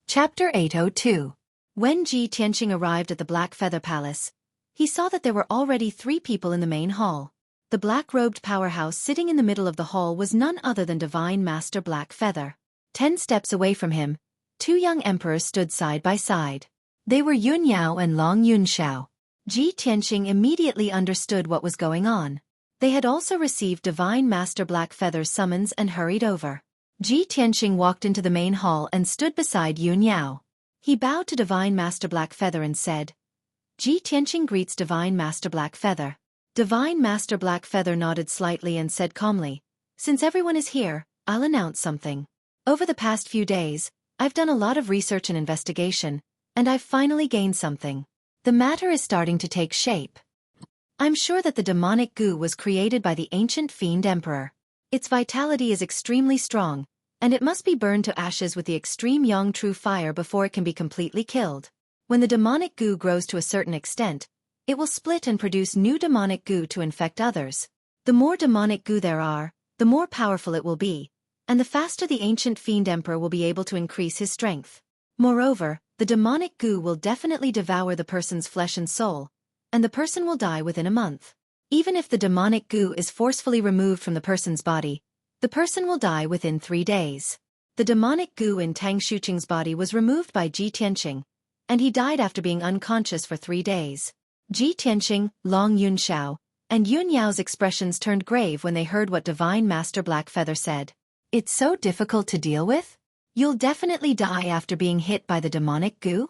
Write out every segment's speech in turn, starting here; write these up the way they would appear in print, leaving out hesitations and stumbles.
Chapter 802. When Ji Tianqing arrived at the Black Feather Palace, he saw that there were already 3 people in the main hall. The black-robed powerhouse sitting in the middle of the hall was none other than Divine Master Black Feather. 10 steps away from him, 2 young emperors stood side by side. They were Yun Yao and Long Yunxiao. Ji Tianqing immediately understood what was going on. They had also received Divine Master Black Feather's summons and hurried over. Ji Tianqing walked into the main hall and stood beside Yun Yao. He bowed to Divine Master Black Feather and said, "Ji Tianqing greets Divine Master Black Feather." Divine Master Black Feather nodded slightly and said calmly, "Since everyone is here, I'll announce something. Over the past few days, I've done a lot of research and investigation, and I've finally gained something. The matter is starting to take shape. I'm sure that the demonic goo was created by the ancient fiend emperor. Its vitality is extremely strong, and it must be burned to ashes with the extreme Yang True fire before it can be completely killed. When the demonic goo grows to a certain extent, it will split and produce new demonic goo to infect others. The more demonic goo there are, the more powerful it will be, and the faster the ancient fiend emperor will be able to increase his strength. Moreover, the demonic goo will definitely devour the person's flesh and soul, and the person will die within a month. Even if the demonic goo is forcefully removed from the person's body, the person will die within 3 days. The demonic goo in Tang Xuqing's body was removed by Ji Tianqing, and he died after being unconscious for 3 days. Ji Tianqing, Long Yunxiao, and Yun Yao's expressions turned grave when they heard what Divine Master Black Feather said. "It's so difficult to deal with? You'll definitely die after being hit by the demonic goo?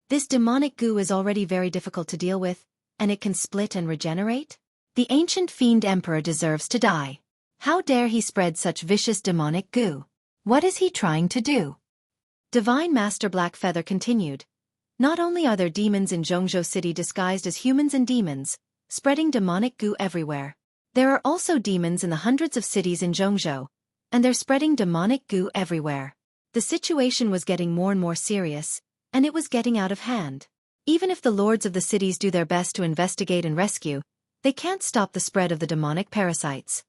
This demonic goo is already very difficult to deal with, and it can split and regenerate? The ancient fiend emperor deserves to die. How dare he spread such vicious demonic goo? What is he trying to do?" Divine Master Black Feather continued. "Not only are there demons in Zhongzhou City disguised as humans and demons, spreading demonic goo everywhere. There are also demons in the hundreds of cities in Zhongzhou, and they're spreading demonic goo everywhere. The situation was getting more and more serious, and it was getting out of hand. Even if the lords of the cities do their best to investigate and rescue, they can't stop the spread of the demonic parasites."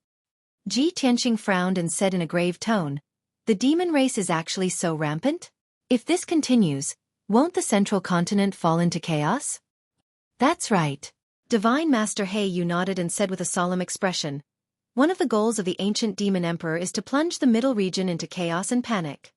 Ji Tianqing frowned and said in a grave tone, "The demon race is actually so rampant? If this continues, won't the central continent fall into chaos?" "That's right." Divine Master He Yu nodded and said with a solemn expression, "One of the goals of the ancient demon emperor is to plunge the middle region into chaos and panic.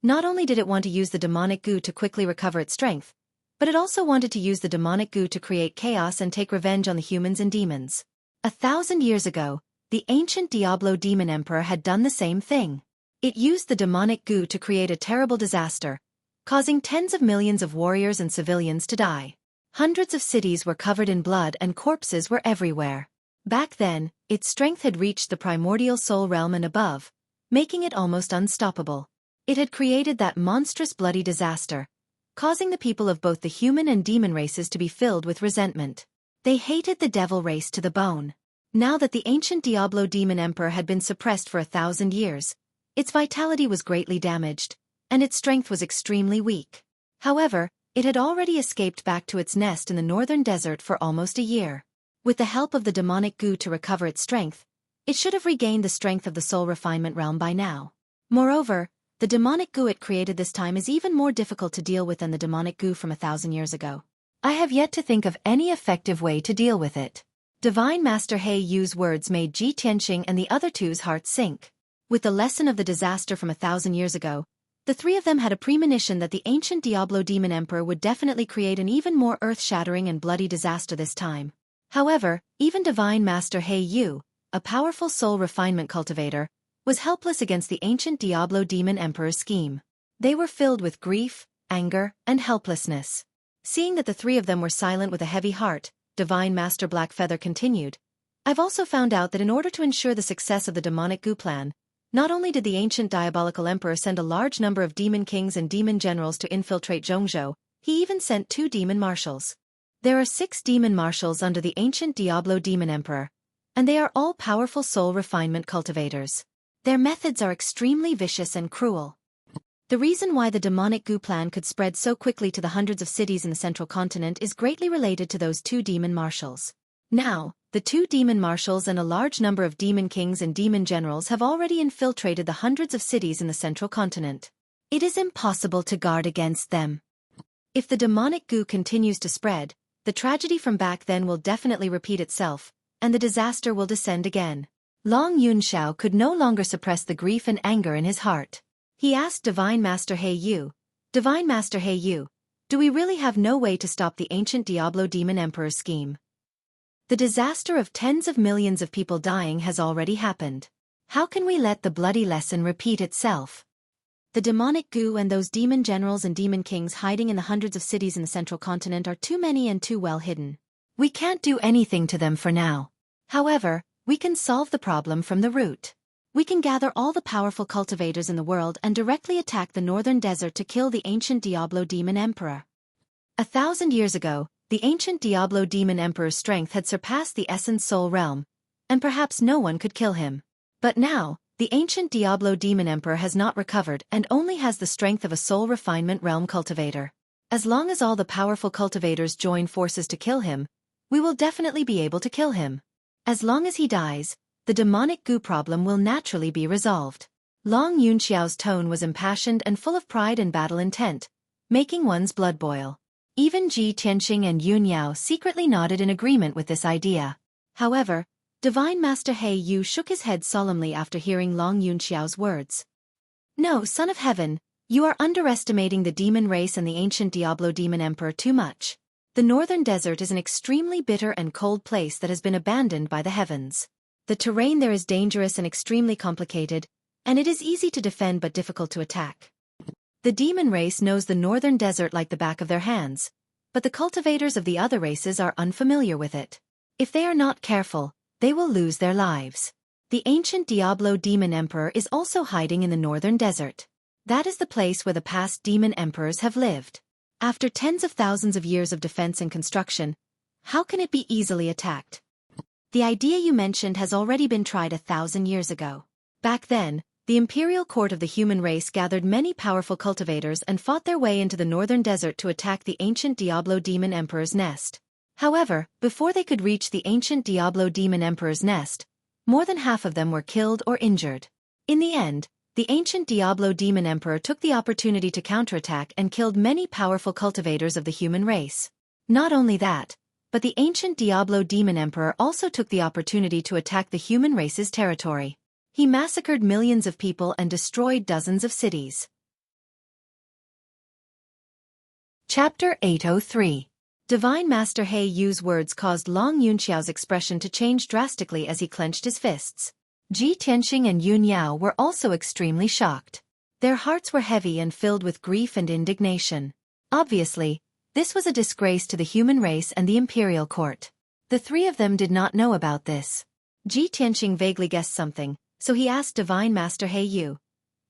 Not only did it want to use the demonic goo to quickly recover its strength, but it also wanted to use the demonic goo to create chaos and take revenge on the humans and demons. 1,000 years ago, the ancient Diablo demon emperor had done the same thing. It used the demonic goo to create a terrible disaster, causing tens of millions of warriors and civilians to die. Hundreds of cities were covered in blood and corpses were everywhere. Back then, its strength had reached the primordial soul realm and above, making it almost unstoppable. It had created that monstrous bloody disaster, causing the people of both the human and demon races to be filled with resentment. They hated the devil race to the bone. Now that the ancient Diablo demon emperor had been suppressed for 1,000 years, its vitality was greatly damaged, and its strength was extremely weak. However, it had already escaped back to its nest in the northern desert for almost a year. With the help of the demonic goo to recover its strength, it should have regained the strength of the soul refinement realm by now. Moreover, the demonic goo it created this time is even more difficult to deal with than the demonic goo from 1,000 years ago. I have yet to think of any effective way to deal with it." Divine Master He Yu's words made Ji Tianqing and the other two's hearts sink. With the lesson of the disaster from 1,000 years ago, the 3 of them had a premonition that the ancient Diablo demon emperor would definitely create an even more earth-shattering and bloody disaster this time. However, even Divine Master He Yu, a powerful soul refinement cultivator, was helpless against the ancient Diablo demon emperor's scheme. They were filled with grief, anger, and helplessness. Seeing that the 3 of them were silent with a heavy heart, Divine Master Black Feather continued, "I've also found out that in order to ensure the success of the demonic goo plan, not only did the ancient diabolical emperor send a large number of demon kings and demon generals to infiltrate Zhongzhou, he even sent 2 demon marshals. There are 6 demon marshals under the ancient Diablo demon emperor, and they are all powerful soul refinement cultivators. Their methods are extremely vicious and cruel. The reason why the demonic goo plan could spread so quickly to the hundreds of cities in the central continent is greatly related to those 2 demon marshals. Now, the 2 demon marshals and a large number of demon kings and demon generals have already infiltrated the hundreds of cities in the central continent. It is impossible to guard against them. If the demonic goo continues to spread, the tragedy from back then will definitely repeat itself, and the disaster will descend again. Long Yunxiao could no longer suppress the grief and anger in his heart. He asked Divine Master He Yu, Divine Master He Yu, do we really have no way to stop the ancient Diablo Demon Emperor's scheme? The disaster of tens of millions of people dying has already happened. How can we let the bloody lesson repeat itself? The demonic goo and those demon generals and demon kings hiding in the hundreds of cities in the central continent are too many and too well hidden. We can't do anything to them for now. However, we can solve the problem from the root. We can gather all the powerful cultivators in the world and directly attack the northern desert to kill the ancient Diablo Demon Emperor. 1,000 years ago, the ancient Diablo Demon Emperor's strength had surpassed the Essence Soul realm, and perhaps no one could kill him. But now, the ancient Diablo Demon Emperor has not recovered and only has the strength of a soul refinement realm cultivator. As long as all the powerful cultivators join forces to kill him, we will definitely be able to kill him. As long as he dies, the demonic goo problem will naturally be resolved. Long Yunxiao's tone was impassioned and full of pride and battle intent, making one's blood boil. Even Ji Tianqing and Yun Yao secretly nodded in agreement with this idea. However, Divine Master He Yu shook his head solemnly after hearing Long Yunxiao's words. No, Son of Heaven, you are underestimating the demon race and the ancient Diablo Demon Emperor too much. The northern desert is an extremely bitter and cold place that has been abandoned by the heavens. The terrain there is dangerous and extremely complicated, and it is easy to defend but difficult to attack. The demon race knows the northern desert like the back of their hands, but the cultivators of the other races are unfamiliar with it. If they are not careful, they will lose their lives. The ancient Diablo Demon Emperor is also hiding in the northern desert. That is the place where the past demon emperors have lived. After tens of thousands of years of defense and construction, how can it be easily attacked? The idea you mentioned has already been tried 1,000 years ago. Back then, the imperial court of the human race gathered many powerful cultivators and fought their way into the northern desert to attack the ancient Diablo Demon Emperor's nest. However, before they could reach the ancient Diablo Demon Emperor's nest, more than half of them were killed or injured. In the end, the ancient Diablo Demon Emperor took the opportunity to counterattack and killed many powerful cultivators of the human race. Not only that, but the ancient Diablo Demon Emperor also took the opportunity to attack the human race's territory. He massacred millions of people and destroyed dozens of cities. Chapter 803. Divine Master He Yu's words caused Long Yunxiao's expression to change drastically as he clenched his fists. Ji Tianqing and Yun Yao were also extremely shocked. Their hearts were heavy and filled with grief and indignation. Obviously, this was a disgrace to the human race and the imperial court. The three of them did not know about this. Ji Tianqing vaguely guessed something, so he asked Divine Master He Yu.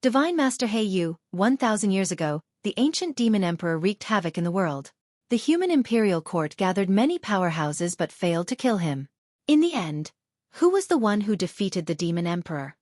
Divine Master He Yu, 1,000 years ago, the ancient demon emperor wreaked havoc in the world. The human imperial court gathered many powerhouses but failed to kill him. In the end, who was the one who defeated the demon emperor?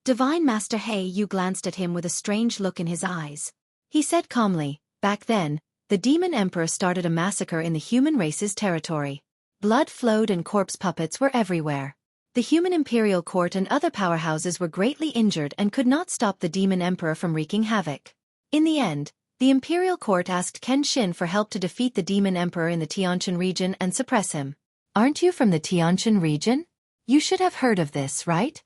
Divine Master He Yu glanced at him with a strange look in his eyes. He said calmly, back then, the demon emperor started a massacre in the human race's territory. Blood flowed and corpse puppets were everywhere. The human imperial court and other powerhouses were greatly injured and could not stop the demon emperor from wreaking havoc. In the end, the imperial court asked Kenshin for help to defeat the demon emperor in the Tianqian region and suppress him. Aren't you from the Tianqian region? You should have heard of this, right?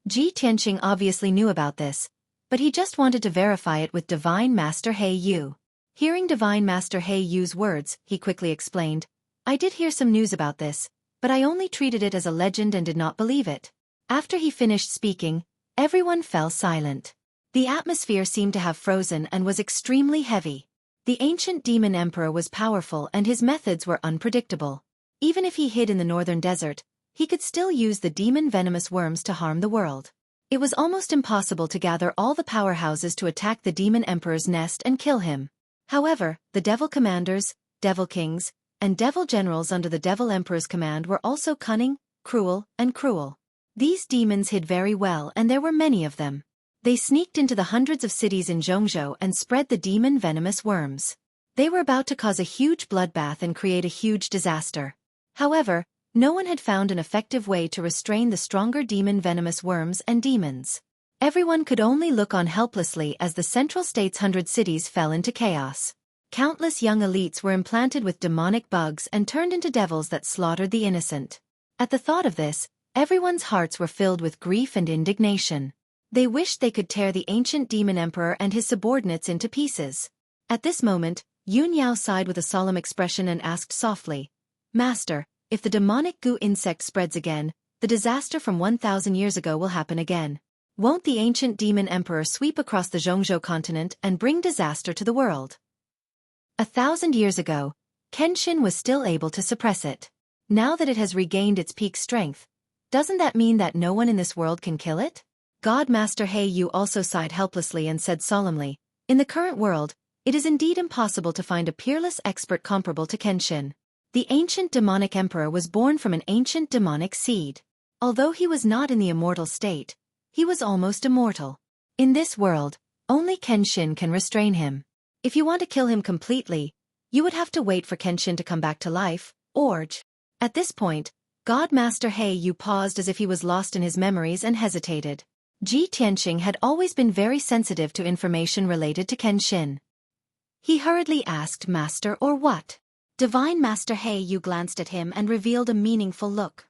Ji Tianqing obviously knew about this, but he just wanted to verify it with Divine Master He Yu. Hearing Divine Master He Yu's words, he quickly explained, I did hear some news about this, but I only treated it as a legend and did not believe it. After he finished speaking, everyone fell silent. The atmosphere seemed to have frozen and was extremely heavy. The ancient demon emperor was powerful and his methods were unpredictable. Even if he hid in the northern desert, he could still use the demon venomous worms to harm the world. It was almost impossible to gather all the powerhouses to attack the demon emperor's nest and kill him. However, the devil commanders, devil kings, and devil generals under the devil emperor's command were also cunning, cruel. These demons hid very well and there were many of them. They sneaked into the hundreds of cities in Zhongzhou and spread the demon venomous worms. They were about to cause a huge bloodbath and create a huge disaster. However, no one had found an effective way to restrain the stronger demon venomous worms and demons. Everyone could only look on helplessly as the Central State's 100 cities fell into chaos. Countless young elites were implanted with demonic bugs and turned into devils that slaughtered the innocent. At the thought of this, everyone's hearts were filled with grief and indignation. They wished they could tear the ancient demon emperor and his subordinates into pieces. At this moment, Yun Yao sighed with a solemn expression and asked softly, "Master, if the demonic goo insect spreads again, the disaster from 1,000 years ago will happen again. Won't the ancient demon emperor sweep across the Zhongzhou continent and bring disaster to the world?" 1,000 years ago, Kenshin was still able to suppress it. Now that it has regained its peak strength, doesn't that mean that no one in this world can kill it? God Master He Yu also sighed helplessly and said solemnly, "In the current world, it is indeed impossible to find a peerless expert comparable to Kenshin. The ancient demonic emperor was born from an ancient demonic seed. Although he was not in the immortal state, he was almost immortal. In this world, only Kenshin can restrain him. If you want to kill him completely, you would have to wait for Kenshin to come back to life, or..." At this point, God Master He Yu paused as if he was lost in his memories and hesitated. Ji Tianqing had always been very sensitive to information related to Kenshin. He hurriedly asked, "Master or what?" Divine Master He Yu glanced at him and revealed a meaningful look.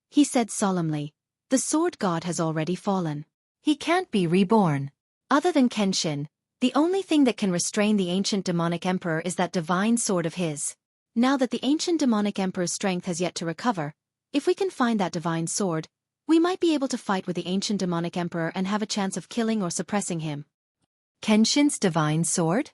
He said solemnly, "The sword god has already fallen. He can't be reborn. Other than Kenshin, the only thing that can restrain the ancient demonic emperor is that divine sword of his. Now that the ancient demonic emperor's strength has yet to recover, if we can find that divine sword, we might be able to fight with the ancient demonic emperor and have a chance of killing or suppressing him." Kenshin's divine sword?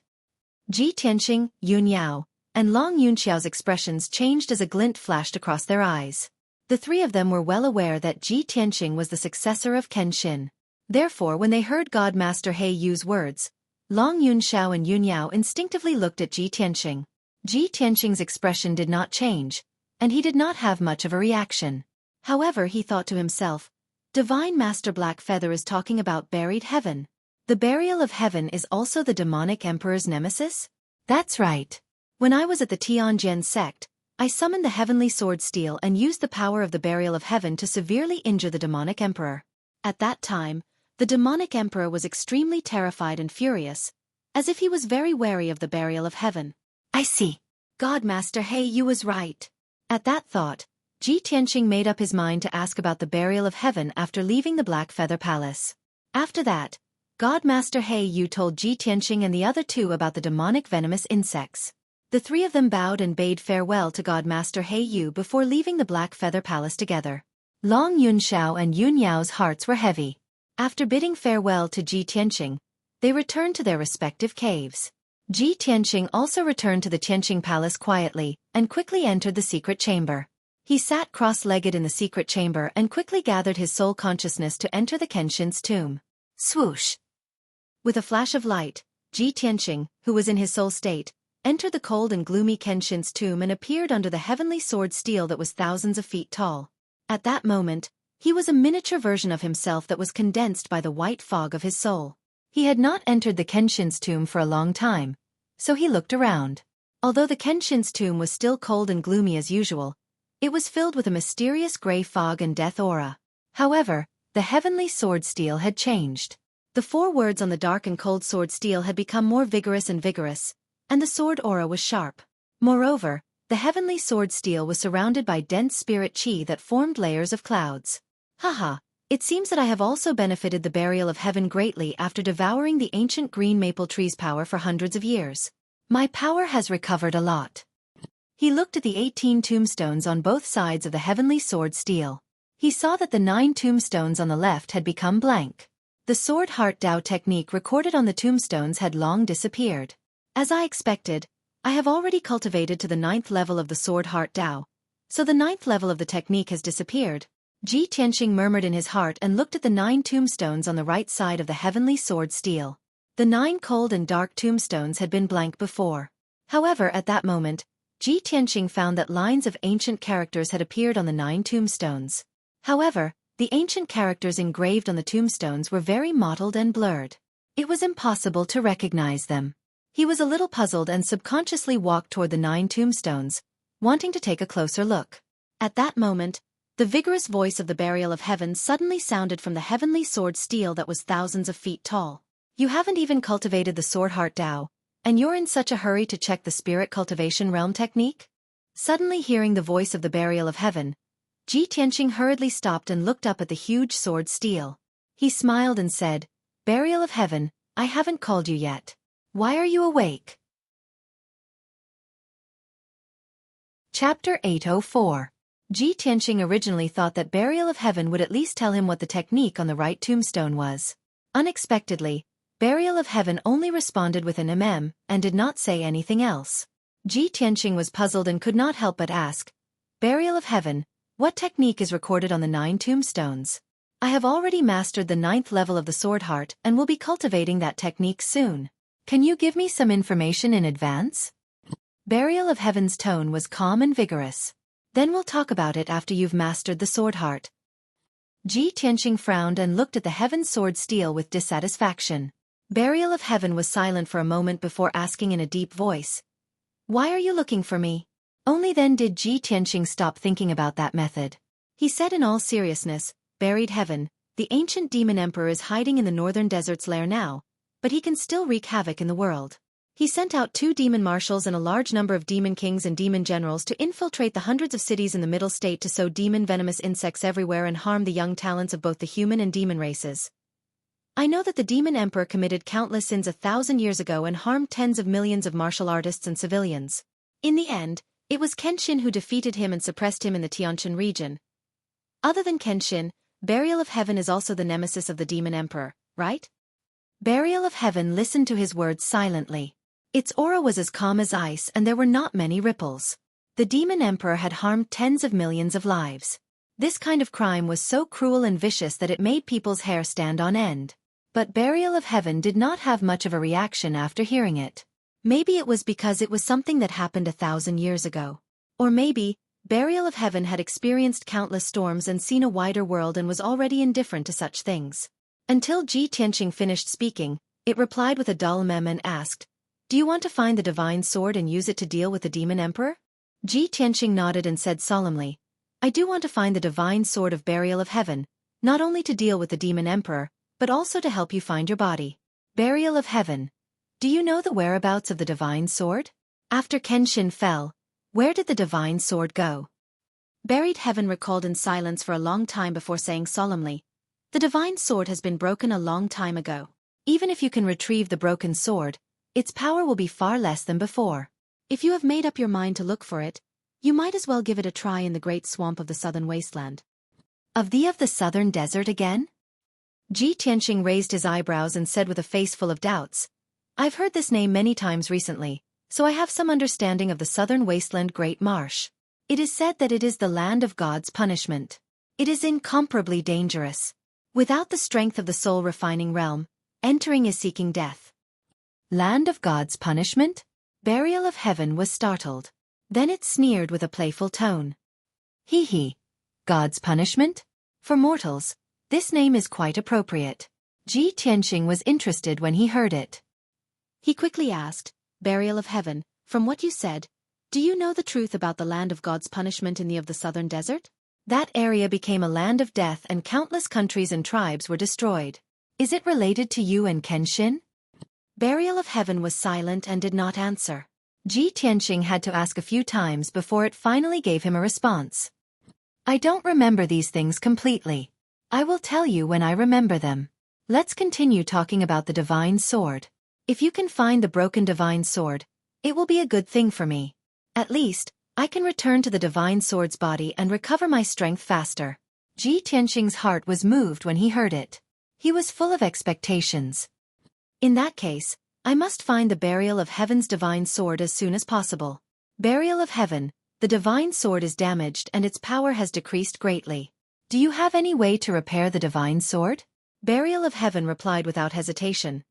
Ji Tianqing, Yun Yao, and Long Yunxiao's expressions changed as a glint flashed across their eyes. The three of them were well aware that Ji Tianqing was the successor of Kenshin. Therefore, when they heard God Master He Yu's words, Long Yunxiao and Yun Yao instinctively looked at Ji Tianqing. Ji Tianqing's expression did not change, and he did not have much of a reaction. However, he thought to himself, "Divine Master Black Feather is talking about buried heaven. The burial of heaven is also the demonic emperor's nemesis? That's right. When I was at the Tianjin sect, I summoned the heavenly sword steel and used the power of the burial of heaven to severely injure the demonic emperor. At that time, the demonic emperor was extremely terrified and furious, as if he was very wary of the burial of heaven." I see. God Master He Yu was right. At that thought, Ji Tianqing made up his mind to ask about the burial of heaven after leaving the Black Feather Palace. After that, God Master He Yu told Ji Tianqing and the other two about the demonic venomous insects. The three of them bowed and bade farewell to God Master He Yu before leaving the Black Feather Palace together. Long Yunxiao and Yun Yao's hearts were heavy. After bidding farewell to Ji Tianqing, they returned to their respective caves. Ji Tianqing also returned to the Tianqing Palace quietly, and quickly entered the secret chamber. He sat cross-legged in the secret chamber and quickly gathered his soul consciousness to enter the Kenshin's tomb. Swoosh! With a flash of light, Ji Tianqing, who was in his soul state, entered the cold and gloomy Kenshin's tomb and appeared under the heavenly sword steel that was thousands of feet tall. At that moment, he was a miniature version of himself that was condensed by the white fog of his soul. He had not entered the Kenshin's tomb for a long time, so he looked around. Although the Kenshin's tomb was still cold and gloomy as usual, it was filled with a mysterious gray fog and death aura. However, the heavenly sword steel had changed. The 4 words on the dark and cold sword steel had become more vigorous, and the sword aura was sharp. Moreover, the heavenly sword steel was surrounded by dense spirit chi that formed layers of clouds. Haha, it seems that I have also benefited the burial of heaven greatly after devouring the ancient green maple tree's power for hundreds of years. My power has recovered a lot. He looked at the 18 tombstones on both sides of the heavenly sword steel. He saw that the 9 tombstones on the left had become blank. The sword heart Dao technique recorded on the tombstones had long disappeared. As I expected, I have already cultivated to the 9th level of the sword heart Dao, so the 9th level of the technique has disappeared. Ji Tianqing murmured in his heart and looked at the 9 tombstones on the right side of the heavenly sword steel. The 9 cold and dark tombstones had been blank before. However, at that moment, Ji Tianqing found that lines of ancient characters had appeared on the 9 tombstones. However, the ancient characters engraved on the tombstones were very mottled and blurred. It was impossible to recognize them. He was a little puzzled and subconsciously walked toward the 9 tombstones, wanting to take a closer look. At that moment, The vigorous voice of the Burial of Heaven suddenly sounded from the heavenly sword steel that was thousands of feet tall. You haven't even cultivated the sword heart Tao, and you're in such a hurry to check the spirit cultivation realm technique? Suddenly hearing the voice of the Burial of Heaven, Ji Tianqing hurriedly stopped and looked up at the huge sword steel. He smiled and said, "Burial of Heaven, I haven't called you yet. Why are you awake?" Chapter 804. Ji Tianqing originally thought that Burial of Heaven would at least tell him what the technique on the right tombstone was. Unexpectedly, Burial of Heaven only responded with an and did not say anything else. Ji Tianqing was puzzled and could not help but ask, "Burial of Heaven, what technique is recorded on the 9 tombstones? I have already mastered the 9th level of the sword heart and will be cultivating that technique soon. Can you give me some information in advance?" Burial of Heaven's tone was calm and vigorous. "Then we'll talk about it after you've mastered the sword heart." Ji Tianqing frowned and looked at the heaven sword steel with dissatisfaction. Burial of Heaven was silent for a moment before asking in a deep voice, "Why are you looking for me?" Only then did Ji Tianqing stop thinking about that method. He said in all seriousness, "Buried Heaven, the ancient demon emperor is hiding in the northern desert's lair now, but he can still wreak havoc in the world. He sent out 2 demon marshals and a large number of demon kings and demon generals to infiltrate the hundreds of cities in the middle state to sow demon venomous insects everywhere and harm the young talents of both the human and demon races. I know that the demon emperor committed countless sins 1,000 years ago and harmed tens of millions of martial artists and civilians. In the end, it was Kenshin who defeated him and suppressed him in the Tianjin region. Other than Kenshin, Burial of Heaven is also the nemesis of the demon emperor, right?" Burial of Heaven listened to his words silently. Its aura was as calm as ice and there were not many ripples. The demon emperor had harmed tens of millions of lives. This kind of crime was so cruel and vicious that it made people's hair stand on end. But Burial of Heaven did not have much of a reaction after hearing it. Maybe it was because it was something that happened 1,000 years ago. Or maybe, Burial of Heaven had experienced countless storms and seen a wider world and was already indifferent to such things. Until Ji Tianqing finished speaking, it replied with a dull and asked, "Do you want to find the divine sword and use it to deal with the demon emperor?" Ji Tianqing nodded and said solemnly, "I do want to find the divine sword of Burial of Heaven, not only to deal with the demon emperor, but also to help you find your body. Burial of Heaven, do you know the whereabouts of the divine sword? After Kenshin fell, where did the divine sword go?" Buried Heaven recalled in silence for a long time before saying solemnly, "The divine sword has been broken a long time ago. Even if you can retrieve the broken sword, its power will be far less than before. If you have made up your mind to look for it, you might as well give it a try in the great swamp of the southern wasteland." Of the southern desert again?" Ji Tianqing raised his eyebrows and said with a face full of doubts, "I've heard this name many times recently, so I have some understanding of the southern wasteland Great Marsh. It is said that it is the land of God's punishment. It is incomparably dangerous. Without the strength of the soul refining realm, entering is seeking death." "Land of God's punishment?" Burial of Heaven was startled. Then it sneered with a playful tone. "Hee. God's punishment? For mortals, this name is quite appropriate." Ji Tianqing was interested when he heard it. He quickly asked, "Burial of Heaven, from what you said, do you know the truth about the land of God's punishment in the southern desert? That area became a land of death and countless countries and tribes were destroyed. Is it related to you and Kenshin?" Burial of Heaven was silent and did not answer. Ji Tianqing had to ask a few times before it finally gave him a response. "I don't remember these things completely. I will tell you when I remember them. Let's continue talking about the divine sword. If you can find the broken divine sword, it will be a good thing for me. At least, I can return to the divine sword's body and recover my strength faster." Ji Tianqing's heart was moved when he heard it. He was full of expectations. "In that case, I must find the Burial of Heaven's divine sword as soon as possible. Burial of Heaven, the divine sword is damaged and its power has decreased greatly. Do you have any way to repair the divine sword?" Burial of Heaven replied without hesitation.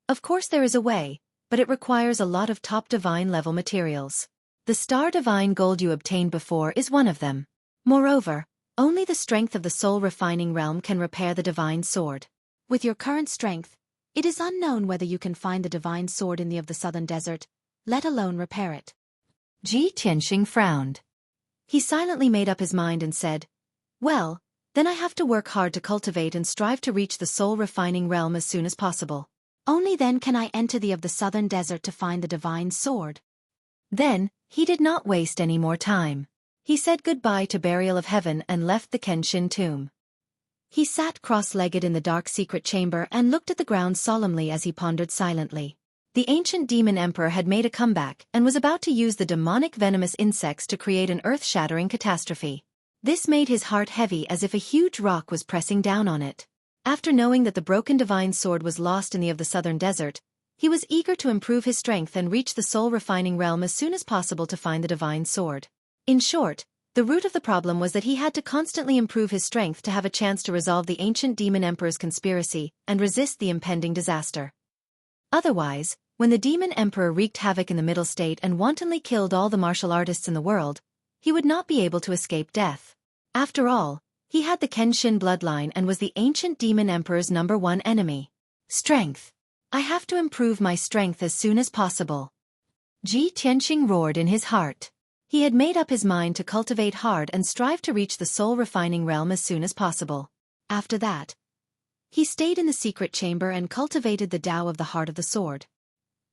"Of course there is a way, but it requires a lot of top divine level materials. The star divine gold you obtained before is one of them. Moreover, only the strength of the soul refining realm can repair the divine sword. With your current strength, it is unknown whether you can find the divine sword in the southern desert, let alone repair it." Ji Tianqing frowned. He silently made up his mind and said, Well, then I have to work hard to cultivate and strive to reach the soul-refining realm as soon as possible. Only then can I enter the of the southern desert to find the divine sword. Then, he did not waste any more time. He said goodbye to burial of heaven and left the Kenshin tomb. He sat cross-legged in the dark secret chamber and looked at the ground solemnly as he pondered silently. The ancient demon emperor had made a comeback and was about to use the demonic venomous insects to create an earth-shattering catastrophe. This made his heart heavy as if a huge rock was pressing down on it. After knowing that the broken divine sword was lost in the of the southern desert, he was eager to improve his strength and reach the soul-refining realm as soon as possible to find the divine sword. In short, the root of the problem was that he had to constantly improve his strength to have a chance to resolve the ancient demon emperor's conspiracy and resist the impending disaster. Otherwise, when the demon emperor wreaked havoc in the middle state and wantonly killed all the martial artists in the world, he would not be able to escape death. After all, he had the Kenshin bloodline and was the ancient demon emperor's #1 enemy. Strength. I have to improve my strength as soon as possible. Ji Tianqing roared in his heart. He had made up his mind to cultivate hard and strive to reach the soul-refining realm as soon as possible. After that, he stayed in the secret chamber and cultivated the Tao of the heart of the sword.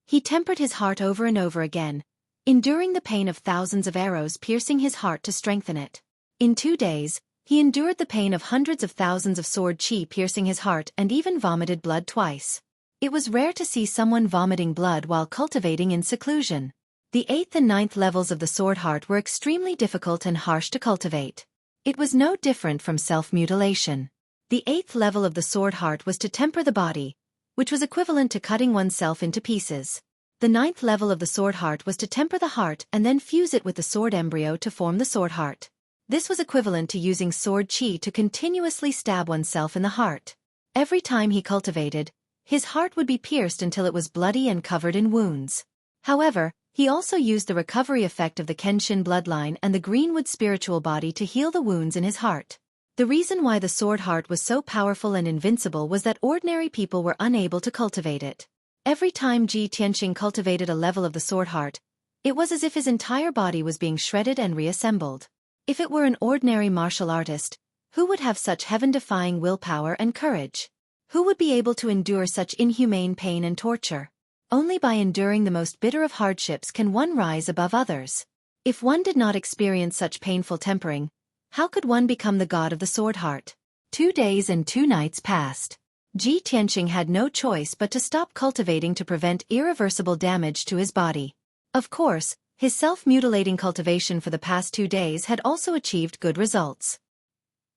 He tempered his heart over and over again, enduring the pain of thousands of arrows piercing his heart to strengthen it. In 2 days, he endured the pain of hundreds of thousands of sword qi piercing his heart and even vomited blood twice. It was rare to see someone vomiting blood while cultivating in seclusion. The 8th and 9th levels of the sword heart were extremely difficult and harsh to cultivate. It was no different from self-mutilation. The 8th level of the sword heart was to temper the body, which was equivalent to cutting oneself into pieces. The 9th level of the sword heart was to temper the heart and then fuse it with the sword embryo to form the sword heart. This was equivalent to using sword qi to continuously stab oneself in the heart. Every time he cultivated, his heart would be pierced until it was bloody and covered in wounds. However, he also used the recovery effect of the Kenshin bloodline and the Greenwood spiritual body to heal the wounds in his heart. The reason why the sword heart was so powerful and invincible was that ordinary people were unable to cultivate it. Every time Ji Tianqing cultivated a level of the sword heart, it was as if his entire body was being shredded and reassembled. If it were an ordinary martial artist, who would have such heaven-defying willpower and courage? Who would be able to endure such inhumane pain and torture? Only by enduring the most bitter of hardships can one rise above others. If one did not experience such painful tempering, how could one become the god of the sword heart? 2 days and 2 nights passed. Ji Tianqing had no choice but to stop cultivating to prevent irreversible damage to his body. Of course, his self-mutilating cultivation for the past 2 days had also achieved good results.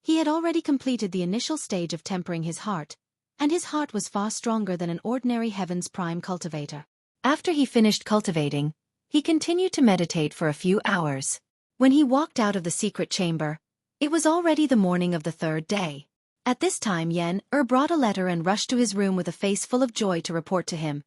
He had already completed the initial stage of tempering his heart, and his heart was far stronger than an ordinary Heaven's Prime cultivator. After he finished cultivating, he continued to meditate for a few hours. When he walked out of the secret chamber, it was already the morning of the 3rd day. At this time Yen brought a letter and rushed to his room with a face full of joy to report to him.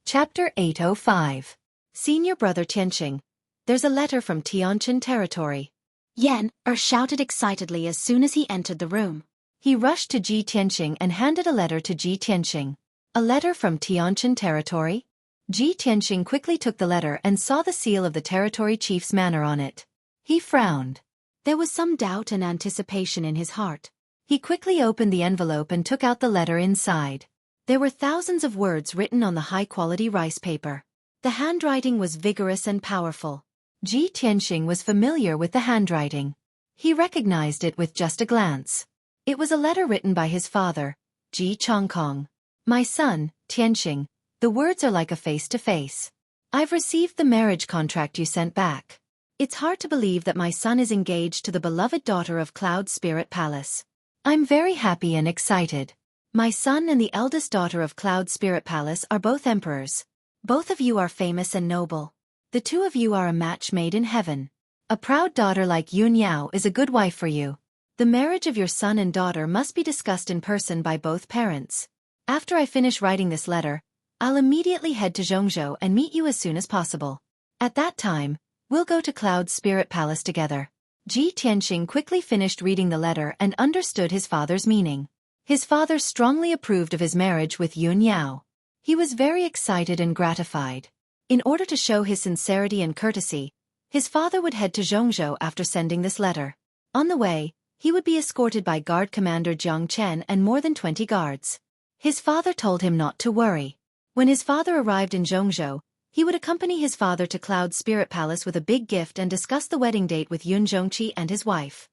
Chapter 805. Senior Brother Tianqing. There's a letter from Tianqin territory. Yen shouted excitedly as soon as he entered the room. He rushed to Ji Tianqing and handed a letter to Ji Tianqing. A letter from Tianqin territory? Ji Tianqing quickly took the letter and saw the seal of the territory chief's manor on it. He frowned. There was some doubt and anticipation in his heart. He quickly opened the envelope and took out the letter inside. There were thousands of words written on the high-quality rice paper. The handwriting was vigorous and powerful. Ji Tianqing was familiar with the handwriting. He recognized it with just a glance. It was a letter written by his father, Ji Chongkong. My son, Tianqing, the words are like a face-to-face. I've received the marriage contract you sent back. It's hard to believe that my son is engaged to the beloved daughter of Cloud Spirit Palace. I'm very happy and excited. My son and the eldest daughter of Cloud Spirit Palace are both emperors. Both of you are famous and noble. The 2 of you are a match made in heaven. A proud daughter like Yun Yao is a good wife for you. The marriage of your son and daughter must be discussed in person by both parents. After I finish writing this letter, I'll immediately head to Zhongzhou and meet you as soon as possible. At that time, we'll go to Cloud Spirit Palace together. Ji Tianqing quickly finished reading the letter and understood his father's meaning. His father strongly approved of his marriage with Yun Yao. He was very excited and gratified. In order to show his sincerity and courtesy, His father would head to Zhongzhou after sending this letter. On the way, he would be escorted by guard commander Jiang Chen and more than 20 guards. His father told him not to worry. When his father arrived in Zhongzhou, he would accompany his father to Cloud Spirit Palace with a big gift and discuss the wedding date with Yun Zhongqi and his wife.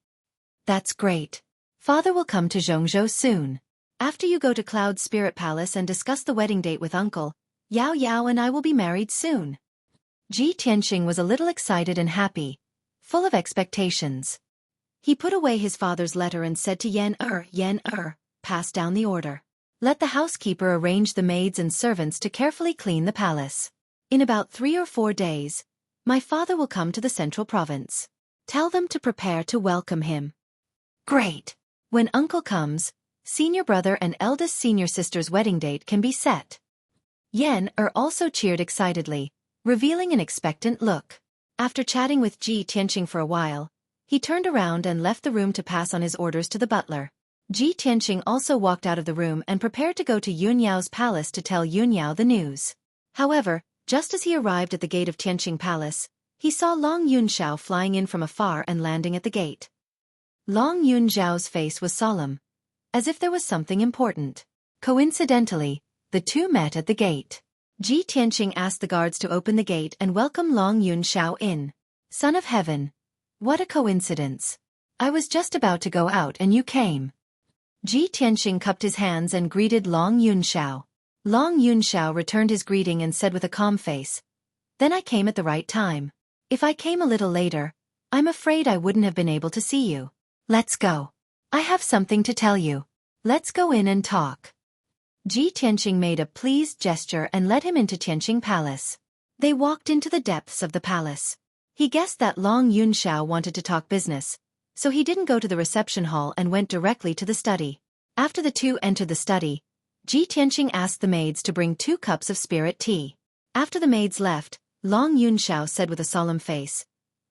That's great. Father will come to Zhongzhou soon. After you go to Cloud Spirit Palace and discuss the wedding date with Uncle, Yao Yao and I will be married soon. Ji Tianxing was a little excited and happy, full of expectations. He put away his father's letter and said to Yen pass down the order. Let the housekeeper arrange the maids and servants to carefully clean the palace. In about 3 or 4 days, my father will come to the central province. Tell them to prepare to welcome him. Great! When uncle comes, senior brother and eldest senior sister's wedding date can be set. Yen also cheered excitedly, revealing an expectant look. After chatting with Ji Tianxing for a while, he turned around and left the room to pass on his orders to the butler. Ji Tianxing also walked out of the room and prepared to go to Yun Yao's palace to tell Yun Yao the news. However, just as he arrived at the gate of Tianxing Palace, he saw Long Yunxiao flying in from afar and landing at the gate. Long Yunxiao's face was solemn, as if there was something important. Coincidentally, the two met at the gate. Ji Tianxing asked the guards to open the gate and welcome Long Yunxiao in. Son of Heaven! What a coincidence! I was just about to go out and you came. Ji Tianxing cupped his hands and greeted Long Yunxiao. Long Yunxiao returned his greeting and said with a calm face, Then I came at the right time. If I came a little later, I'm afraid I wouldn't have been able to see you. Let's go. I have something to tell you. Let's go in and talk. Ji Tianxing made a pleased gesture and led him into Tianxing Palace. They walked into the depths of the palace. He guessed that Long Yunxiao wanted to talk business, so he didn't go to the reception hall and went directly to the study. After the two entered the study, Ji Tianxing asked the maids to bring 2 cups of spirit tea. After the maids left, Long Yunxiao said with a solemn face,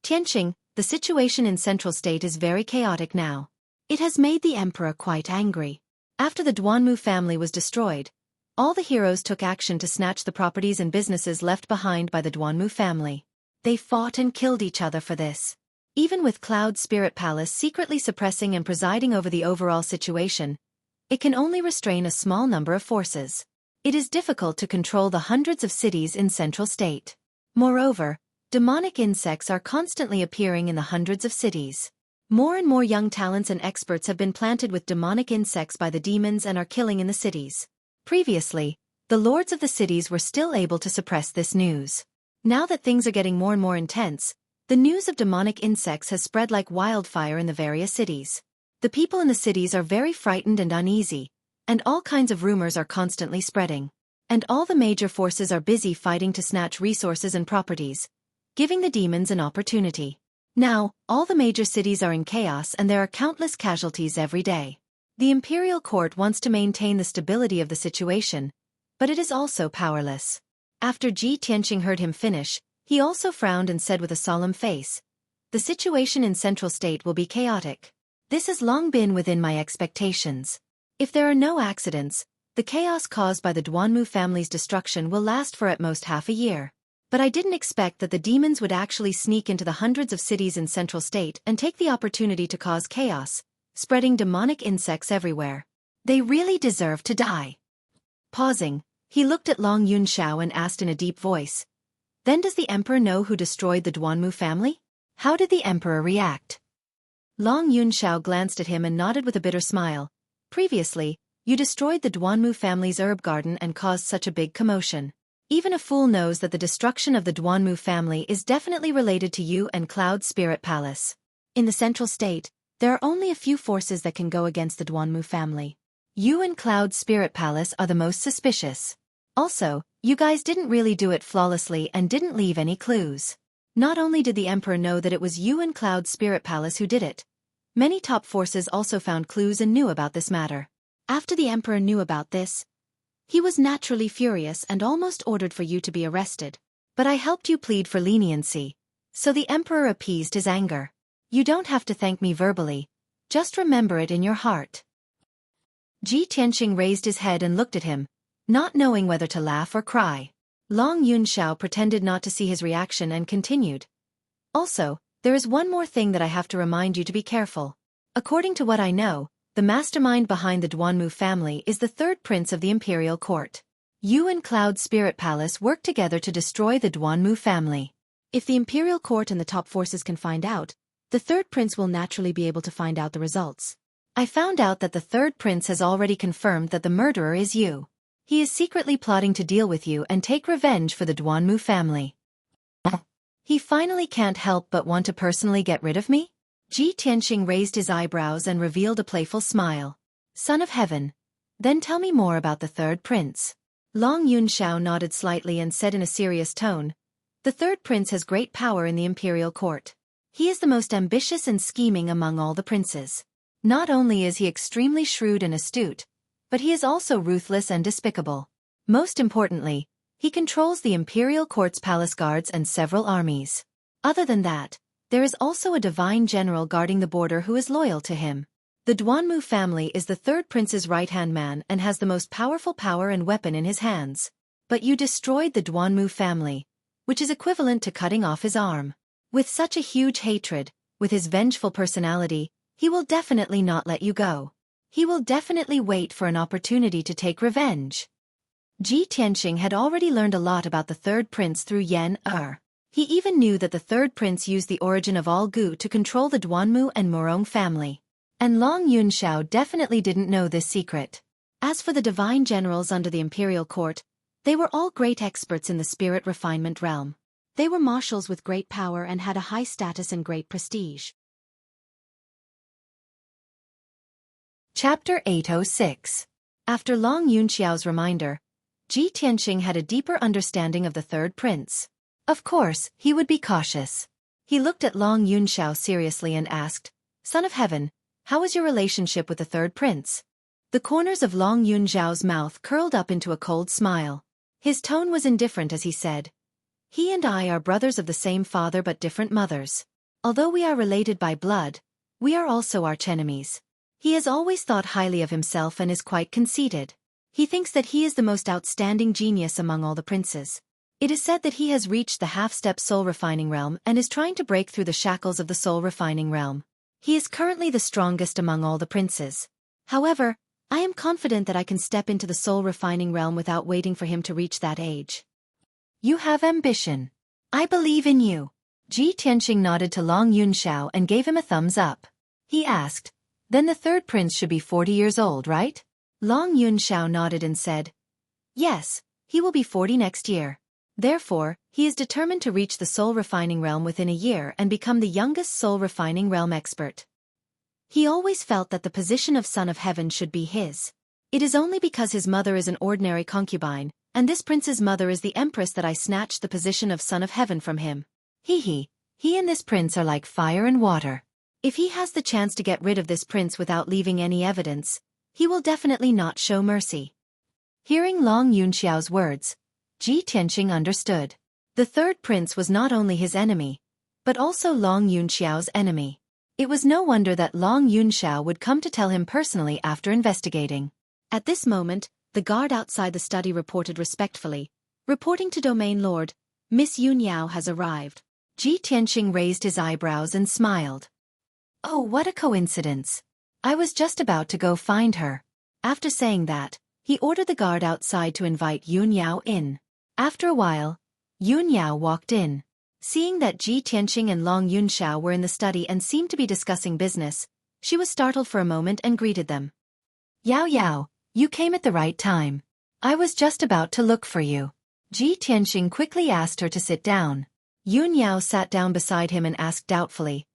Tianxing, the situation in Central State is very chaotic now. It has made the emperor quite angry. After the Duanmu family was destroyed, all the heroes took action to snatch the properties and businesses left behind by the Duanmu family. They fought and killed each other for this. Even with Cloud Spirit Palace secretly suppressing and presiding over the overall situation, it can only restrain a small number of forces. It is difficult to control the hundreds of cities in Central State. Moreover, demonic insects are constantly appearing in the hundreds of cities. More and more young talents and experts have been planted with demonic insects by the demons and are killing in the cities. Previously, the lords of the cities were still able to suppress this news. Now that things are getting more and more intense, the news of demonic insects has spread like wildfire in the various cities. The people in the cities are very frightened and uneasy, and all kinds of rumors are constantly spreading. And all the major forces are busy fighting to snatch resources and properties, giving the demons an opportunity. Now, all the major cities are in chaos and there are countless casualties every day. The imperial court wants to maintain the stability of the situation, but it is also powerless. After Ji Tianxing heard him finish, he also frowned and said with a solemn face, The situation in Central State will be chaotic. This has long been within my expectations. If there are no accidents, the chaos caused by the Duanmu family's destruction will last for at most half a year. But I didn't expect that the demons would actually sneak into the hundreds of cities in Central State and take the opportunity to cause chaos, spreading demonic insects everywhere. They really deserve to die. Pausing, he looked at Long Yunxiao and asked in a deep voice, Then does the emperor know who destroyed the Duanmu family? How did the emperor react? Long Yunxiao glanced at him and nodded with a bitter smile. Previously, you destroyed the Duanmu family's herb garden and caused such a big commotion. Even a fool knows that the destruction of the Duanmu family is definitely related to you and Cloud Spirit Palace. In the Central State, there are only a few forces that can go against the Duanmu family. You and Cloud Spirit Palace are the most suspicious. Also, you guys didn't really do it flawlessly and didn't leave any clues. Not only did the emperor know that it was you and Cloud Spirit Palace who did it, many top forces also found clues and knew about this matter. After the emperor knew about this, he was naturally furious and almost ordered for you to be arrested. But I helped you plead for leniency, so the emperor appeased his anger. You don't have to thank me verbally, just remember it in your heart. Ji Tianxing raised his head and looked at him, not knowing whether to laugh or cry. Long Yunxiao pretended not to see his reaction and continued. Also, there is one more thing that I have to remind you to be careful. According to what I know, the mastermind behind the Duanmu family is the third prince of the imperial court. You and Cloud Spirit Palace work together to destroy the Duanmu family. If the imperial court and the top forces can find out, the third prince will naturally be able to find out the results. I found out that the third prince has already confirmed that the murderer is you. He is secretly plotting to deal with you and take revenge for the Duanmu family. He finally can't help but want to personally get rid of me? Ji Tianxing raised his eyebrows and revealed a playful smile. Son of heaven, then tell me more about the third prince. Long Yunxiao nodded slightly and said in a serious tone, the third prince has great power in the imperial court. He is the most ambitious and scheming among all the princes. Not only is he extremely shrewd and astute, but he is also ruthless and despicable. Most importantly, he controls the imperial court's palace guards and several armies. Other than that, there is also a divine general guarding the border who is loyal to him. The Duanmu family is the third prince's right-hand man and has the most powerful power and weapon in his hands. But you destroyed the Duanmu family, which is equivalent to cutting off his arm. With such a huge hatred, with his vengeful personality, he will definitely not let you go. He will definitely wait for an opportunity to take revenge. Ji Tianxing had already learned a lot about the third prince through Yan Er. He even knew that the third prince used the origin of all Gu to control the Duanmu and Murong family. And Long Yunxiao definitely didn't know this secret. As for the divine generals under the imperial court, they were all great experts in the spirit refinement realm. They were marshals with great power and had a high status and great prestige. Chapter 806. After Long Yunxiao's reminder, Ji Tianxing had a deeper understanding of the third prince. Of course, he would be cautious. He looked at Long Yunxiao seriously and asked, Son of heaven, how is your relationship with the third prince? The corners of Long Yunxiao's mouth curled up into a cold smile. His tone was indifferent as he said, He and I are brothers of the same father but different mothers. Although we are related by blood, we are also archenemies. He has always thought highly of himself and is quite conceited. He thinks that he is the most outstanding genius among all the princes. It is said that he has reached the half-step soul refining realm and is trying to break through the shackles of the soul refining realm. He is currently the strongest among all the princes. However, I am confident that I can step into the soul refining realm without waiting for him to reach that age. You have ambition. I believe in you. Ji Tianxing nodded to Long Yunxiao and gave him a thumbs up. He asked, Then the third prince should be 40 years old, right? Long Yunxiao nodded and said, Yes, he will be 40 next year. Therefore, he is determined to reach the soul refining realm within a year and become the youngest soul refining realm expert. He always felt that the position of Son of Heaven should be his. It is only because his mother is an ordinary concubine, and this prince's mother is the empress that I snatched the position of Son of Heaven from him. He and this prince are like fire and water. If he has the chance to get rid of this prince without leaving any evidence, he will definitely not show mercy. Hearing Long Yunxiao's words, Ji Tianxing understood. The third prince was not only his enemy, but also Long Yunxiao's enemy. It was no wonder that Long Yunxiao would come to tell him personally after investigating. At this moment, the guard outside the study reported respectfully, Reporting to Domain Lord, Miss Yunyao has arrived. Ji Tianxing raised his eyebrows and smiled. Oh, what a coincidence. I was just about to go find her. After saying that, he ordered the guard outside to invite Yunyao in. After a while, Yunyao walked in. Seeing that Ji Tianxing and Long Yunxiao were in the study and seemed to be discussing business, she was startled for a moment and greeted them. Yao, you came at the right time. I was just about to look for you. Ji Tianxing quickly asked her to sit down. Yunyao sat down beside him and asked doubtfully,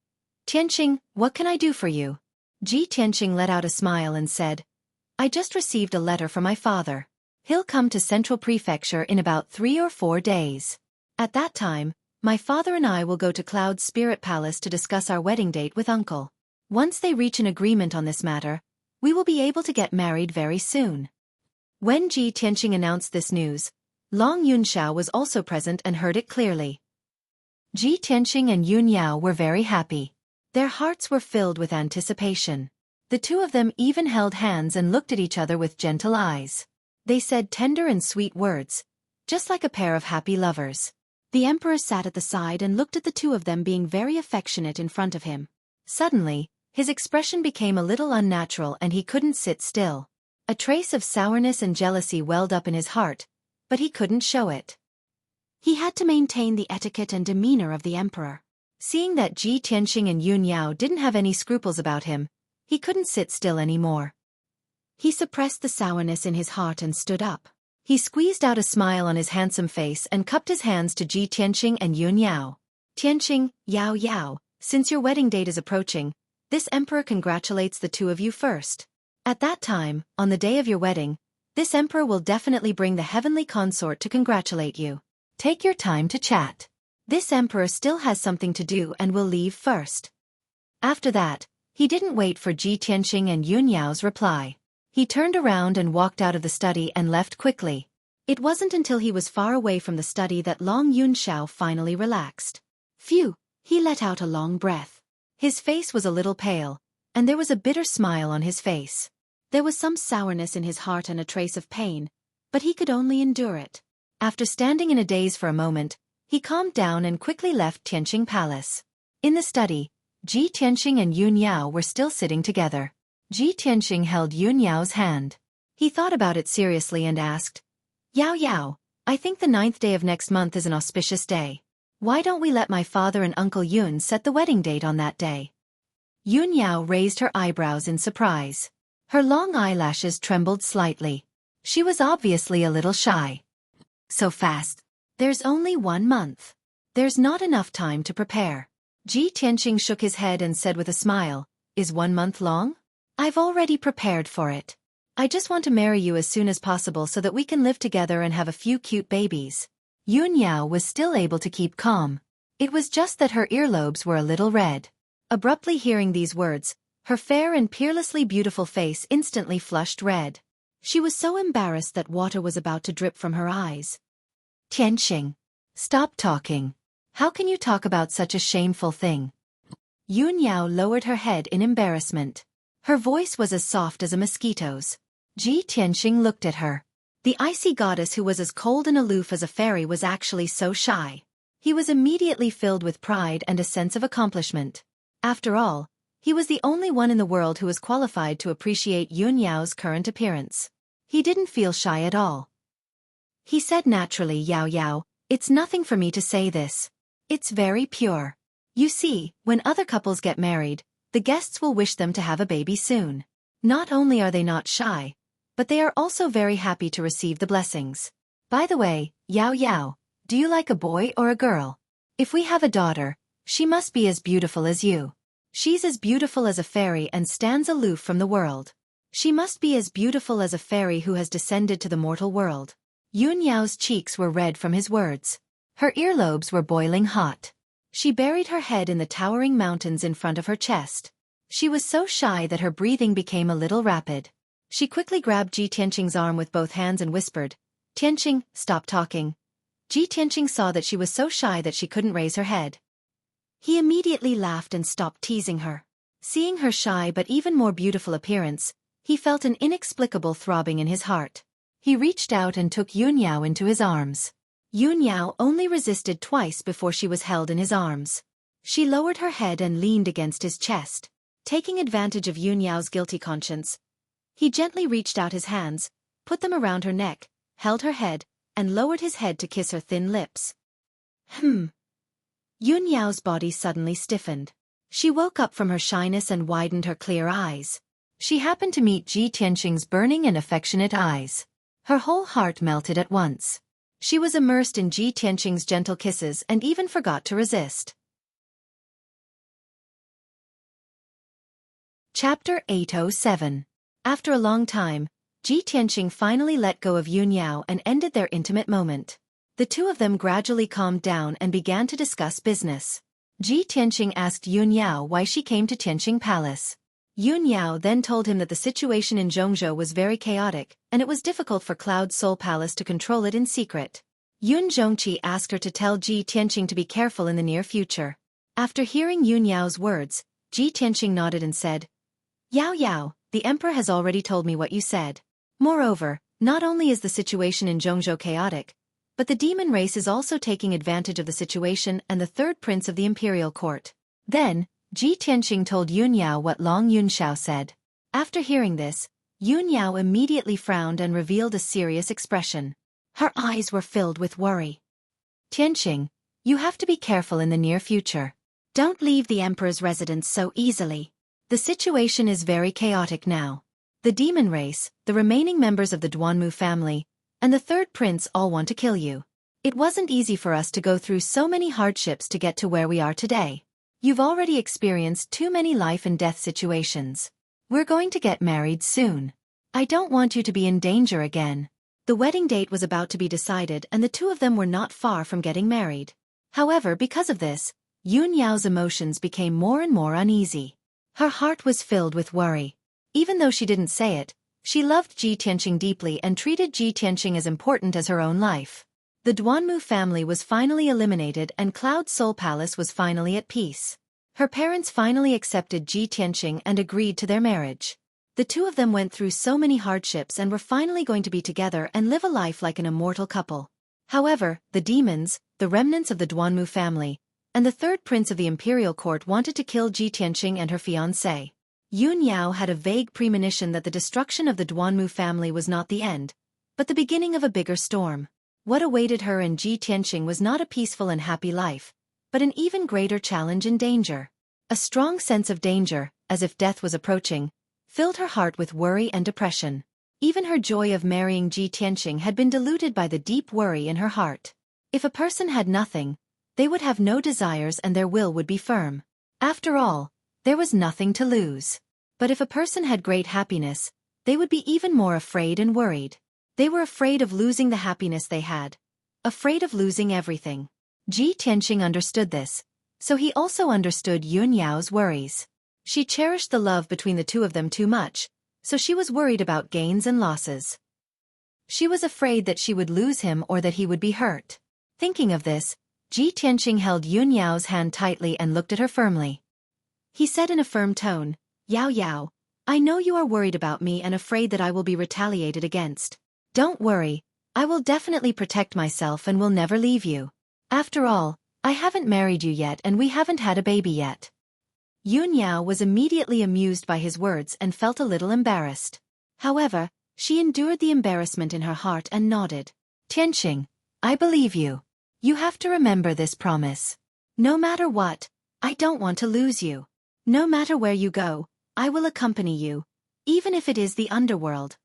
Tianxing, what can I do for you? Ji Tianxing let out a smile and said, I just received a letter from my father. He'll come to Central Prefecture in about 3 or 4 days. At that time, my father and I will go to Cloud Spirit Palace to discuss our wedding date with Uncle. Once they reach an agreement on this matter, we will be able to get married very soon. When Ji Tianxing announced this news, Long Yunxiao was also present and heard it clearly. Ji Tianxing and Yunyao were very happy. Their hearts were filled with anticipation. The two of them even held hands and looked at each other with gentle eyes. They said tender and sweet words, just like a pair of happy lovers. The emperor sat at the side and looked at the two of them being very affectionate in front of him. Suddenly, his expression became a little unnatural and he couldn't sit still. A trace of sourness and jealousy welled up in his heart, but he couldn't show it. He had to maintain the etiquette and demeanor of the emperor. Seeing that Ji Tianqing and Yun Yao didn't have any scruples about him, he couldn't sit still anymore. He suppressed the sourness in his heart and stood up. He squeezed out a smile on his handsome face and cupped his hands to Ji Tianqing and Yun Yao. Tianqing, Yao Yao, since your wedding date is approaching, this emperor congratulates the two of you first. At that time, on the day of your wedding, this emperor will definitely bring the heavenly consort to congratulate you. Take your time to chat. This emperor still has something to do and will leave first. After that, he didn't wait for Ji Tianqing and Yun Yao's reply. He turned around and walked out of the study and left quickly. It wasn't until he was far away from the study that Long Yunxiao finally relaxed. Phew, he let out a long breath. His face was a little pale, and there was a bitter smile on his face. There was some sourness in his heart and a trace of pain, but he could only endure it. After standing in a daze for a moment, he calmed down and quickly left Tianqing Palace. In the study, Ji Tianqing and Yun Yao were still sitting together. Ji Tianqing held Yun Yao's hand. He thought about it seriously and asked, Yao Yao, I think the 9th day of next month is an auspicious day. Why don't we let my father and Uncle Yun set the wedding date on that day? Yun Yao raised her eyebrows in surprise. Her long eyelashes trembled slightly. She was obviously a little shy. So fast. There's only 1 month. There's not enough time to prepare. Ji Tianqing shook his head and said with a smile, Is 1 month long? I've already prepared for it. I just want to marry you as soon as possible so that we can live together and have a few cute babies. Yun Yao was still able to keep calm. It was just that her earlobes were a little red. Abruptly hearing these words, her fair and peerlessly beautiful face instantly flushed red. She was so embarrassed that water was about to drip from her eyes. Tianqing, stop talking. How can you talk about such a shameful thing? Yun Yao lowered her head in embarrassment. Her voice was as soft as a mosquito's. Ji Tianqing looked at her. The icy goddess who was as cold and aloof as a fairy was actually so shy. He was immediately filled with pride and a sense of accomplishment. After all, he was the only one in the world who was qualified to appreciate Yun Yao's current appearance. He didn't feel shy at all. He said naturally, Yao Yao, it's nothing for me to say this. It's very pure. You see, when other couples get married, the guests will wish them to have a baby soon. Not only are they not shy, but they are also very happy to receive the blessings. By the way, Yao Yao, do you like a boy or a girl? If we have a daughter, she must be as beautiful as you. She's as beautiful as a fairy and stands aloof from the world. She must be as beautiful as a fairy who has descended to the mortal world. Yun Yao's cheeks were red from his words. Her earlobes were boiling hot. She buried her head in the towering mountains in front of her chest. She was so shy that her breathing became a little rapid. She quickly grabbed Ji Tianqing's arm with both hands and whispered, Tianqing, stop talking. Ji Tianqing saw that she was so shy that she couldn't raise her head. He immediately laughed and stopped teasing her. Seeing her shy but even more beautiful appearance, he felt an inexplicable throbbing in his heart. He reached out and took Yun Yao into his arms. Yun Yao only resisted twice before she was held in his arms. She lowered her head and leaned against his chest. Taking advantage of Yun Yao's guilty conscience, he gently reached out his hands, put them around her neck, held her head, and lowered his head to kiss her thin lips. Yun Yao's body suddenly stiffened. She woke up from her shyness and widened her clear eyes. She happened to meet Ji Tianqing's burning and affectionate eyes. Her whole heart melted at once. She was immersed in Ji Tianqing's gentle kisses and even forgot to resist. Chapter 807. After a long time, Ji Tianqing finally let go of Yun Yao and ended their intimate moment. The two of them gradually calmed down and began to discuss business. Ji Tianqing asked Yun Yao why she came to Tianqing Palace. Yun Yao then told him that the situation in Zhongzhou was very chaotic, and it was difficult for Cloud Soul Palace to control it in secret. Yun Zhongqi asked her to tell Ji Tianqing to be careful in the near future. After hearing Yun Yao's words, Ji Tianqing nodded and said, Yao Yao, the emperor has already told me what you said. Moreover, not only is the situation in Zhongzhou chaotic, But the demon race is also taking advantage of the situation and the third prince of the imperial court. Then, Ji Tianqing told Yun Yao what Long Yunxiao said. After hearing this, Yun Yao immediately frowned and revealed a serious expression. Her eyes were filled with worry. Tianqing, you have to be careful in the near future. Don't leave the emperor's residence so easily. The situation is very chaotic now. The demon race, the remaining members of the Duanmu family, and the third prince all want to kill you. It wasn't easy for us to go through so many hardships to get to where we are today. You've already experienced too many life and death situations. We're going to get married soon. I don't want you to be in danger again. The wedding date was about to be decided and the two of them were not far from getting married. However, because of this, Yun Yao's emotions became more and more uneasy. Her heart was filled with worry. Even though she didn't say it, she loved Ji Tianqing deeply and treated Ji Tianqing as important as her own life. The Duanmu family was finally eliminated and Cloud Soul Palace was finally at peace. Her parents finally accepted Ji Tianqing and agreed to their marriage. The two of them went through so many hardships and were finally going to be together and live a life like an immortal couple. However, the demons, the remnants of the Duanmu family, and the third prince of the imperial court wanted to kill Ji Tianqing and her fiancé. Yun Yao had a vague premonition that the destruction of the Duanmu family was not the end, but the beginning of a bigger storm. What awaited her and Ji Tianqing was not a peaceful and happy life, but an even greater challenge and danger. A strong sense of danger, as if death was approaching, filled her heart with worry and depression. Even her joy of marrying Ji Tianqing had been diluted by the deep worry in her heart. If a person had nothing, they would have no desires and their will would be firm. After all, there was nothing to lose. But if a person had great happiness, they would be even more afraid and worried. They were afraid of losing the happiness they had, afraid of losing everything. Ji Tianqing understood this, so he also understood Yun Yao's worries. She cherished the love between the two of them too much, so she was worried about gains and losses. She was afraid that she would lose him or that he would be hurt. Thinking of this, Ji Tianqing held Yun Yao's hand tightly and looked at her firmly. He said in a firm tone, "Yao Yao, I know you are worried about me and afraid that I will be retaliated against. Don't worry, I will definitely protect myself and will never leave you. After all, I haven't married you yet and we haven't had a baby yet." Yun Yao was immediately amused by his words and felt a little embarrassed. However, she endured the embarrassment in her heart and nodded. "Tianqing, I believe you. You have to remember this promise. No matter what, I don't want to lose you. No matter where you go, I will accompany you, even if it is the underworld."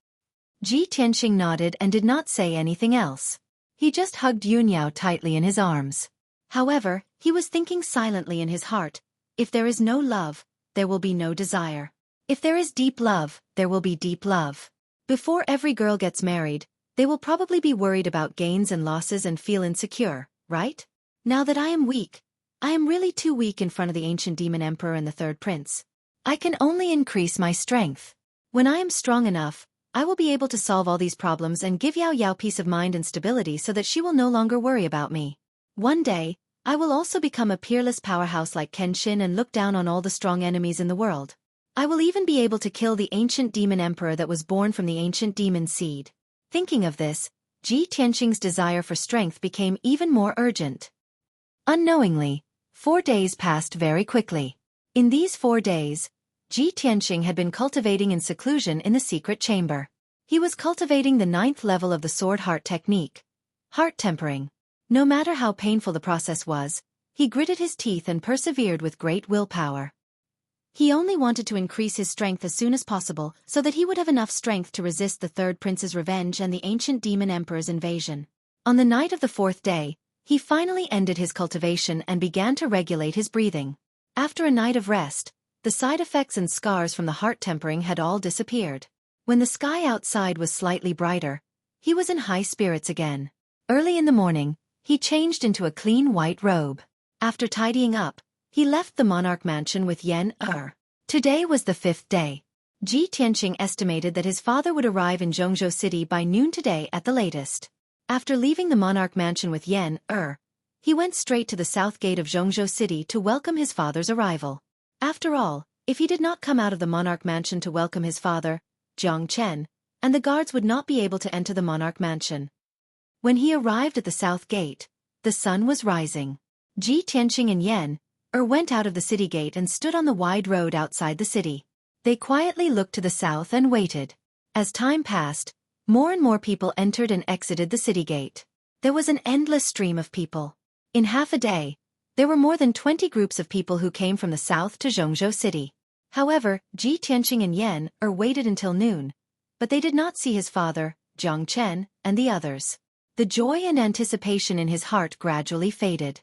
Ji Tianqing nodded and did not say anything else. He just hugged Yun Yao tightly in his arms. However, he was thinking silently in his heart, if there is no love, there will be no desire. If there is deep love, there will be deep love. Before every girl gets married, they will probably be worried about gains and losses and feel insecure, right? Now that I am weak, I am really too weak in front of the ancient demon emperor and the third prince. I can only increase my strength. When I am strong enough, I will be able to solve all these problems and give Yao Yao peace of mind and stability so that she will no longer worry about me. One day, I will also become a peerless powerhouse like Kenshin and look down on all the strong enemies in the world. I will even be able to kill the ancient demon emperor that was born from the ancient demon seed. Thinking of this, Ji Tianqing's desire for strength became even more urgent. Unknowingly, 4 days passed very quickly. In these 4 days, Ji Tianqing had been cultivating in seclusion in the secret chamber. He was cultivating the 9th level of the sword heart technique, heart tempering. No matter how painful the process was, he gritted his teeth and persevered with great willpower. He only wanted to increase his strength as soon as possible so that he would have enough strength to resist the third prince's revenge and the ancient demon emperor's invasion. On the night of the 4th day, he finally ended his cultivation and began to regulate his breathing. After a night of rest, the side effects and scars from the heart tempering had all disappeared. When the sky outside was slightly brighter, he was in high spirits again. Early in the morning, he changed into a clean white robe. After tidying up, he left the monarch mansion with Yen Er. Today was the 5th day. Ji Tianqing estimated that his father would arrive in Zhongzhou City by noon today at the latest. After leaving the monarch mansion with Yen Er, he went straight to the south gate of Zhongzhou City to welcome his father's arrival. After all, if he did not come out of the monarch mansion to welcome his father, Jiang Chen, and the guards would not be able to enter the monarch mansion. When he arrived at the south gate, the sun was rising. Ji Tianqing and Yan went out of the city gate and stood on the wide road outside the city. They quietly looked to the south and waited. As time passed, more and more people entered and exited the city gate. There was an endless stream of people. In half a day, there were more than 20 groups of people who came from the south to Zhongzhou City. However, Ji Tianqing and Yan waited until noon, but they did not see his father, Jiang Chen, and the others. The joy and anticipation in his heart gradually faded.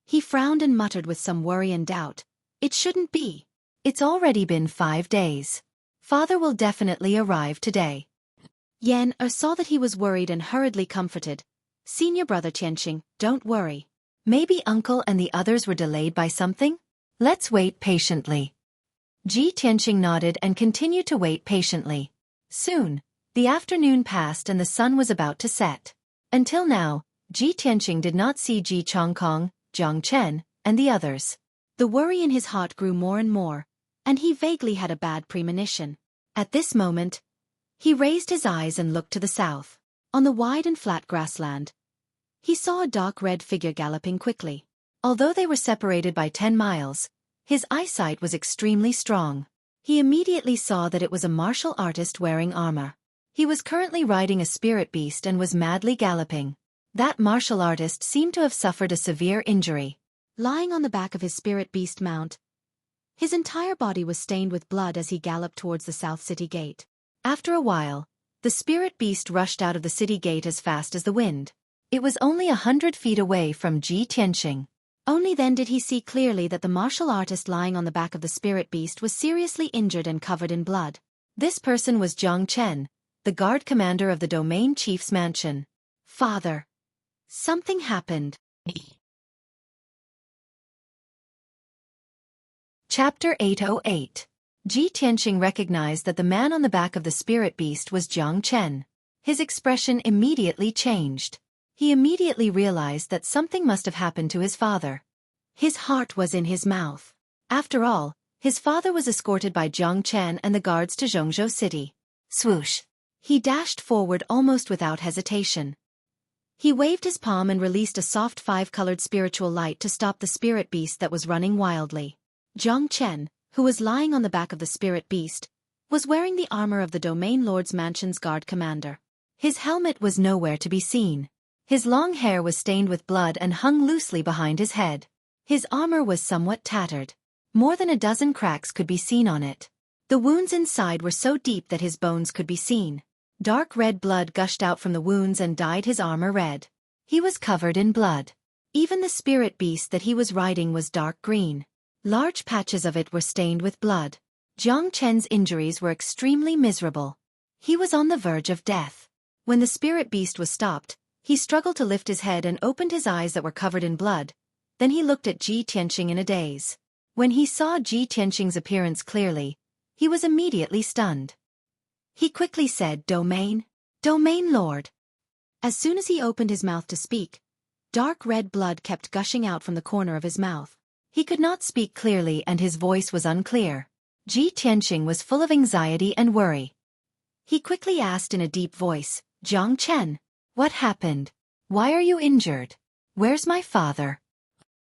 He frowned and muttered with some worry and doubt. It shouldn't be. It's already been 5 days. Father will definitely arrive today. Yan saw that he was worried and hurriedly comforted. Senior brother Tianqing, don't worry. Maybe uncle and the others were delayed by something? Let's wait patiently. Ji Tianqing nodded and continued to wait patiently. Soon, the afternoon passed and the sun was about to set. Until now, Ji Tianqing did not see Ji Chongkong, Jiang Chen, and the others. The worry in his heart grew more and more, and he vaguely had a bad premonition. At this moment, he raised his eyes and looked to the south. On the wide and flat grassland, he saw a dark red figure galloping quickly. Although they were separated by 10 miles, his eyesight was extremely strong. He immediately saw that it was a martial artist wearing armor. He was currently riding a spirit beast and was madly galloping. That martial artist seemed to have suffered a severe injury. Lying on the back of his spirit beast mount, his entire body was stained with blood as he galloped towards the South City Gate. After a while, the spirit beast rushed out of the city gate as fast as the wind. It was only 100 feet away from Ji Tianqing. Only then did he see clearly that the martial artist lying on the back of the spirit beast was seriously injured and covered in blood. This person was Jiang Chen, the guard commander of the domain chief's mansion. Father. Something happened. Chapter 808. Ji Tianqing recognized that the man on the back of the spirit beast was Jiang Chen. His expression immediately changed. He immediately realized that something must have happened to his father. His heart was in his mouth. After all, his father was escorted by Jiang Chen and the guards to Zhongzhou City. Swoosh! He dashed forward almost without hesitation. He waved his palm and released a soft 5-colored spiritual light to stop the spirit beast that was running wildly. Jiang Chen, who was lying on the back of the spirit beast, was wearing the armor of the domain lord's mansion's guard commander. His helmet was nowhere to be seen. His long hair was stained with blood and hung loosely behind his head. His armor was somewhat tattered. More than a dozen cracks could be seen on it. The wounds inside were so deep that his bones could be seen. Dark red blood gushed out from the wounds and dyed his armor red. He was covered in blood. Even the spirit beast that he was riding was dark green. Large patches of it were stained with blood. Jiang Chen's injuries were extremely miserable. He was on the verge of death. When the spirit beast was stopped, he struggled to lift his head and opened his eyes that were covered in blood. Then he looked at Ji Tianqing in a daze. When he saw Ji Tianqing's appearance clearly, he was immediately stunned. He quickly said, Domain Lord. As soon as he opened his mouth to speak, dark red blood kept gushing out from the corner of his mouth. He could not speak clearly and his voice was unclear. Ji Tianqing was full of anxiety and worry. He quickly asked in a deep voice, Jiang Chen, what happened? Why are you injured? Where's my father?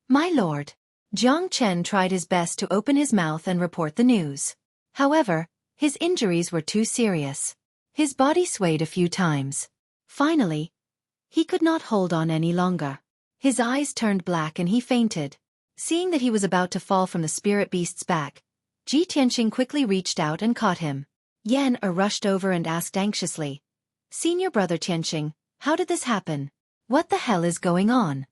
My lord. Jiang Chen tried his best to open his mouth and report the news. However, his injuries were too serious. His body swayed a few times. Finally, he could not hold on any longer. His eyes turned black and he fainted. Seeing that he was about to fall from the spirit beast's back, Ji Tianqing quickly reached out and caught him. Yan rushed over and asked anxiously, Senior brother Tianqing, how did this happen? What the hell is going on?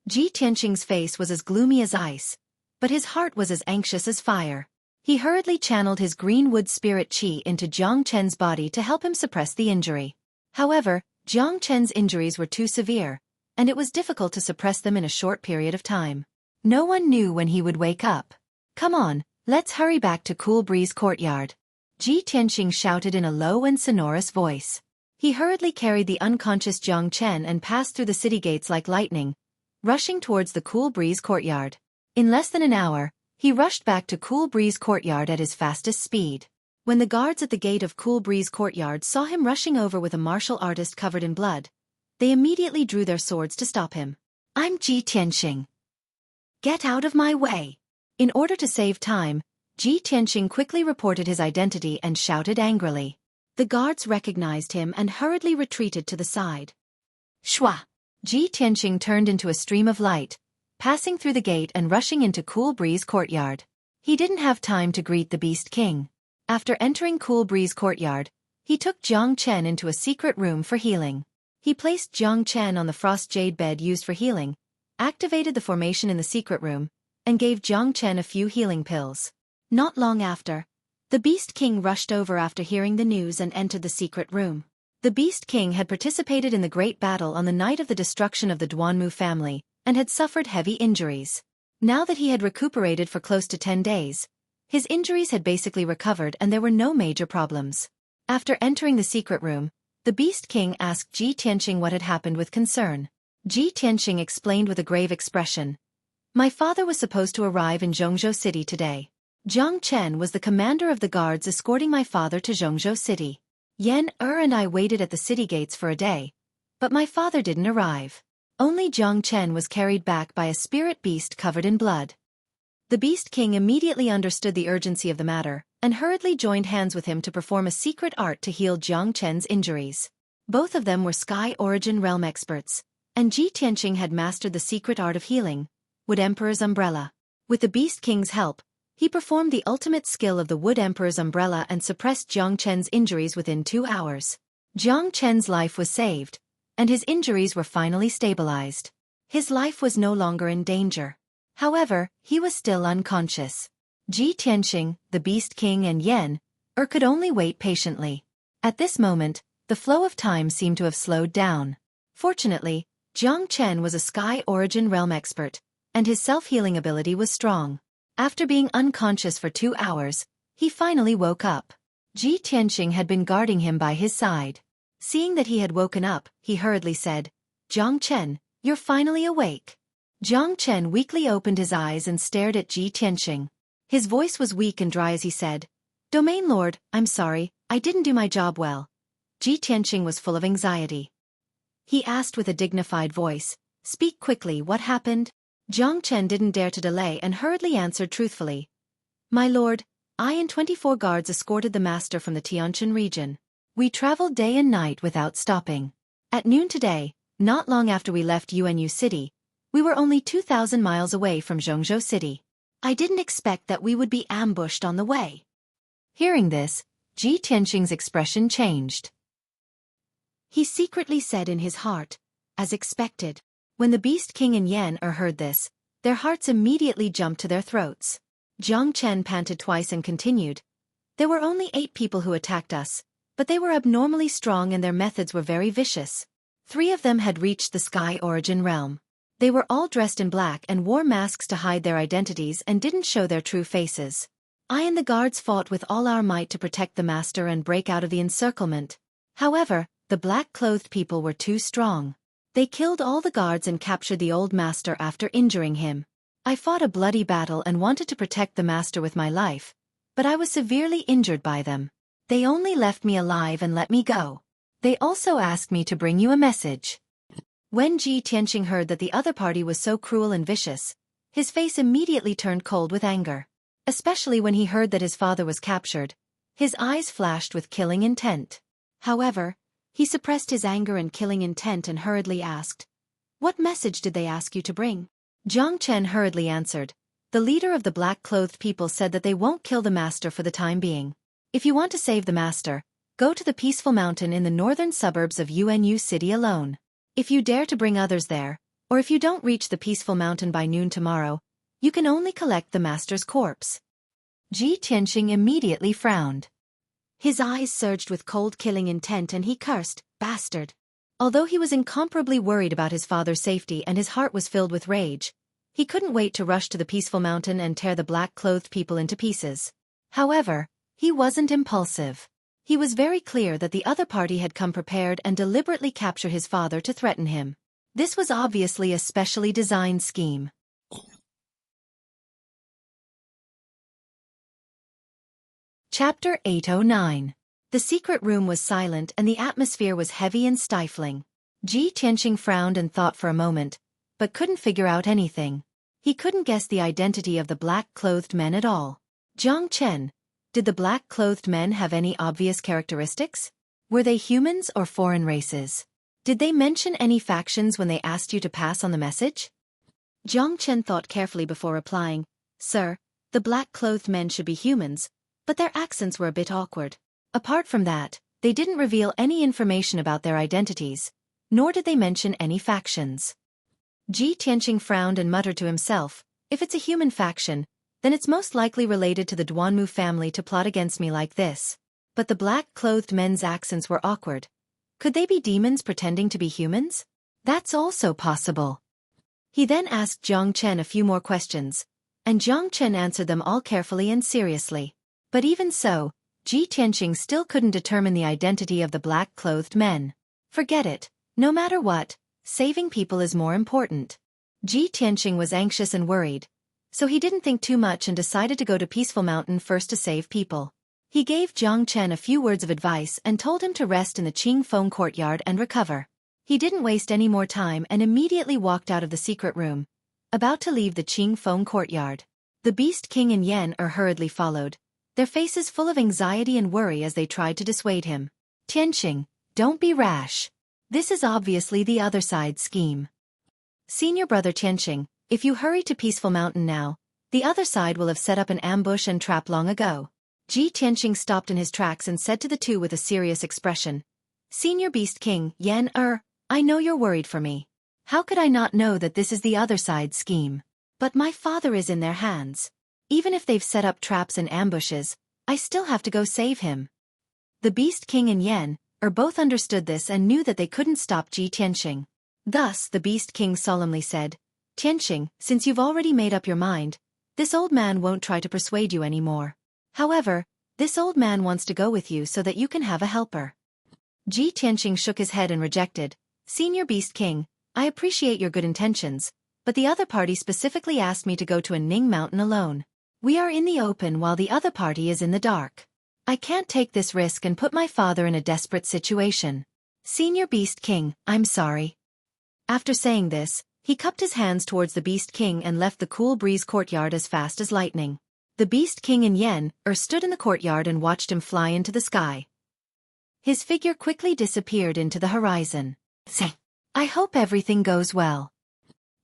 Ji Tianqing's face was as gloomy as ice, but his heart was as anxious as fire. He hurriedly channeled his green wood spirit qi into Jiang Chen's body to help him suppress the injury. However, Jiang Chen's injuries were too severe, and it was difficult to suppress them in a short period of time. No one knew when he would wake up. Come on, let's hurry back to Cool Breeze Courtyard. Ji Tianqing shouted in a low and sonorous voice. He hurriedly carried the unconscious Jiang Chen and passed through the city gates like lightning, rushing towards the Cool Breeze Courtyard. In less than an hour, he rushed back to Cool Breeze Courtyard at his fastest speed. When the guards at the gate of Cool Breeze Courtyard saw him rushing over with a martial artist covered in blood, They immediately drew their swords to stop him. "I'm Ji Tianxing. Get out of my way." In order to save time, Ji Tianxing quickly reported his identity and shouted angrily. The guards recognized him and hurriedly retreated to the side. Shua! Ji Tianxing turned into a stream of light, passing through the gate and rushing into Cool Breeze Courtyard. He didn't have time to greet the Beast King. After entering Cool Breeze Courtyard, he took Jiang Chen into a secret room for healing. He placed Jiang Chen on the frost jade bed used for healing, activated the formation in the secret room, and gave Jiang Chen a few healing pills. Not long after, the Beast King rushed over after hearing the news and entered the secret room. The Beast King had participated in the great battle on the night of the destruction of the Duanmu family, and had suffered heavy injuries. Now that he had recuperated for close to 10 days, his injuries had basically recovered and there were no major problems. After entering the secret room, the Beast King asked Ji Tianxing what had happened with concern. Ji Tianxing explained with a grave expression. "My father was supposed to arrive in Zhongzhou City today. Jiang Chen was the commander of the guards escorting my father to Zhongzhou City. Yan and I waited at the city gates for a day, but my father didn't arrive. Only Jiang Chen was carried back by a spirit beast covered in blood." The Beast King immediately understood the urgency of the matter, and hurriedly joined hands with him to perform a secret art to heal Jiang Chen's injuries. Both of them were Sky Origin Realm experts, and Ji Tianxing had mastered the secret art of healing, Wood Emperor's Umbrella. With the Beast King's help, he performed the ultimate skill of the Wood Emperor's Umbrella and suppressed Jiang Chen's injuries within 2 hours. Jiang Chen's life was saved, and his injuries were finally stabilized. His life was no longer in danger. However, he was still unconscious. Ji Tianxing, the Beast King and Yan could only wait patiently. At this moment, the flow of time seemed to have slowed down. Fortunately, Jiang Chen was a Sky Origin Realm expert, and his self-healing ability was strong. After being unconscious for 2 hours, he finally woke up. Ji Tianxing had been guarding him by his side. Seeing that he had woken up, he hurriedly said, "Jiang Chen, you're finally awake." Jiang Chen weakly opened his eyes and stared at Ji Tianxing. His voice was weak and dry as he said, "Domain Lord, I'm sorry, I didn't do my job well." Ji Tianxing was full of anxiety. He asked with a dignified voice, "Speak quickly, what happened?" Jiang Chen didn't dare to delay and hurriedly answered truthfully. "My lord, I and 24 guards escorted the master from the Tianjin region. We traveled day and night without stopping. At noon today, not long after we left UNU City, we were only 2,000 miles away from Zhongzhou City. I didn't expect that we would be ambushed on the way." Hearing this, Ji Tianxing's expression changed. He secretly said in his heart, "As expected." When the Beast King and Yan heard this, their hearts immediately jumped to their throats. Jiang Chen panted twice and continued, "There were only 8 people who attacked us, but they were abnormally strong and their methods were very vicious. 3 of them had reached the Sky Origin realm. They were all dressed in black and wore masks to hide their identities and didn't show their true faces. I and the guards fought with all our might to protect the master and break out of the encirclement. However, the black-clothed people were too strong. They killed all the guards and captured the old master after injuring him. I fought a bloody battle and wanted to protect the master with my life, but I was severely injured by them. They only left me alive and let me go. They also asked me to bring you a message." When Ji Tianxing heard that the other party was so cruel and vicious, his face immediately turned cold with anger. Especially when he heard that his father was captured, his eyes flashed with killing intent. However, he suppressed his anger and killing intent and hurriedly asked, "What message did they ask you to bring?" Jiang Chen hurriedly answered, "The leader of the black-clothed people said that they won't kill the master for the time being. If you want to save the master, go to the peaceful mountain in the northern suburbs of UNU City alone. If you dare to bring others there, or if you don't reach the peaceful mountain by noon tomorrow, you can only collect the master's corpse." Ji Tianxing immediately frowned. His eyes surged with cold killing intent and he cursed, "Bastard." Although he was incomparably worried about his father's safety and his heart was filled with rage, he couldn't wait to rush to the peaceful mountain and tear the black-clothed people into pieces. However, he wasn't impulsive. He was very clear that the other party had come prepared and deliberately captured his father to threaten him. This was obviously a specially designed scheme. Chapter 809. The secret room was silent and the atmosphere was heavy and stifling. Ji Tianqing frowned and thought for a moment, but couldn't figure out anything. He couldn't guess the identity of the black-clothed men at all. Jiang Chen, did the black-clothed men have any obvious characteristics? Were they humans or foreign races? Did they mention any factions when they asked you to pass on the message? Jiang Chen thought carefully before replying, Sir, the black-clothed men should be humans, but their accents were a bit awkward. Apart from that, they didn't reveal any information about their identities, nor did they mention any factions. Ji Tianqing frowned and muttered to himself, if it's a human faction, then it's most likely related to the Duanmu family to plot against me like this. But the black-clothed men's accents were awkward. Could they be demons pretending to be humans? That's also possible. He then asked Jiang Chen a few more questions, and Jiang Chen answered them all carefully and seriously. But even so, Ji Tianqing still couldn't determine the identity of the black-clothed men. Forget it. No matter what, saving people is more important. Ji Tianqing was anxious and worried, so he didn't think too much and decided to go to Peaceful Mountain first to save people. He gave Jiang Chen a few words of advice and told him to rest in the Qing Feng courtyard and recover. He didn't waste any more time and immediately walked out of the secret room, about to leave the Qing Feng courtyard. The Beast King and Yan hurriedly followed, their faces full of anxiety and worry as they tried to dissuade him. Tianqing, don't be rash. This is obviously the other side's scheme. Senior brother Tianqing, if you hurry to Peaceful Mountain now, the other side will have set up an ambush and trap long ago. Ji Tianqing stopped in his tracks and said to the two with a serious expression, Senior Beast King, Yan I know you're worried for me. How could I not know that this is the other side's scheme? But my father is in their hands. Even if they've set up traps and ambushes, I still have to go save him. The Beast King and Yan both understood this and knew that they couldn't stop Ji Tianqing. Thus the Beast King solemnly said, Tianqing, since you've already made up your mind, this old man won't try to persuade you anymore. However, this old man wants to go with you so that you can have a helper. Ji Tianqing shook his head and rejected, Senior Beast King, I appreciate your good intentions, but the other party specifically asked me to go to a Ning Mountain alone. We are in the open while the other party is in the dark. I can't take this risk and put my father in a desperate situation. Senior Beast King, I'm sorry. After saying this, he cupped his hands towards the Beast King and left the Cool Breeze courtyard as fast as lightning. The Beast King and Yan stood in the courtyard and watched him fly into the sky. His figure quickly disappeared into the horizon. I hope everything goes well.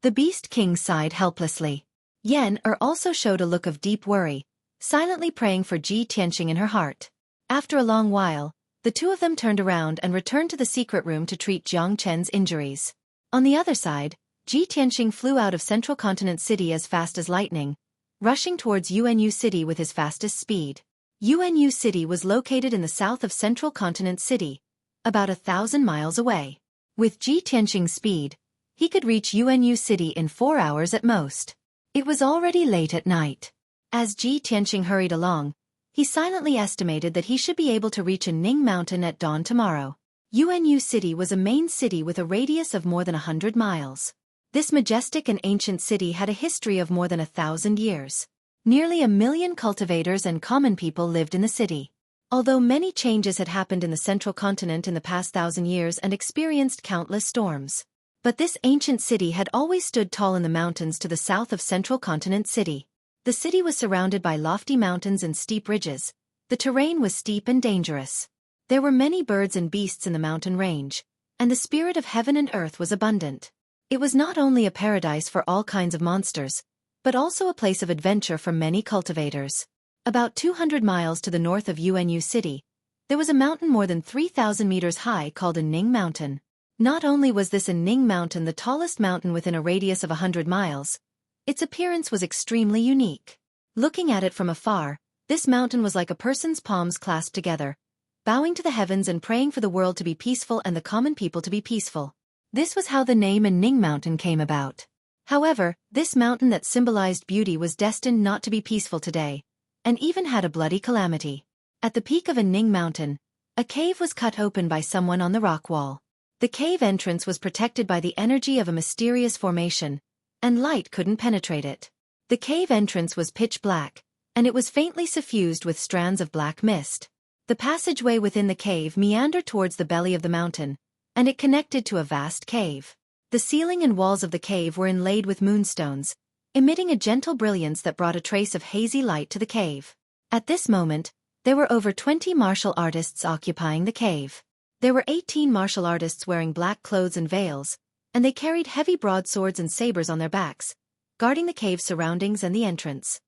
The Beast King sighed helplessly. Yan also showed a look of deep worry, silently praying for Ji Tianqing in her heart. After a long while, the two of them turned around and returned to the secret room to treat Jiang Chen's injuries. On the other side, Ji Tianqing flew out of Central Continent City as fast as lightning, rushing towards UNU City with his fastest speed. UNU City was located in the south of Central Continent City, about 1,000 miles away. With Ji Tianqing's speed, he could reach UNU City in 4 hours at most. It was already late at night. As Ji Tianqing hurried along, he silently estimated that he should be able to reach a Ning Mountain at dawn tomorrow. UNU City was a main city with a radius of more than 100 miles. This majestic and ancient city had a history of more than 1,000 years. Nearly 1 million cultivators and common people lived in the city. Although many changes had happened in the central continent in the past 1,000 years and experienced countless storms. But this ancient city had always stood tall in the mountains to the south of Central Continent City. The city was surrounded by lofty mountains and steep ridges. The terrain was steep and dangerous. There were many birds and beasts in the mountain range, and the spirit of heaven and earth was abundant. It was not only a paradise for all kinds of monsters, but also a place of adventure for many cultivators. About 200 miles to the north of UNU City, there was a mountain more than 3,000 meters high called a Ning Mountain. Not only was this a Ning Mountain the tallest mountain within a radius of 100 miles, its appearance was extremely unique. Looking at it from afar, this mountain was like a person's palms clasped together, bowing to the heavens and praying for the world to be peaceful and the common people to be peaceful. This was how the name Ning Mountain came about. However, this mountain that symbolized beauty was destined not to be peaceful today, and even had a bloody calamity. At the peak of a Ning Mountain, a cave was cut open by someone on the rock wall. The cave entrance was protected by the energy of a mysterious formation, and light couldn't penetrate it. The cave entrance was pitch black, and it was faintly suffused with strands of black mist. The passageway within the cave meandered towards the belly of the mountain, and it connected to a vast cave. The ceiling and walls of the cave were inlaid with moonstones, emitting a gentle brilliance that brought a trace of hazy light to the cave. At this moment, there were over 20 martial artists occupying the cave. There were 18 martial artists wearing black clothes and veils, and they carried heavy broadswords and sabers on their backs, guarding the cave's surroundings and the entrance.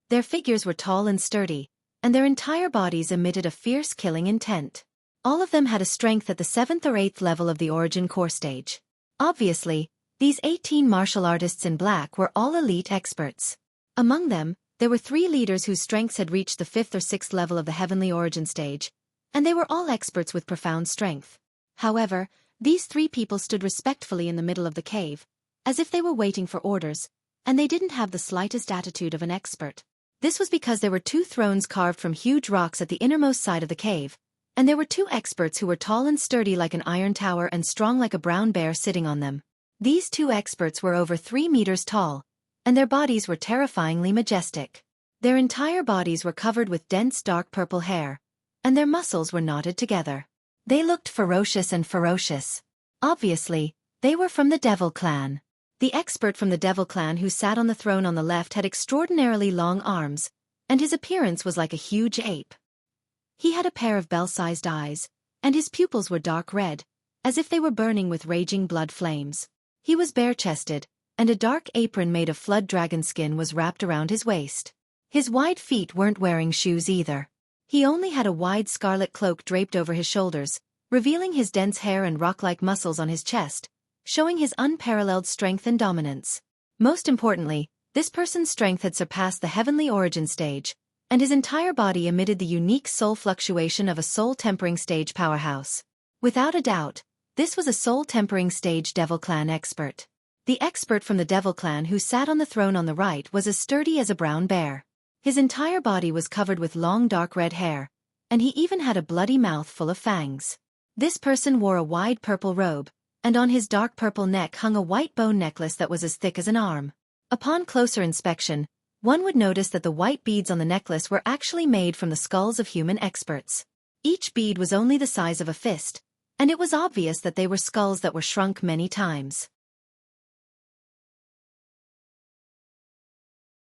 Their figures were tall and sturdy, and their entire bodies emitted a fierce killing intent. All of them had a strength at the 7th or 8th level of the origin core stage. Obviously, these 18 martial artists in black were all elite experts. Among them, there were 3 leaders whose strengths had reached the 5th or 6th level of the heavenly origin stage, and they were all experts with profound strength. However, these 3 people stood respectfully in the middle of the cave, as if they were waiting for orders, and they didn't have the slightest attitude of an expert. This was because there were 2 thrones carved from huge rocks at the innermost side of the cave, and there were 2 experts who were tall and sturdy like an iron tower and strong like a brown bear sitting on them. These 2 experts were over 3 meters tall, and their bodies were terrifyingly majestic. Their entire bodies were covered with dense dark purple hair, and their muscles were knotted together. They looked ferocious and ferocious. Obviously, they were from the Devil Clan. The expert from the Devil Clan who sat on the throne on the left had extraordinarily long arms, and his appearance was like a huge ape. He had a pair of bell-sized eyes, and his pupils were dark red, as if they were burning with raging blood flames. He was bare-chested, and a dark apron made of flood dragon skin was wrapped around his waist. His wide feet weren't wearing shoes either. He only had a wide scarlet cloak draped over his shoulders, revealing his dense hair and rock-like muscles on his chest, showing his unparalleled strength and dominance. Most importantly, this person's strength had surpassed the heavenly origin stage, and his entire body emitted the unique soul fluctuation of a soul-tempering stage powerhouse. Without a doubt, this was a soul-tempering stage Devil Clan expert. The expert from the Devil Clan who sat on the throne on the right was as sturdy as a brown bear. His entire body was covered with long dark red hair, and he even had a bloody mouth full of fangs. This person wore a wide purple robe, and on his dark purple neck hung a white bone necklace that was as thick as an arm. Upon closer inspection, one would notice that the white beads on the necklace were actually made from the skulls of human experts. Each bead was only the size of a fist, and it was obvious that they were skulls that were shrunk many times.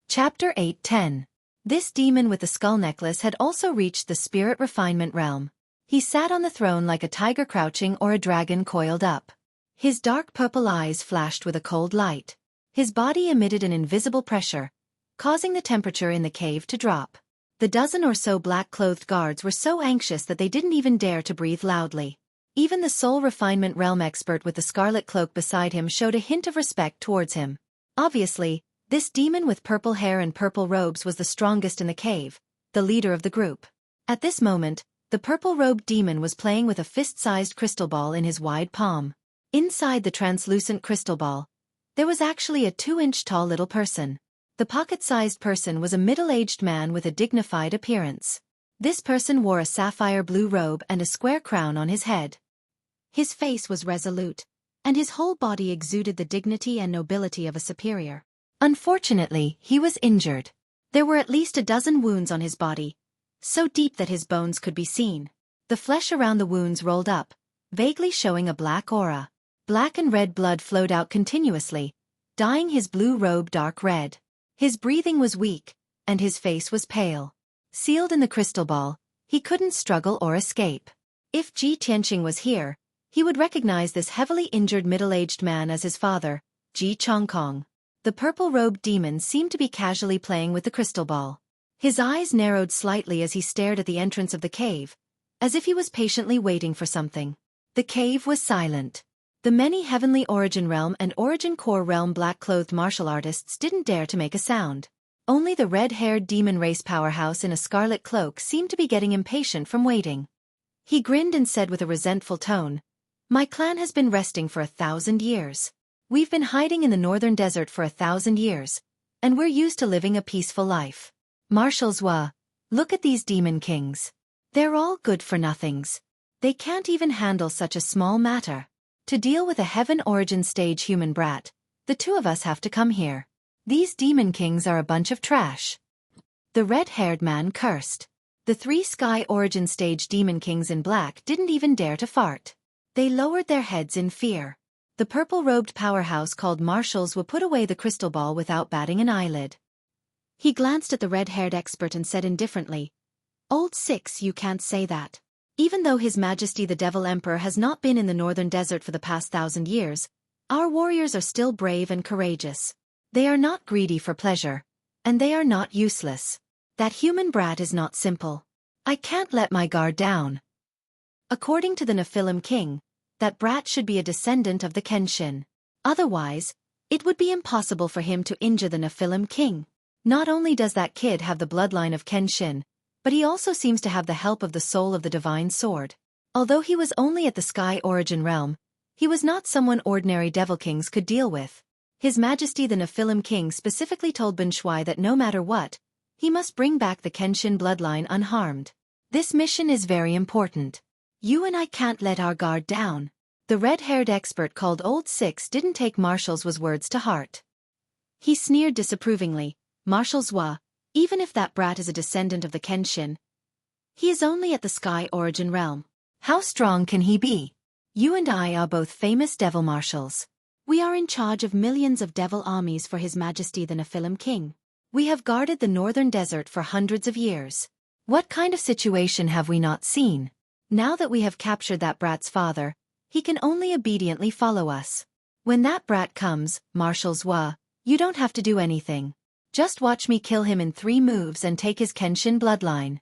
Chapter 8:10. This demon with the skull necklace had also reached the spirit refinement realm. He sat on the throne like a tiger crouching or a dragon coiled up. His dark purple eyes flashed with a cold light. His body emitted an invisible pressure, causing the temperature in the cave to drop. The dozen or so black-clothed guards were so anxious that they didn't even dare to breathe loudly. Even the soul refinement realm expert with the scarlet cloak beside him showed a hint of respect towards him. Obviously, this demon with purple hair and purple robes was the strongest in the cave, the leader of the group. At this moment, the purple-robed demon was playing with a fist-sized crystal ball in his wide palm. Inside the translucent crystal ball, there was actually a 2-inch-tall little person. The pocket-sized person was a middle-aged man with a dignified appearance. This person wore a sapphire blue robe and a square crown on his head. His face was resolute, and his whole body exuded the dignity and nobility of a superior. Unfortunately, he was injured. There were at least a dozen wounds on his body, so deep that his bones could be seen. The flesh around the wounds rolled up, vaguely showing a black aura. Black and red blood flowed out continuously, dyeing his blue robe dark red. His breathing was weak, and his face was pale. Sealed in the crystal ball, he couldn't struggle or escape. If Ji Tianqing was here, he would recognize this heavily injured middle-aged man as his father, Ji Chongkong. The purple-robed demon seemed to be casually playing with the crystal ball. His eyes narrowed slightly as he stared at the entrance of the cave, as if he was patiently waiting for something. The cave was silent. The many Heavenly Origin Realm and Origin Core Realm black-clothed martial artists didn't dare to make a sound. Only the red-haired demon race powerhouse in a scarlet cloak seemed to be getting impatient from waiting. He grinned and said with a resentful tone, "My clan has been resting for 1,000 years. We've been hiding in the northern desert for 1,000 years, and we're used to living a peaceful life. Marshal Zhua, look at these demon kings. They're all good-for-nothings. They can't even handle such a small matter. To deal with a heaven origin stage human brat, the 2 of us have to come here. These demon kings are a bunch of trash." The red-haired man cursed. The 3 sky origin stage demon kings in black didn't even dare to fart. They lowered their heads in fear. The purple-robed powerhouse called Marshals Wa put away the crystal ball without batting an eyelid. He glanced at the red-haired expert and said indifferently, "Old Six, you can't say that. Even though His Majesty the Devil Emperor has not been in the northern desert for the past 1,000 years, our warriors are still brave and courageous. They are not greedy for pleasure, and they are not useless. That human brat is not simple. I can't let my guard down." According to the Nephilim king, that brat should be a descendant of the Kenshin. Otherwise, it would be impossible for him to injure the Nephilim king. Not only does that kid have the bloodline of Kenshin, but he also seems to have the help of the soul of the divine sword. Although he was only at the sky origin realm, he was not someone ordinary devil kings could deal with. His Majesty the Nephilim king specifically told Ben Shui that no matter what, he must bring back the Kenshin bloodline unharmed. This mission is very important. You and I can't let our guard down. The red-haired expert called Old Six didn't take Marshals Wa's words to heart. He sneered disapprovingly, "Marshals Wa, even if that brat is a descendant of the Kenshin, he is only at the sky origin realm. How strong can he be? You and I are both famous devil marshals. We are in charge of millions of devil armies for His Majesty the Nephilim king. We have guarded the northern desert for hundreds of years. What kind of situation have we not seen? Now that we have captured that brat's father, he can only obediently follow us. When that brat comes, Marshals Wa, you don't have to do anything. Just watch me kill him in 3 moves and take his Kenshin bloodline."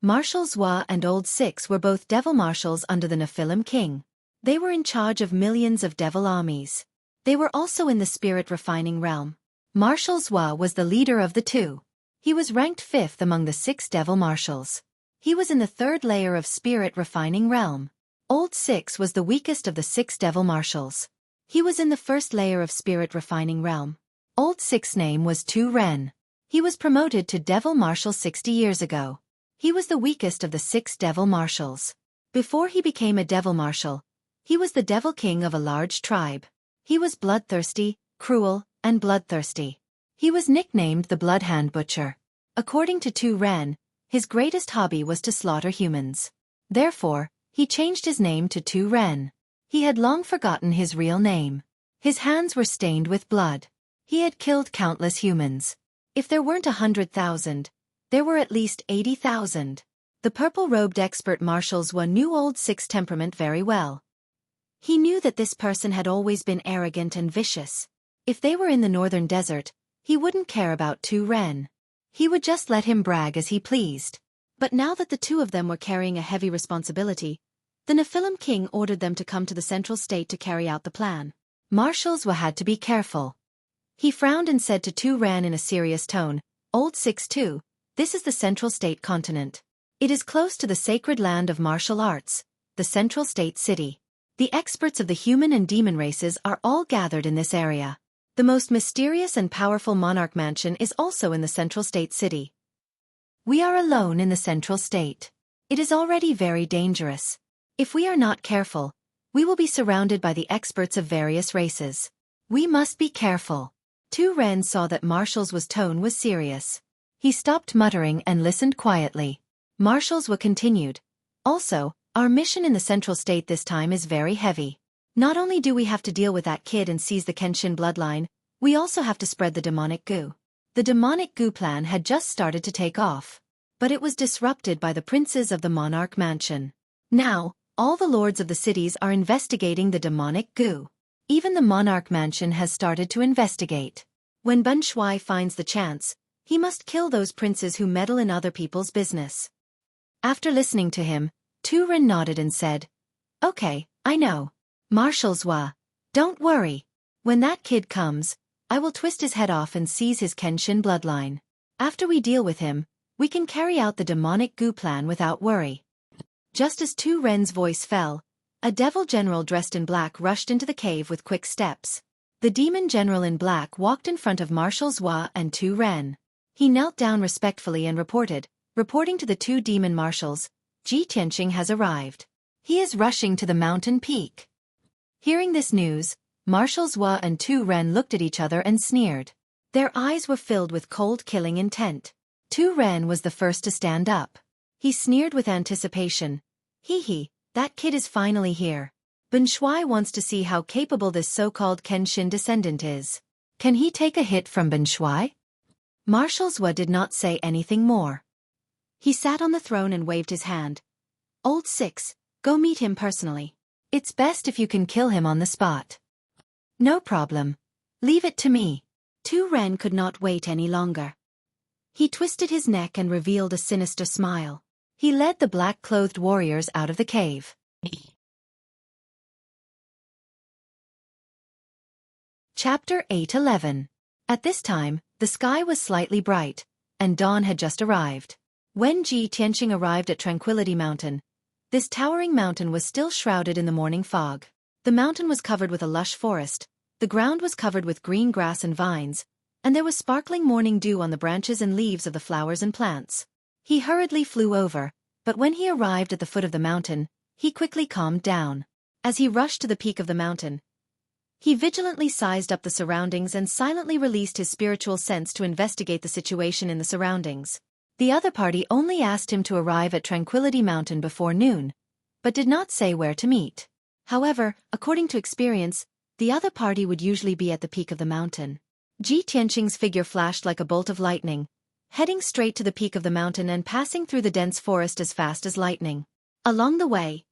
Marshals Wa and Old Six were both devil marshals under the Nephilim king. They were in charge of millions of devil armies. They were also in the spirit refining realm. Marshals Wa was the leader of the two. He was ranked 5th among the 6 devil marshals. He was in the 3rd layer of spirit refining realm. Old Six was the weakest of the 6 devil marshals. He was in the 1st layer of spirit refining realm. Old Six's name was Tu Ren. He was promoted to devil marshal 60 years ago. He was the weakest of the 6 devil marshals. Before he became a devil marshal, he was the devil king of a large tribe. He was bloodthirsty, cruel, and bloodthirsty. He was nicknamed the Bloodhand Butcher. According to Tu Ren, his greatest hobby was to slaughter humans. Therefore, he changed his name to Tu Ren. He had long forgotten his real name. His hands were stained with blood. He had killed countless humans. If there weren't 100,000, there were at least 80,000. The purple-robed expert Marshals Wa knew Old Six's temperament very well. He knew that this person had always been arrogant and vicious. If they were in the northern desert, he wouldn't care about Tu Ren. He would just let him brag as he pleased. But now that the two of them were carrying a heavy responsibility, the Nephilim king ordered them to come to the central state to carry out the plan. Marshals Wa had to be careful. He frowned and said to Tu Ren in a serious tone, "Old Six too, this is the central state continent. It is close to the sacred land of martial arts, the central state city. The experts of the human and demon races are all gathered in this area. The most mysterious and powerful monarch mansion is also in the central state city. We are alone in the central state. It is already very dangerous. If we are not careful, we will be surrounded by the experts of various races. We must be careful." Tu Ren saw that Marshals Wa's tone was serious. He stopped muttering and listened quietly. Marshals Wa continued, "Also, our mission in the central state this time is very heavy. Not only do we have to deal with that kid and seize the Kenshin bloodline, we also have to spread the demonic goo." The demonic goo plan had just started to take off. But it was disrupted by the princes of the monarch mansion. Now, all the lords of the cities are investigating the demonic goo. Even the monarch mansion has started to investigate. When Ben Shui finds the chance, he must kill those princes who meddle in other people's business. After listening to him, Tu Ren nodded and said, "Okay, I know. Marshals Wa, don't worry. When that kid comes, I will twist his head off and seize his Kenshin bloodline. After we deal with him, we can carry out the demonic goo plan without worry." Just as Tu Ren's voice fell, a devil general dressed in black rushed into the cave with quick steps. The demon general in black walked in front of Marshals Wa and Tu Ren. He knelt down respectfully and reporting to the 2 demon marshals, "Ji Tianqing has arrived. He is rushing to the mountain peak." Hearing this news, Marshals Wa and Tu Ren looked at each other and sneered. Their eyes were filled with cold killing intent. Tu Ren was the first to stand up. He sneered with anticipation. Hee, that kid is finally here. Ben Shuai wants to see how capable this so-called Kenshin descendant is. Can he take a hit from Ben Shuai? Marshal Zhua did not say anything more. He sat on the throne and waved his hand. Old Six, go meet him personally. It's best if you can kill him on the spot. No problem. Leave it to me. Tu Ren could not wait any longer. He twisted his neck and revealed a sinister smile. He led the black-clothed warriors out of the cave. Chapter 8:11. At this time, the sky was slightly bright, and dawn had just arrived. When Ji Tianqing arrived at Tranquility Mountain, this towering mountain was still shrouded in the morning fog. The mountain was covered with a lush forest, the ground was covered with green grass and vines, and there was sparkling morning dew on the branches and leaves of the flowers and plants. He hurriedly flew over, but when he arrived at the foot of the mountain, he quickly calmed down. As he rushed to the peak of the mountain, he vigilantly sized up the surroundings and silently released his spiritual sense to investigate the situation in the surroundings. The other party only asked him to arrive at Tranquility Mountain before noon, but did not say where to meet. However, according to experience, the other party would usually be at the peak of the mountain. Ji Tianqing's figure flashed like a bolt of lightning, heading straight to the peak of the mountain and passing through the dense forest as fast as lightning. Along the way,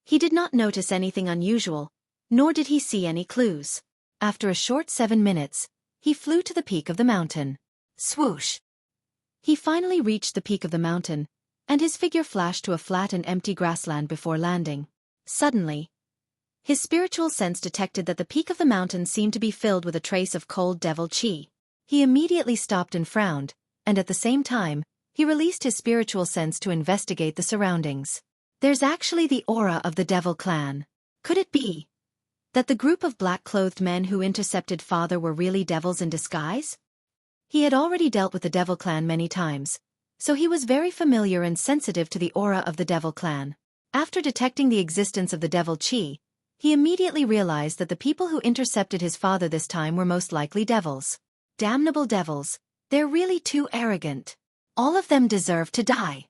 he did not notice anything unusual, nor did he see any clues. After a short 7 minutes, he flew to the peak of the mountain. Swoosh! He finally reached the peak of the mountain, and his figure flashed to a flat and empty grassland before landing. Suddenly, his spiritual sense detected that the peak of the mountain seemed to be filled with a trace of cold devil qi. He immediately stopped and frowned, and at the same time, he released his spiritual sense to investigate the surroundings. There's actually the aura of the devil clan. Could it be that the group of black-clothed men who intercepted father were really devils in disguise? He had already dealt with the devil clan many times, so he was very familiar and sensitive to the aura of the devil clan. After detecting the existence of the devil qi, he immediately realized that the people who intercepted his father this time were most likely devils. Damnable devils, they're really too arrogant. All of them deserve to die.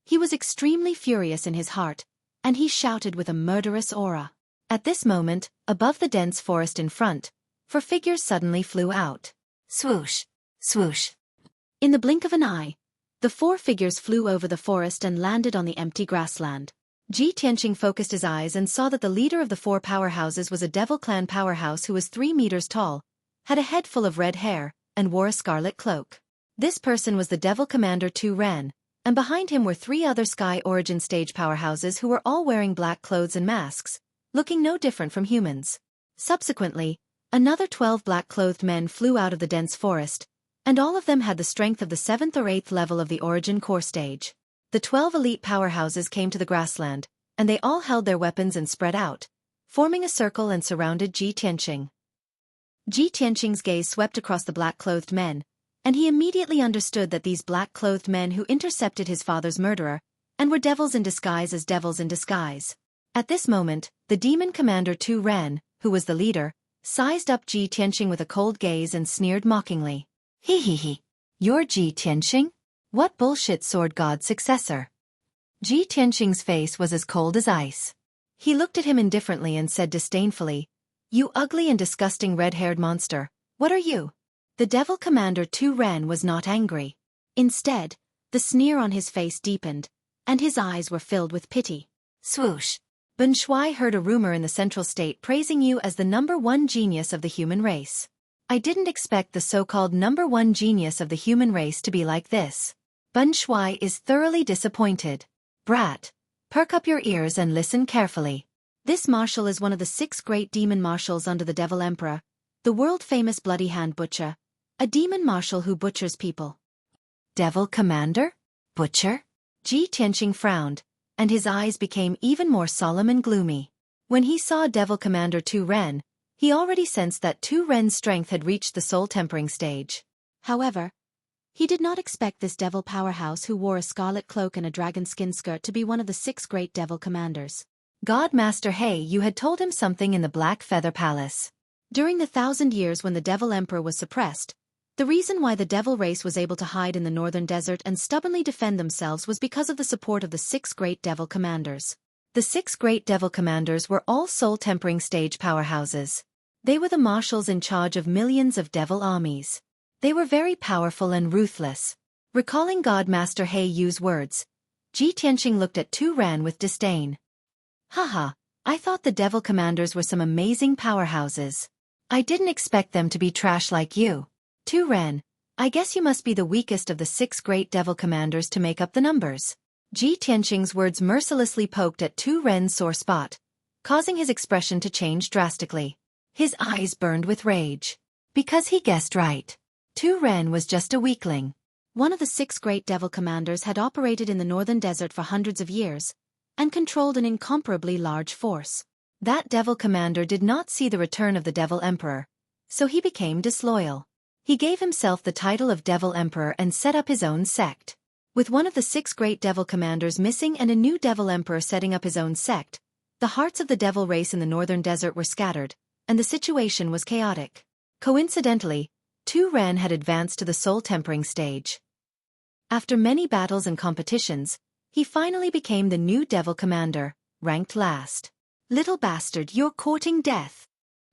He was extremely furious in his heart, and he shouted with a murderous aura. At this moment, above the dense forest in front, 4 figures suddenly flew out. Swoosh! Swoosh! In the blink of an eye, the 4 figures flew over the forest and landed on the empty grassland. Ji Tianqing focused his eyes and saw that the leader of the 4 powerhouses was a devil clan powerhouse who was 3 meters tall, had a head full of red hair, and wore a scarlet cloak. This person was the devil commander Tu Ren, and behind him were 3 other Sky Origin stage powerhouses who were all wearing black clothes and masks, looking no different from humans. Subsequently, another 12 black-clothed men flew out of the dense forest, and all of them had the strength of the 7th or 8th level of the Origin core stage. The 12 elite powerhouses came to the grassland, and they all held their weapons and spread out, forming a circle and surrounded Ji Tianqing. Ji Tianqing's gaze swept across the black-clothed men, and he immediately understood that these black-clothed men who intercepted his father's murderer, and were devils in disguise as devils in disguise. At this moment, the demon commander Tu Ren, who was the leader, sized up Ji Tianqing with a cold gaze and sneered mockingly. He. You're Ji Tianqing? What bullshit sword god successor? Ji Tianqing's face was as cold as ice. He looked at him indifferently and said disdainfully, You ugly and disgusting red-haired monster, what are you? The devil commander Tu Ren was not angry. Instead, the sneer on his face deepened, and his eyes were filled with pity. Swoosh! Ben Shuai heard a rumor in the Central State praising you as the #1 genius of the human race. I didn't expect the so-called #1 genius of the human race to be like this. Ben Shuai is thoroughly disappointed. Brat, perk up your ears and listen carefully. This marshal is one of the 6 great demon marshals under the Devil Emperor, the world-famous Bloody Hand Butcher, a demon marshal who butchers people. Devil Commander? Butcher? Ji Tianqing frowned, and his eyes became even more solemn and gloomy. When he saw Devil Commander Tu Ren, he already sensed that Tu Ren's strength had reached the soul-tempering stage. However, he did not expect this devil powerhouse who wore a scarlet cloak and a dragon skin skirt to be one of the 6 great devil commanders. God Master He, you had told him something in the Black Feather Palace. During the 1,000 years when the Devil Emperor was suppressed, the reason why the devil race was able to hide in the northern desert and stubbornly defend themselves was because of the support of the 6 great devil commanders. The 6 great devil commanders were all soul-tempering stage powerhouses. They were the marshals in charge of millions of devil armies. They were very powerful and ruthless. Recalling God Master He Yu's words, Ji Tianqing looked at Tu Ren with disdain. Haha, I thought the devil commanders were some amazing powerhouses. I didn't expect them to be trash like you. Tu Ren, I guess you must be the weakest of the 6 great devil commanders to make up the numbers. Ji Tianqing's words mercilessly poked at Tu Ren's sore spot, causing his expression to change drastically. His eyes burned with rage. Because he guessed right. Tu Ren was just a weakling. One of the 6 great devil commanders had operated in the northern desert for hundreds of years, and controlled an incomparably large force. That devil commander did not see the return of the devil emperor, so he became disloyal. He gave himself the title of devil emperor and set up his own sect. With one of the 6 great devil commanders missing and a new devil emperor setting up his own sect, the hearts of the devil race in the northern desert were scattered, and the situation was chaotic. Coincidentally, Tu Ren had advanced to the soul-tempering stage. After many battles and competitions, he finally became the new devil commander, ranked last. Little bastard, you're courting death.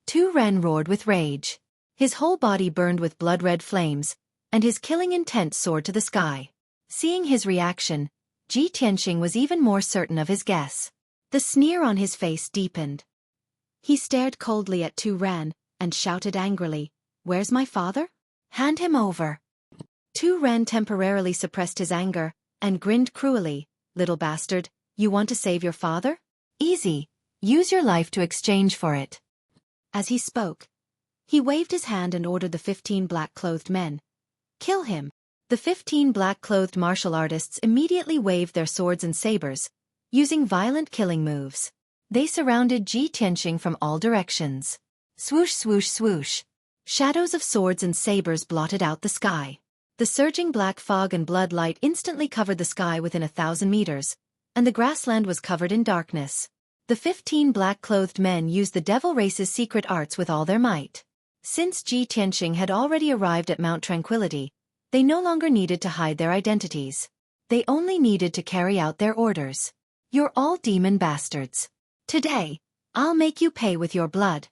Tu Ren roared with rage. His whole body burned with blood-red flames, and his killing intent soared to the sky. Seeing his reaction, Ji Tianqing was even more certain of his guess. The sneer on his face deepened. He stared coldly at Tu Ren, and shouted angrily, "Where's my father? Hand him over." Tu Ren temporarily suppressed his anger, and grinned cruelly. "Little bastard, you want to save your father? Easy. Use your life to exchange for it." As he spoke, he waved his hand and ordered the 15 black-clothed men. "Kill him." The 15 black-clothed martial artists immediately waved their swords and sabers, using violent killing moves. They surrounded Ji Tianqing from all directions. Swoosh swoosh swoosh. Shadows of swords and sabers blotted out the sky. The surging black fog and blood light instantly covered the sky within 1,000 meters, and the grassland was covered in darkness. The 15 black-clothed men used the devil race's secret arts with all their might. Since Ji Tianqing had already arrived at Mount Tranquility, they no longer needed to hide their identities. They only needed to carry out their orders. "You're all demon bastards. Today, I'll make you pay with your blood."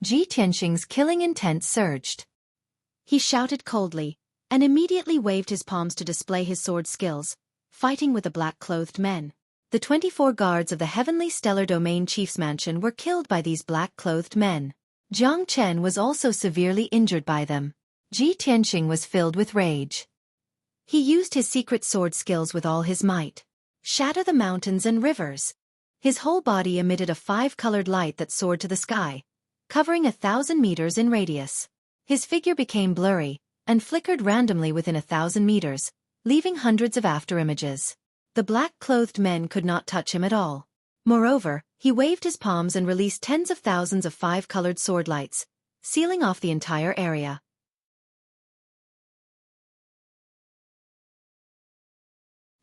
Ji Tianqing's killing intent surged. He shouted coldly, and immediately waved his palms to display his sword skills, fighting with the black-clothed men. The 24 guards of the Heavenly Stellar Domain Chief's mansion were killed by these black-clothed men. Jiang Chen was also severely injured by them. Ji Tianqing was filled with rage. He used his secret sword skills with all his might. Shatter the mountains and rivers. His whole body emitted a 5-colored light that soared to the sky, covering 1,000 meters in radius. His figure became blurry, and flickered randomly within 1,000 meters, leaving hundreds of afterimages. The black-clothed men could not touch him at all. Moreover, he waved his palms and released tens of thousands of 5-colored sword lights, sealing off the entire area.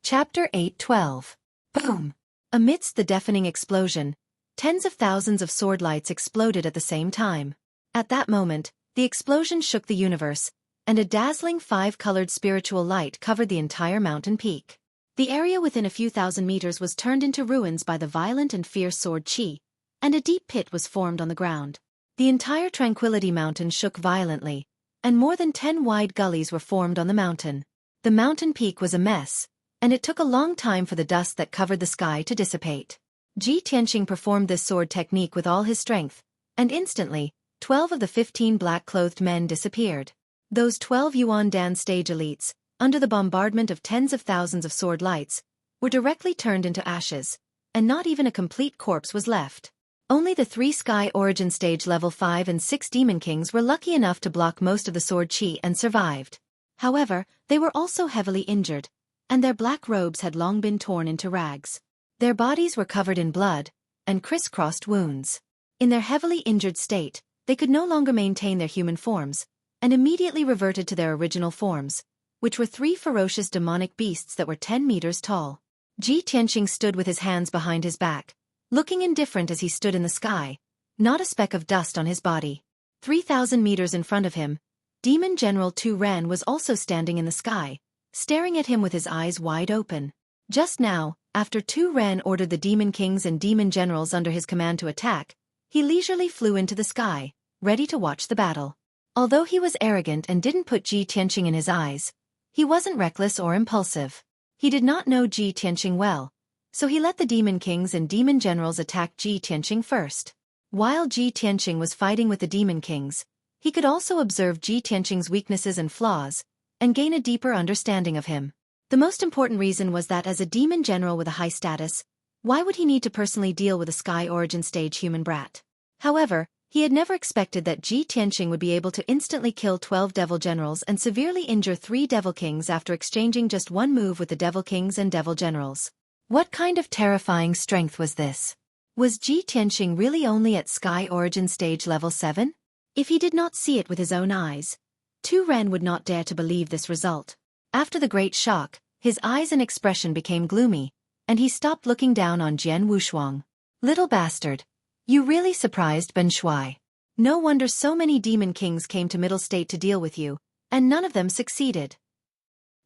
Chapter 8:12. Boom! Amidst the deafening explosion, tens of thousands of sword lights exploded at the same time. At that moment, the explosion shook the universe, and a dazzling 5-colored spiritual light covered the entire mountain peak. The area within a few thousand meters was turned into ruins by the violent and fierce sword qi, and a deep pit was formed on the ground. The entire Tranquility Mountain shook violently, and more than 10 wide gullies were formed on the mountain. The mountain peak was a mess, and it took a long time for the dust that covered the sky to dissipate. Ji Tianqing performed this sword technique with all his strength, and instantly, 12 of the 15 black-clothed men disappeared. Those 12 Yuan Dan stage elites, under the bombardment of tens of thousands of sword lights, were directly turned into ashes, and not even a complete corpse was left. Only the 3 Sky Origin Stage Level 5 and 6 Demon Kings were lucky enough to block most of the sword qi and survived. However, they were also heavily injured, and their black robes had long been torn into rags. Their bodies were covered in blood, and crisscrossed wounds. In their heavily injured state, they could no longer maintain their human forms, and immediately reverted to their original forms, which were 3 ferocious demonic beasts that were 10 meters tall. Ji Tianqing stood with his hands behind his back, looking indifferent as he stood in the sky, not a speck of dust on his body. 3,000 meters in front of him, Demon General Tu Ren was also standing in the sky, staring at him with his eyes wide open. Just now, after Tu Ren ordered the demon kings and demon generals under his command to attack, he leisurely flew into the sky, ready to watch the battle. Although he was arrogant and didn't put Ji Tianqing in his eyes, he wasn't reckless or impulsive. He did not know Ji Tianqing well, so he let the demon kings and demon generals attack Ji Tianqing first. While Ji Tianqing was fighting with the demon kings, he could also observe Ji Tianqing's weaknesses and flaws, and gain a deeper understanding of him. The most important reason was that as a demon general with a high status, why would he need to personally deal with a Sky Origin stage human brat? However, he had never expected that Ji Tianqing would be able to instantly kill 12 devil generals and severely injure 3 devil kings after exchanging just one move with the devil kings and devil generals. What kind of terrifying strength was this? Was Ji Tianqing really only at Sky Origin stage level 7? If he did not see it with his own eyes, Tu Ren would not dare to believe this result. After the great shock, his eyes and expression became gloomy, and he stopped looking down on Jian Wushuang. Little bastard. You really surprised Ben Shuai. No wonder so many demon kings came to Middle State to deal with you, and none of them succeeded.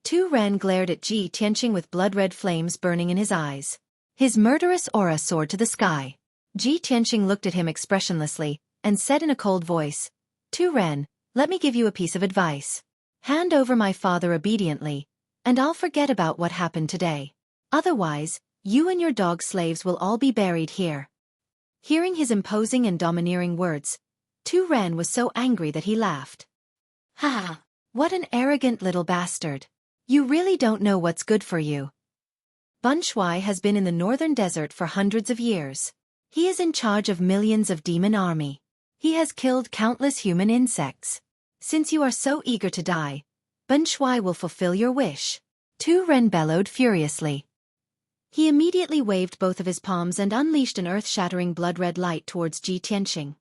Tu Ren glared at Ji Tianqing with blood-red flames burning in his eyes. His murderous aura soared to the sky. Ji Tianqing looked at him expressionlessly, and said in a cold voice, Tu Ren, let me give you a piece of advice. Hand over my father obediently, and I'll forget about what happened today. Otherwise, you and your dog slaves will all be buried here. Hearing his imposing and domineering words, Tu Ren was so angry that he laughed. Ha! What an arrogant little bastard. You really don't know what's good for you. Ben Shuai has been in the northern desert for hundreds of years. He is in charge of millions of demon army. He has killed countless human insects. Since you are so eager to die, Ben Shuai will fulfill your wish. Tu Ren bellowed furiously. He immediately waved both of his palms and unleashed an earth-shattering blood-red light towards Ji Tianqing.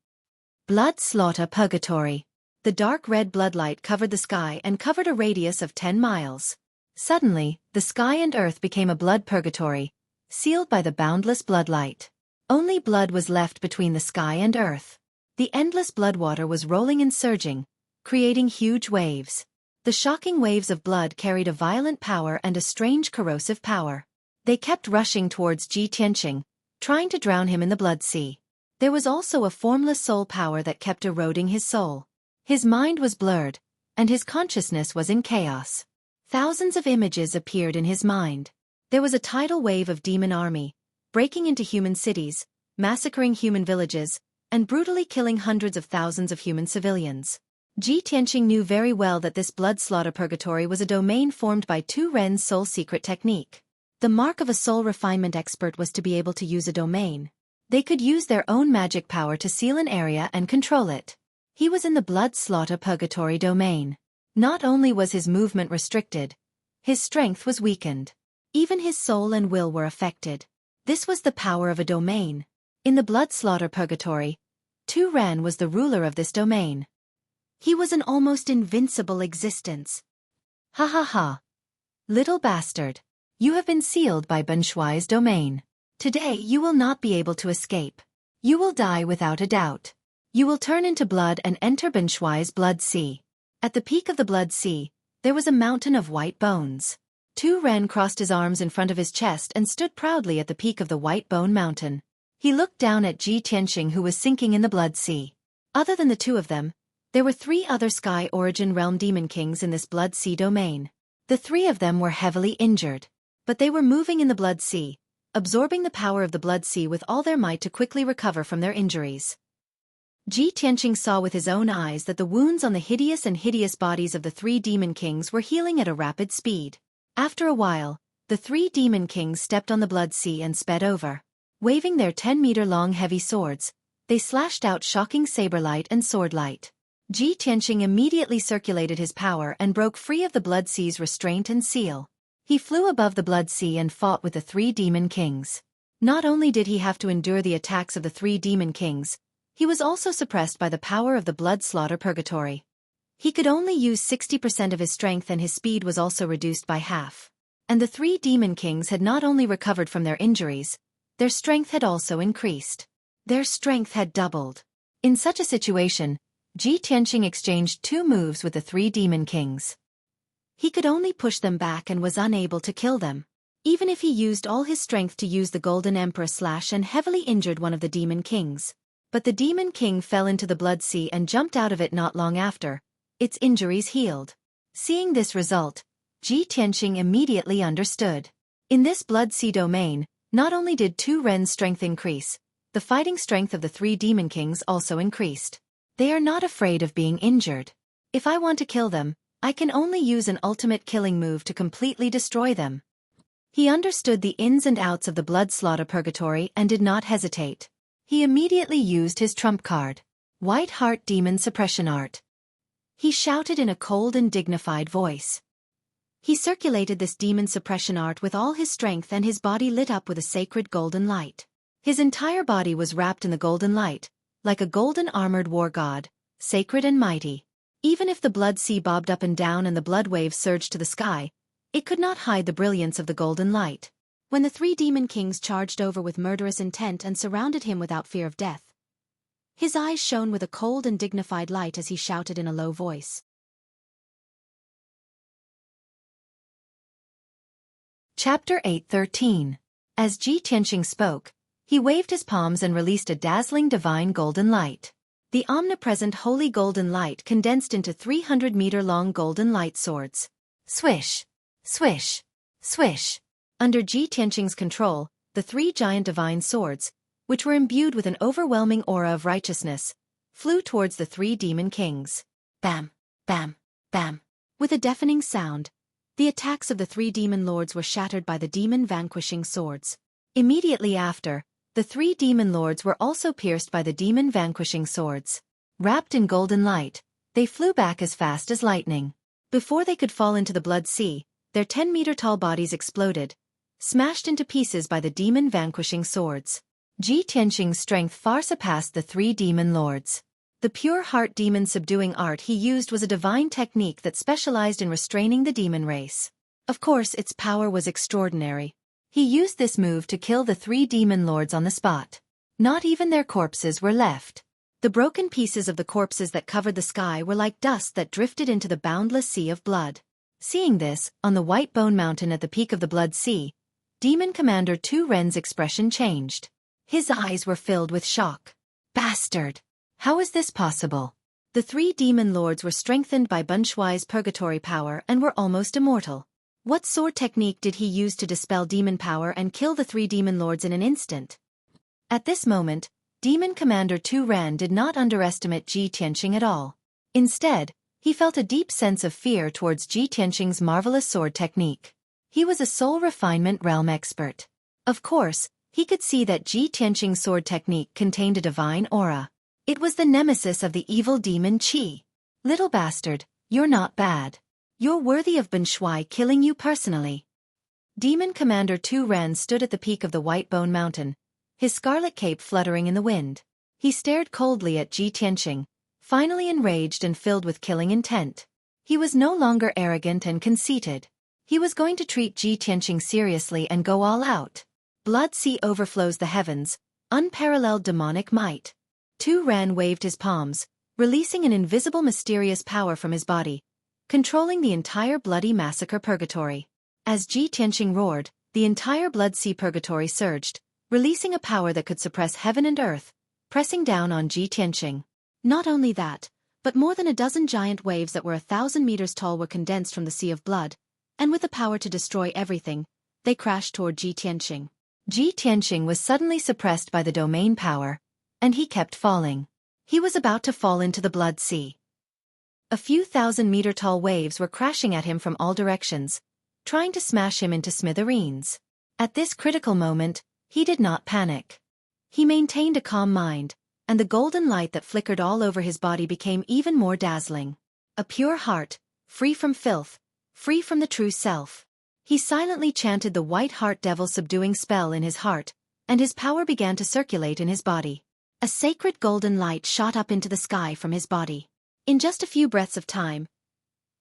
Blood slaughter purgatory. The dark red blood light covered the sky and covered a radius of 10 miles. Suddenly, the sky and earth became a blood purgatory, sealed by the boundless blood light. Only blood was left between the sky and earth. The endless blood water was rolling and surging, creating huge waves. The shocking waves of blood carried a violent power and a strange corrosive power. They kept rushing towards Ji Tianqing, trying to drown him in the blood sea. There was also a formless soul power that kept eroding his soul. His mind was blurred, and his consciousness was in chaos. Thousands of images appeared in his mind. There was a tidal wave of demon army, breaking into human cities, massacring human villages, and brutally killing hundreds of thousands of human civilians. Ji Tianqing knew very well that this blood slaughter purgatory was a domain formed by Tu Ren's soul secret technique. The mark of a soul refinement expert was to be able to use a domain. They could use their own magic power to seal an area and control it. He was in the blood slaughter purgatory domain. Not only was his movement restricted, his strength was weakened. Even his soul and will were affected. This was the power of a domain. In the blood slaughter purgatory, Tu Ren was the ruler of this domain. He was an almost invincible existence. Ha ha ha. Little bastard. You have been sealed by Ben Shuai's domain. Today you will not be able to escape. You will die without a doubt. You will turn into blood and enter Ben Shuai's blood sea. At the peak of the blood sea, there was a mountain of white bones. Tu Ren crossed his arms in front of his chest and stood proudly at the peak of the white bone mountain. He looked down at Ji Tianqing, who was sinking in the blood sea. Other than the two of them, there were 3 other Sky Origin realm demon kings in this blood sea domain. The 3 of them were heavily injured. But they were moving in the blood sea, absorbing the power of the blood sea with all their might to quickly recover from their injuries. Ji Tianqing saw with his own eyes that the wounds on the hideous bodies of the 3 demon kings were healing at a rapid speed. After a while, the 3 demon kings stepped on the blood sea and sped over. Waving their 10-meter-long heavy swords, they slashed out shocking saber light and sword light. Ji Tianqing immediately circulated his power and broke free of the blood sea's restraint and seal. He flew above the blood sea and fought with the 3 demon kings. Not only did he have to endure the attacks of the 3 demon kings, he was also suppressed by the power of the blood slaughter purgatory. He could only use 60% of his strength, and his speed was also reduced by half. And the 3 demon kings had not only recovered from their injuries, their strength had also increased. Their strength had doubled. In such a situation, Ji Tianqing exchanged 2 moves with the 3 demon kings. He could only push them back and was unable to kill them. even if he used all his strength to use the Golden Emperor slash and heavily injured one of the Demon Kings. But the Demon King fell into the Blood Sea and jumped out of it not long after. Its injuries healed. Seeing this result, Ji Tianqing immediately understood. In this Blood Sea domain, not only did Tu Ren's strength increase, the fighting strength of the 3 Demon Kings also increased. They are not afraid of being injured. If I want to kill them, I can only use an ultimate killing move to completely destroy them. He understood the ins and outs of the blood slaughter purgatory and did not hesitate. He immediately used his trump card, White Heart Demon Suppression Art. He shouted in a cold and dignified voice. He circulated this demon suppression art with all his strength and his body lit up with a sacred golden light. His entire body was wrapped in the golden light, like a golden armored war god, sacred and mighty. Even if the blood sea bobbed up and down and the blood waves surged to the sky, it could not hide the brilliance of the golden light. When the 3 Demon Kings charged over with murderous intent and surrounded him without fear of death, his eyes shone with a cold and dignified light as he shouted in a low voice. Chapter 8:13. As Ji Tianqing spoke, he waved his palms and released a dazzling divine golden light. The omnipresent holy golden light condensed into 300-meter-long golden light swords. Swish! Swish! Swish! Under Ji Tianqing's control, the 3 giant divine swords, which were imbued with an overwhelming aura of righteousness, flew towards the 3 Demon Kings. Bam! Bam! Bam! With a deafening sound, the attacks of the 3 demon lords were shattered by the demon-vanquishing swords. Immediately after, the 3 demon lords were also pierced by the demon-vanquishing swords. Wrapped in golden light, they flew back as fast as lightning. Before they could fall into the blood sea, their 10-meter-tall bodies exploded, smashed into pieces by the demon-vanquishing swords. Ji Tianqing's strength far surpassed the 3 demon lords. The pure heart demon subduing art he used was a divine technique that specialized in restraining the demon race. Of course, its power was extraordinary. He used this move to kill the 3 demon lords on the spot. Not even their corpses were left. The broken pieces of the corpses that covered the sky were like dust that drifted into the boundless sea of blood. Seeing this, on the White Bone Mountain at the peak of the Blood Sea, Demon Commander Tu Ren's expression changed. His eyes were filled with shock. Bastard! How is this possible? The 3 demon lords were strengthened by Bunshui's purgatory power and were almost immortal. What sword technique did he use to dispel demon power and kill the 3 demon lords in an instant? At this moment, Demon Commander Tu Ren did not underestimate Ji Tianqing at all. Instead, he felt a deep sense of fear towards Ji Tianqing's marvelous sword technique. He was a soul refinement realm expert. Of course, he could see that Ji Tianqing's sword technique contained a divine aura. It was the nemesis of the evil demon Qi. Little bastard, you're not bad. You're worthy of Bunshui killing you personally. Demon Commander Tu Ren stood at the peak of the White Bone Mountain, his scarlet cape fluttering in the wind. He stared coldly at Ji Tianqing, finally enraged and filled with killing intent. He was no longer arrogant and conceited. He was going to treat Ji Tianqing seriously and go all out. Blood sea overflows the heavens, unparalleled demonic might. Tu Ren waved his palms, releasing an invisible mysterious power from his body, controlling the entire bloody massacre purgatory. As Ji Tianqing roared, the entire blood sea purgatory surged, releasing a power that could suppress heaven and earth, pressing down on Ji Tianqing. Not only that, but more than a dozen giant waves that were 1,000 meters tall were condensed from the sea of blood, and with the power to destroy everything, they crashed toward Ji Tianqing. Ji Tianqing was suddenly suppressed by the domain power, and he kept falling. He was about to fall into the blood sea. A few 1,000-meter-tall waves were crashing at him from all directions, trying to smash him into smithereens. At this critical moment, he did not panic. He maintained a calm mind, and the golden light that flickered all over his body became even more dazzling. A pure heart, free from filth, free from the true self. He silently chanted the White Heart Devil subduing spell in his heart, and his power began to circulate in his body. A sacred golden light shot up into the sky from his body. In just a few breaths of time,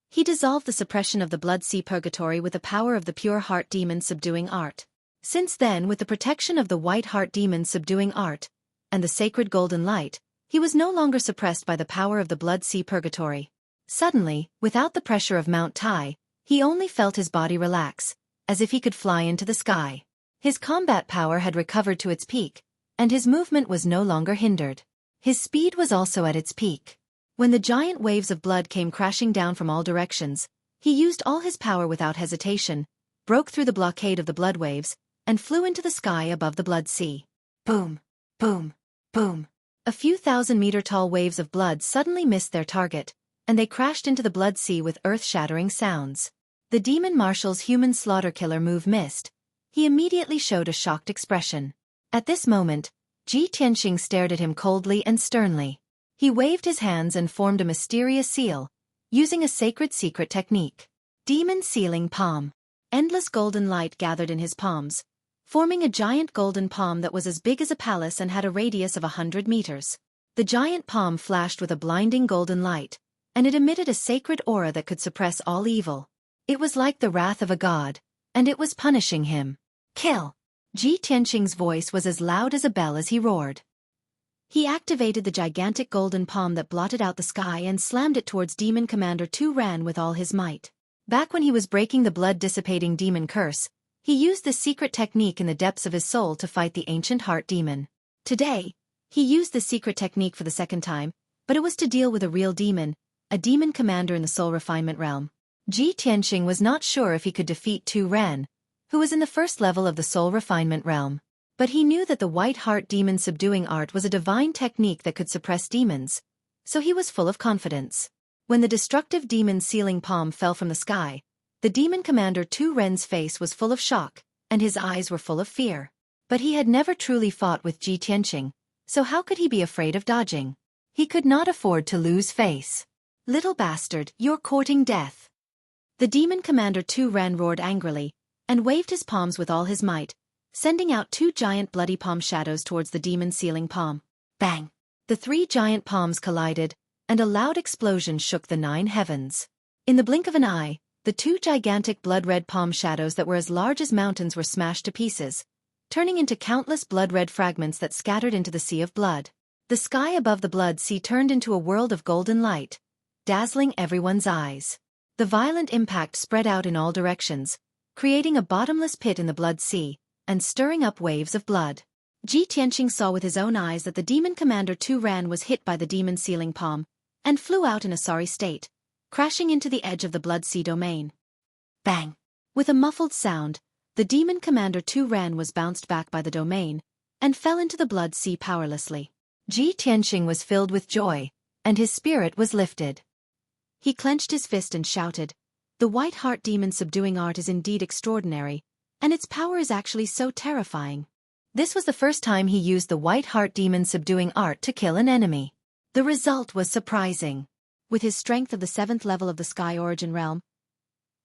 he dissolved the suppression of the blood sea purgatory with the power of the pure heart demon subduing art. Since then, with the protection of the White Heart demon subduing art, and the sacred golden light, he was no longer suppressed by the power of the blood sea purgatory. Suddenly, without the pressure of Mount Tai, he only felt his body relax, as if he could fly into the sky. His combat power had recovered to its peak, and his movement was no longer hindered. His speed was also at its peak. When the giant waves of blood came crashing down from all directions, he used all his power without hesitation, broke through the blockade of the blood waves, and flew into the sky above the blood sea. Boom! Boom! Boom! A few thousand-meter-tall waves of blood suddenly missed their target, and they crashed into the blood sea with earth-shattering sounds. The demon marshal's human slaughter killer move missed. He immediately showed a shocked expression. At this moment, Ji Tianqing stared at him coldly and sternly. He waved his hands and formed a mysterious seal, using a sacred secret technique. Demon Sealing Palm. Endless golden light gathered in his palms, forming a giant golden palm that was as big as a palace and had a radius of 100 meters. The giant palm flashed with a blinding golden light, and it emitted a sacred aura that could suppress all evil. It was like the wrath of a god, and it was punishing him. Kill! Ji Tianqing's voice was as loud as a bell as he roared. He activated the gigantic golden palm that blotted out the sky and slammed it towards Demon Commander Tu Ran with all his might. Back when he was breaking the blood-dissipating demon curse, he used this secret technique in the depths of his soul to fight the ancient heart demon. Today, he used the secret technique for the second time, but it was to deal with a real demon, a demon commander in the soul refinement realm. Ji Tianqing was not sure if he could defeat Tu Ran, who was in the first level of the soul refinement realm. But he knew that the white heart demon subduing art was a divine technique that could suppress demons, so he was full of confidence. When the destructive demon sealing palm fell from the sky, the demon commander Tu Ren's face was full of shock, and his eyes were full of fear. But he had never truly fought with Ji Tianqing, so how could he be afraid of dodging? He could not afford to lose face. Little bastard, you're courting death. The demon commander Tu Ren roared angrily, and waved his palms with all his might, sending out 2 giant bloody palm shadows towards the demon sealing palm. Bang! The 3 giant palms collided, and a loud explosion shook the 9 heavens. In the blink of an eye, the 2 gigantic blood-red palm shadows that were as large as mountains were smashed to pieces, turning into countless blood-red fragments that scattered into the sea of blood. The sky above the blood sea turned into a world of golden light, dazzling everyone's eyes. The violent impact spread out in all directions, creating a bottomless pit in the blood sea, and stirring up waves of blood. Ji Tianqing saw with his own eyes that the demon commander Tu Ran was hit by the demon sealing palm, and flew out in a sorry state, crashing into the edge of the blood sea domain. Bang! With a muffled sound, the demon commander Tu Ran was bounced back by the domain, and fell into the blood sea powerlessly. Ji Tianqing was filled with joy, and his spirit was lifted. He clenched his fist and shouted, "The white heart demon subduing art is indeed extraordinary, and its power is actually so terrifying." This was the first time he used the white heart demon subduing art to kill an enemy. The result was surprising. With his strength of the 7th level of the Sky Origin realm,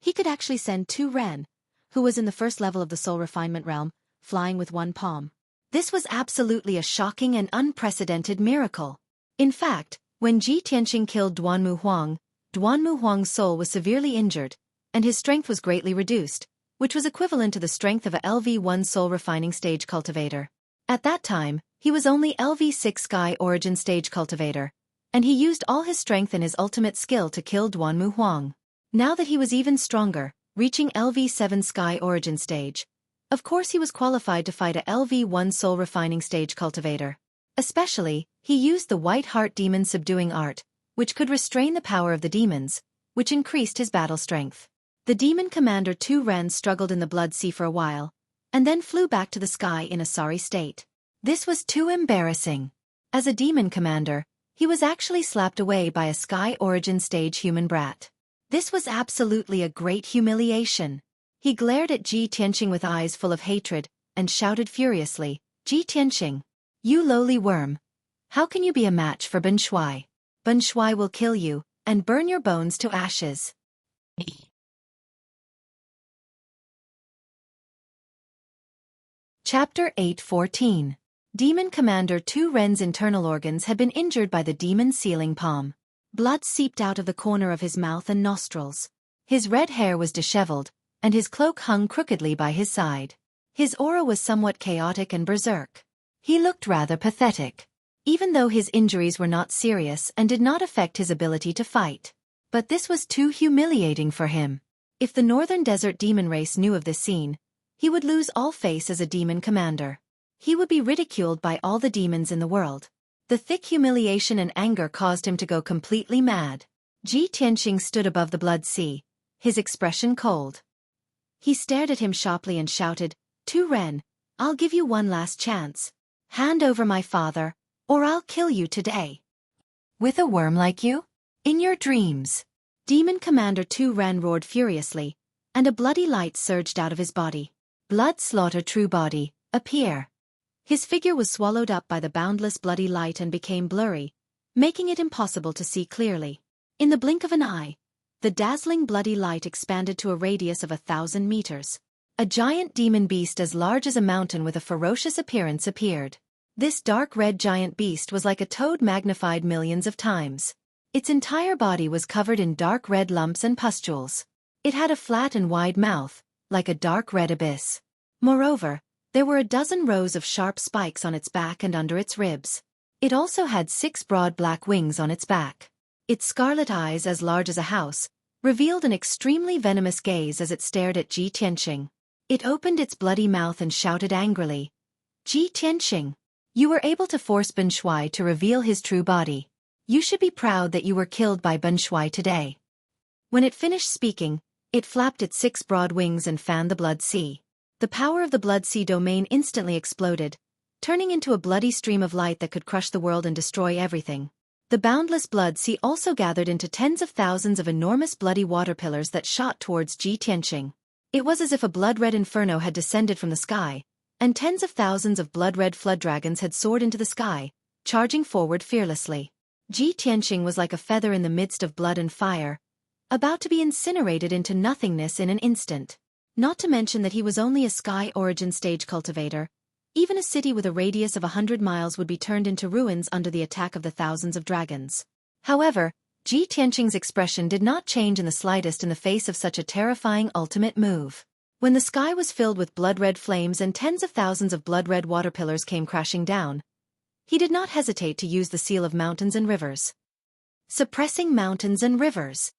he could actually send Tu Ren, who was in the 1st level of the Soul Refinement realm, flying with 1 palm. This was absolutely a shocking and unprecedented miracle. In fact, when Ji Tianqing killed Duanmu Huang's soul was severely injured, and his strength was greatly reduced, which was equivalent to the strength of a LV1 soul refining stage cultivator. At that time, he was only LV6 Sky Origin stage cultivator, and he used all his strength and his ultimate skill to kill Duanmu Huang. Now that he was even stronger, reaching LV7 Sky Origin stage, of course he was qualified to fight a LV1 soul refining stage cultivator. Especially, he used the white heart demon subduing art, which could restrain the power of the demons, which increased his battle strength. The demon commander Tu Ren struggled in the blood sea for a while, and then flew back to the sky in a sorry state. This was too embarrassing. As a demon commander, he was actually slapped away by a Sky Origin stage human brat. This was absolutely a great humiliation. He glared at Ji Tianqing with eyes full of hatred, and shouted furiously, "Ji Tianqing, you lowly worm! How can you be a match for Ben Shui? Ben Shui will kill you, and burn your bones to ashes." Chapter 8:14. Demon Commander Tu Ren's internal organs had been injured by the demon sealing palm. Blood seeped out of the corner of his mouth and nostrils. His red hair was disheveled, and his cloak hung crookedly by his side. His aura was somewhat chaotic and berserk. He looked rather pathetic. Even though his injuries were not serious and did not affect his ability to fight. But this was too humiliating for him. If the northern desert demon race knew of this scene, he would lose all face as a demon commander. He would be ridiculed by all the demons in the world. The thick humiliation and anger caused him to go completely mad. Ji Tianqing stood above the blood sea, his expression cold. He stared at him sharply and shouted, "Tu Ren, I'll give you one last chance. Hand over my father, or I'll kill you today." "With a worm like you? In your dreams." Demon Commander Tu Ren roared furiously, and a bloody light surged out of his body. "Blood slaughter true body, appear." His figure was swallowed up by the boundless bloody light and became blurry, making it impossible to see clearly. In the blink of an eye, the dazzling bloody light expanded to a radius of 1,000 meters. A giant demon beast as large as a mountain with a ferocious appearance appeared. This dark red giant beast was like a toad magnified millions of times. Its entire body was covered in dark red lumps and pustules. It had a flat and wide mouth, like a dark red abyss. Moreover, there were a dozen rows of sharp spikes on its back and under its ribs. It also had 6 broad black wings on its back. Its scarlet eyes, as large as a house, revealed an extremely venomous gaze as it stared at Ji Tianqing. It opened its bloody mouth and shouted angrily, "Ji Tianqing, you were able to force Ben Shui to reveal his true body. You should be proud that you were killed by Ben Shui today." When it finished speaking, it flapped its 6 broad wings and fanned the blood sea. The power of the blood sea domain instantly exploded, turning into a bloody stream of light that could crush the world and destroy everything. The boundless blood sea also gathered into tens of thousands of enormous bloody water pillars that shot towards Ji Tianqing. It was as if a blood-red inferno had descended from the sky, and tens of thousands of blood-red flood dragons had soared into the sky, charging forward fearlessly. Ji Tianqing was like a feather in the midst of blood and fire, about to be incinerated into nothingness in an instant. Not to mention that he was only a sky origin stage cultivator. Even a city with a radius of 100 miles would be turned into ruins under the attack of the thousands of dragons. However, Ji Tianqing's expression did not change in the slightest in the face of such a terrifying ultimate move. When the sky was filled with blood-red flames and tens of thousands of blood-red water pillars came crashing down, he did not hesitate to use the seal of mountains and rivers. Suppressing mountains and rivers.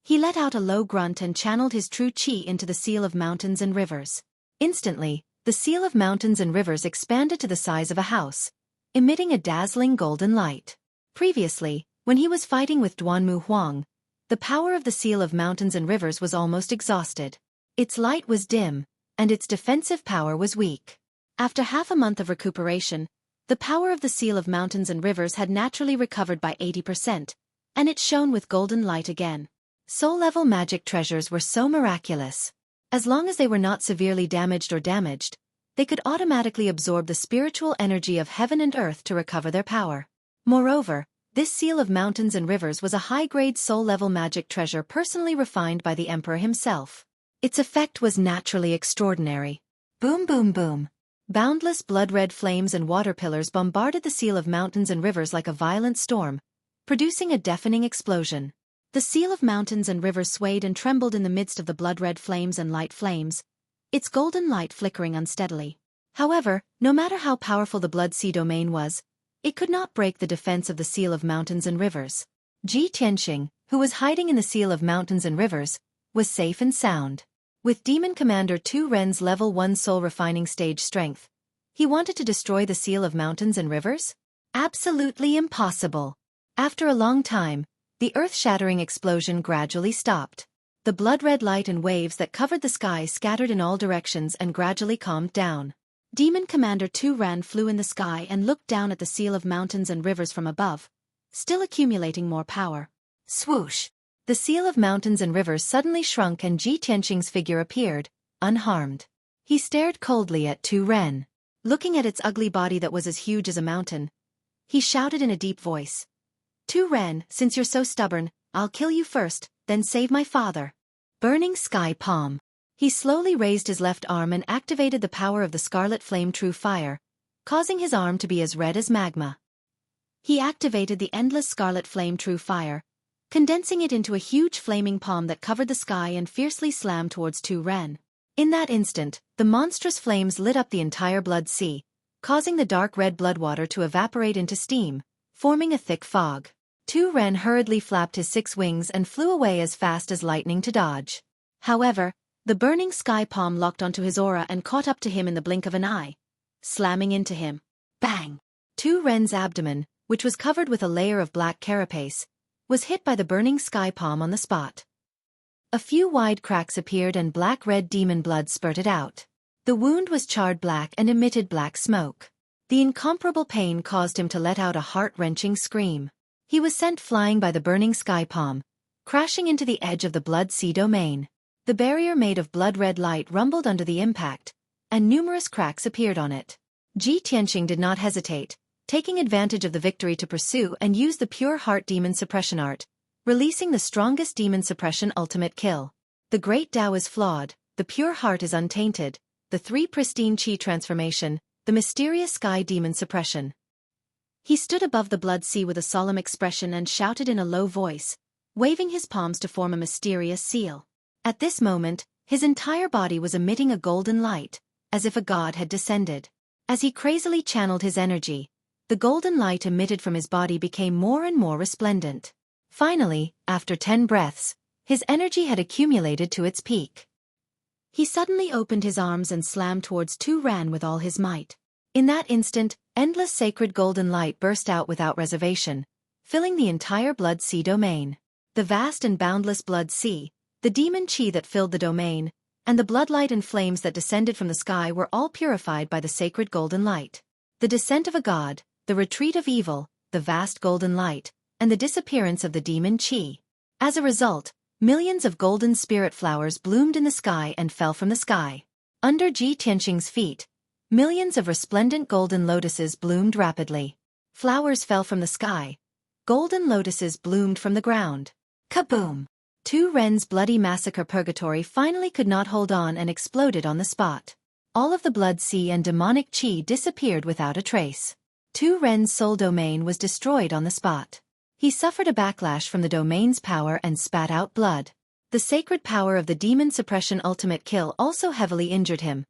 He let out a low grunt and channeled his true qi into the seal of mountains and rivers. Instantly, the seal of mountains and rivers expanded to the size of a house, emitting a dazzling golden light. Previously, when he was fighting with Duanmu Huang, the power of the seal of mountains and rivers was almost exhausted. Its light was dim, and its defensive power was weak. After half a month of recuperation, the power of the seal of mountains and rivers had naturally recovered by 80%, and it shone with golden light again. Soul-level magic treasures were so miraculous. As long as they were not severely damaged, they could automatically absorb the spiritual energy of heaven and earth to recover their power. Moreover, this seal of mountains and rivers was a high-grade soul-level magic treasure personally refined by the emperor himself. Its effect was naturally extraordinary. Boom boom boom. Boundless blood-red flames and water pillars bombarded the seal of mountains and rivers like a violent storm, producing a deafening explosion. The seal of mountains and rivers swayed and trembled in the midst of the blood-red flames and light flames, its golden light flickering unsteadily. However, no matter how powerful the blood sea domain was, it could not break the defense of the seal of mountains and rivers. Ji Tianqing, who was hiding in the seal of mountains and rivers, was safe and sound. With Demon Commander Tu Ren's level 1 soul refining stage strength, he wanted to destroy the seal of mountains and rivers? Absolutely impossible. After a long time, the earth-shattering explosion gradually stopped. The blood-red light and waves that covered the sky scattered in all directions and gradually calmed down. Demon Commander Tu Ren flew in the sky and looked down at the seal of mountains and rivers from above, still accumulating more power. Swoosh! The seal of mountains and rivers suddenly shrunk and Ji Tianqing's figure appeared, unharmed. He stared coldly at Tu Ren. Looking at its ugly body that was as huge as a mountain, he shouted in a deep voice, "Tu Ren, since you're so stubborn, I'll kill you first, then save my father." Burning Sky Palm. He slowly raised his left arm and activated the power of the Scarlet Flame True Fire, causing his arm to be as red as magma. He activated the endless Scarlet Flame True Fire, condensing it into a huge flaming palm that covered the sky and fiercely slammed towards Tu Ren. In that instant, the monstrous flames lit up the entire blood sea, causing the dark red blood water to evaporate into steam, forming a thick fog. Tu Ren hurriedly flapped his 6 wings and flew away as fast as lightning to dodge. However, the burning sky palm locked onto his aura and caught up to him in the blink of an eye, slamming into him. Bang! Tu Ren's abdomen, which was covered with a layer of black carapace, was hit by the burning sky palm on the spot. A few wide cracks appeared and black-red demon blood spurted out. The wound was charred black and emitted black smoke. The incomparable pain caused him to let out a heart-wrenching scream. He was sent flying by the burning sky palm, crashing into the edge of the Blood Sea domain. The barrier made of blood-red light rumbled under the impact, and numerous cracks appeared on it. Ji Tianqing did not hesitate, taking advantage of the victory to pursue and use the pure heart demon suppression art, releasing the strongest demon suppression ultimate kill. The great Tao is flawed, the pure heart is untainted, the three pristine chi transformation, the mysterious sky demon suppression. He stood above the blood sea with a solemn expression and shouted in a low voice, waving his palms to form a mysterious seal. At this moment, his entire body was emitting a golden light, as if a god had descended. As he crazily channeled his energy, the golden light emitted from his body became more and more resplendent. Finally, after 10 breaths, his energy had accumulated to its peak. He suddenly opened his arms and slammed towards Tu Ren with all his might. In that instant, endless sacred golden light burst out without reservation, filling the entire Blood Sea domain. The vast and boundless Blood Sea, the demon chi that filled the domain, and the bloodlight and flames that descended from the sky were all purified by the sacred golden light. The descent of a god, the retreat of evil, the vast golden light, and the disappearance of the demon chi. As a result, millions of golden spirit flowers bloomed in the sky and fell from the sky. Under Ji Tianqing's feet, millions of resplendent golden lotuses bloomed rapidly. Flowers fell from the sky. Golden lotuses bloomed from the ground. Kaboom! Tu Ren's bloody massacre purgatory finally could not hold on and exploded on the spot. All of the Blood Sea and demonic chi disappeared without a trace. Tu Ren's soul domain was destroyed on the spot. He suffered a backlash from the domain's power and spat out blood. The sacred power of the demon suppression ultimate kill also heavily injured him,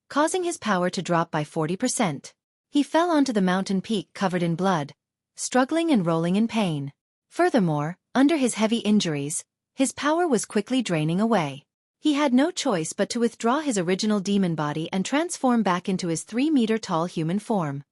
causing his power to drop by 40%. He fell onto the mountain peak covered in blood, struggling and rolling in pain. Furthermore, under his heavy injuries, his power was quickly draining away. He had no choice but to withdraw his original demon body and transform back into his 3-meter-tall human form.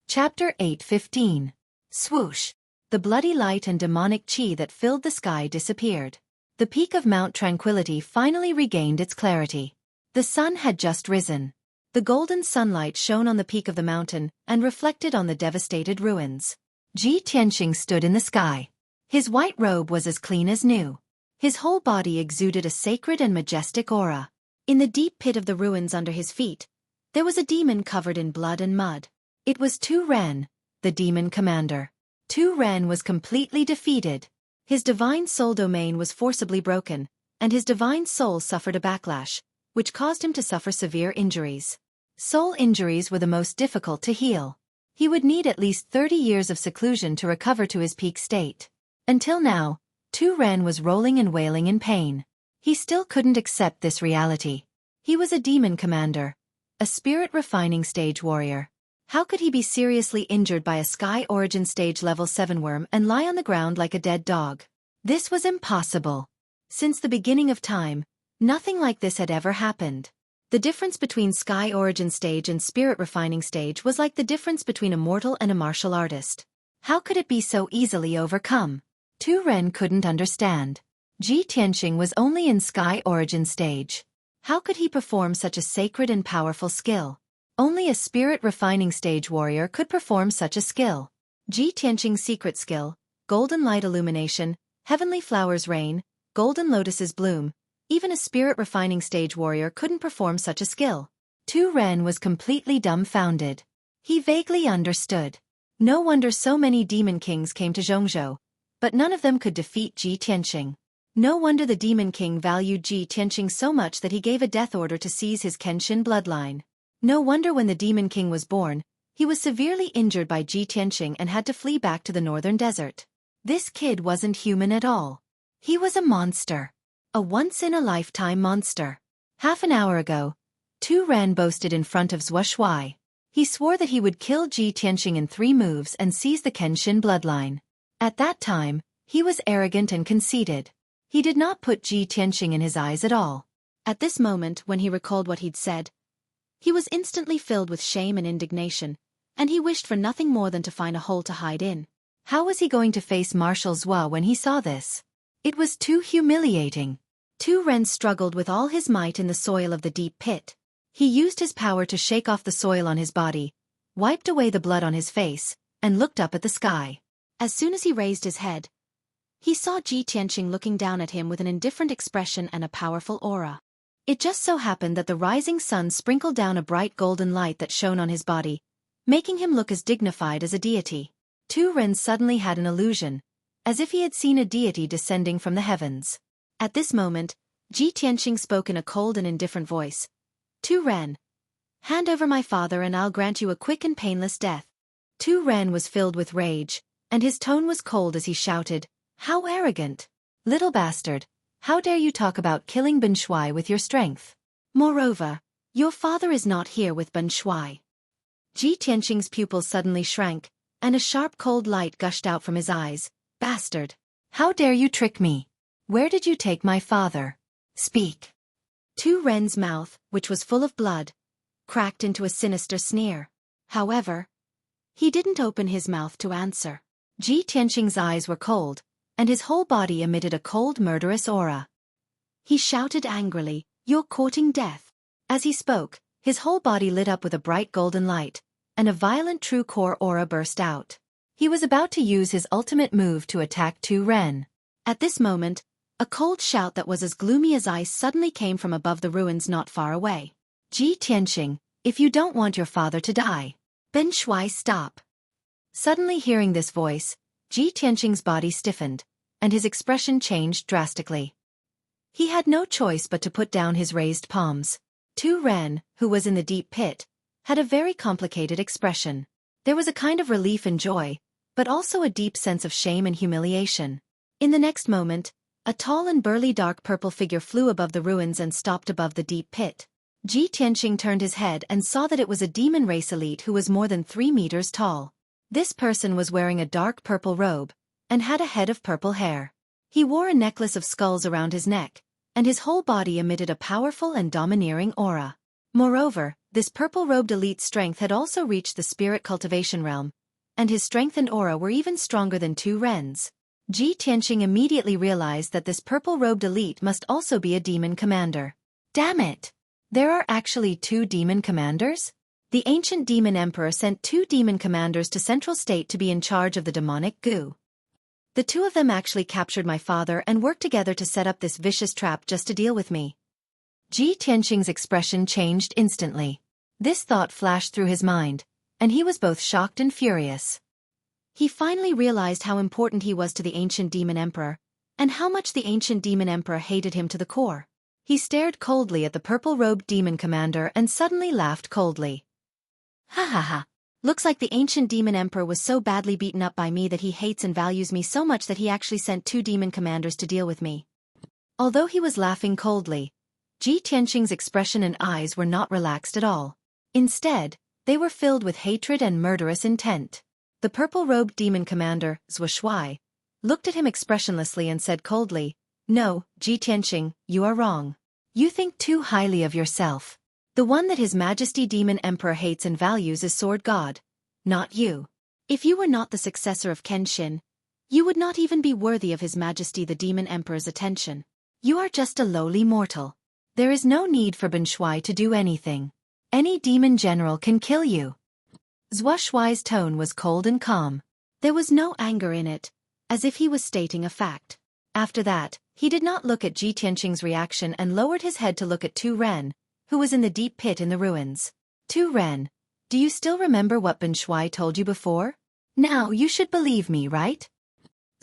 Chapter 8:15. Swoosh! The bloody light and demonic chi that filled the sky disappeared. The peak of Mount Tranquility finally regained its clarity. The sun had just risen. The golden sunlight shone on the peak of the mountain and reflected on the devastated ruins. Ji Tianqing stood in the sky. His white robe was as clean as new. His whole body exuded a sacred and majestic aura. In the deep pit of the ruins under his feet, there was a demon covered in blood and mud. It was Tu Ren, the demon commander. Tu Ren was completely defeated. His divine soul domain was forcibly broken, and his divine soul suffered a backlash, which caused him to suffer severe injuries. Soul injuries were the most difficult to heal. He would need at least 30 years of seclusion to recover to his peak state. Until now, Tu Ren was rolling and wailing in pain. He still couldn't accept this reality. He was a demon commander, a spirit refining stage warrior. How could he be seriously injured by a Sky Origin Stage Level 7 worm and lie on the ground like a dead dog? This was impossible. Since the beginning of time, nothing like this had ever happened. The difference between Sky Origin Stage and Spirit Refining Stage was like the difference between a mortal and a martial artist. How could it be so easily overcome? Tu Ren couldn't understand. Ji Tianqing was only in Sky Origin Stage. How could he perform such a sacred and powerful skill? Only a spirit refining stage warrior could perform such a skill. Ji Tianqing's secret skill, golden light illumination, heavenly flowers rain, golden lotuses bloom, even a spirit refining stage warrior couldn't perform such a skill. Tu Ren was completely dumbfounded. He vaguely understood. No wonder so many demon kings came to Zhongzhou, but none of them could defeat Ji Tianqing. No wonder the demon king valued Ji Tianqing so much that he gave a death order to seize his Kenshin bloodline. No wonder when the Demon King was born, he was severely injured by Ji Tianqing and had to flee back to the northern desert. This kid wasn't human at all. He was a monster. A once-in-a-lifetime monster. Half an hour ago, Tu Ren boasted in front of Xueqi. He swore that he would kill Ji Tianqing in 3 moves and seize the Kenshin bloodline. At that time, he was arrogant and conceited. He did not put Ji Tianqing in his eyes at all. At this moment, when he recalled what he'd said, he was instantly filled with shame and indignation, and he wished for nothing more than to find a hole to hide in. How was he going to face Marshal Zhua when he saw this? It was too humiliating. Tu Ren struggled with all his might in the soil of the deep pit. He used his power to shake off the soil on his body, wiped away the blood on his face, and looked up at the sky. As soon as he raised his head, he saw Ji Tianqing looking down at him with an indifferent expression and a powerful aura. It just so happened that the rising sun sprinkled down a bright golden light that shone on his body, making him look as dignified as a deity. Tu Ren suddenly had an illusion, as if he had seen a deity descending from the heavens. At this moment, Ji Tianqing spoke in a cold and indifferent voice. Tu Ren, hand over my father and I'll grant you a quick and painless death. Tu Ren was filled with rage, and his tone was cold as he shouted, "How arrogant! Little bastard! How dare you talk about killing Ben Shuai with your strength? Moreover, your father is not here with Ben Shuai." Ji Tianqing's pupils suddenly shrank, and a sharp cold light gushed out from his eyes. "Bastard! How dare you trick me? Where did you take my father? Speak." Tu Ren's mouth, which was full of blood, cracked into a sinister sneer. However, he didn't open his mouth to answer. Ji Tianqing's eyes were cold, and his whole body emitted a cold, murderous aura. He shouted angrily, "You're courting death." As he spoke, his whole body lit up with a bright golden light, and a violent true core aura burst out. He was about to use his ultimate move to attack Tu Ren. At this moment, a cold shout that was as gloomy as ice suddenly came from above the ruins not far away. "Ji Tianqing, if you don't want your father to die, Ben Shuai, stop." Suddenly hearing this voice, Ji Tianqing's body stiffened, and his expression changed drastically. He had no choice but to put down his raised palms. Tu Ren, who was in the deep pit, had a very complicated expression. There was a kind of relief and joy, but also a deep sense of shame and humiliation. In the next moment, a tall and burly dark purple figure flew above the ruins and stopped above the deep pit. Ji Tianqing turned his head and saw that it was a demon race elite who was more than 3 meters tall. This person was wearing a dark purple robe, and had a head of purple hair. He wore a necklace of skulls around his neck, and his whole body emitted a powerful and domineering aura. Moreover, this purple-robed elite's strength had also reached the spirit cultivation realm, and his strength and aura were even stronger than Tu Ren's. Ji Tianqing immediately realized that this purple-robed elite must also be a demon commander. Damn it! There are actually 2 demon commanders? The ancient demon emperor sent 2 demon commanders to Central State to be in charge of the demonic goo. The 2 of them actually captured my father and worked together to set up this vicious trap just to deal with me. Ji Tianqing's expression changed instantly. This thought flashed through his mind, and he was both shocked and furious. He finally realized how important he was to the ancient demon emperor, and how much the ancient demon emperor hated him to the core. He stared coldly at the purple-robed demon commander and suddenly laughed coldly. "Ha ha ha. Looks like the ancient demon emperor was so badly beaten up by me that he hates and values me so much that he actually sent 2 demon commanders to deal with me." Although he was laughing coldly, Ji Tianqing's expression and eyes were not relaxed at all. Instead, they were filled with hatred and murderous intent. The purple-robed demon commander, Xueqi, looked at him expressionlessly and said coldly, "No, Ji Tianqing, you are wrong. You think too highly of yourself. The one that His Majesty Demon Emperor hates and values is Sword God, not you. If you were not the successor of Kenshin, you would not even be worthy of His Majesty the Demon Emperor's attention. You are just a lowly mortal. There is no need for Ben Shuai to do anything. Any demon general can kill you." Zhua Shuai's tone was cold and calm. There was no anger in it, as if he was stating a fact. After that, he did not look at Ji Tianqing's reaction and lowered his head to look at Tu Ren, who was in the deep pit in the ruins. "Tu Ren, do you still remember what Ben Shuai told you before? Now you should believe me, right?"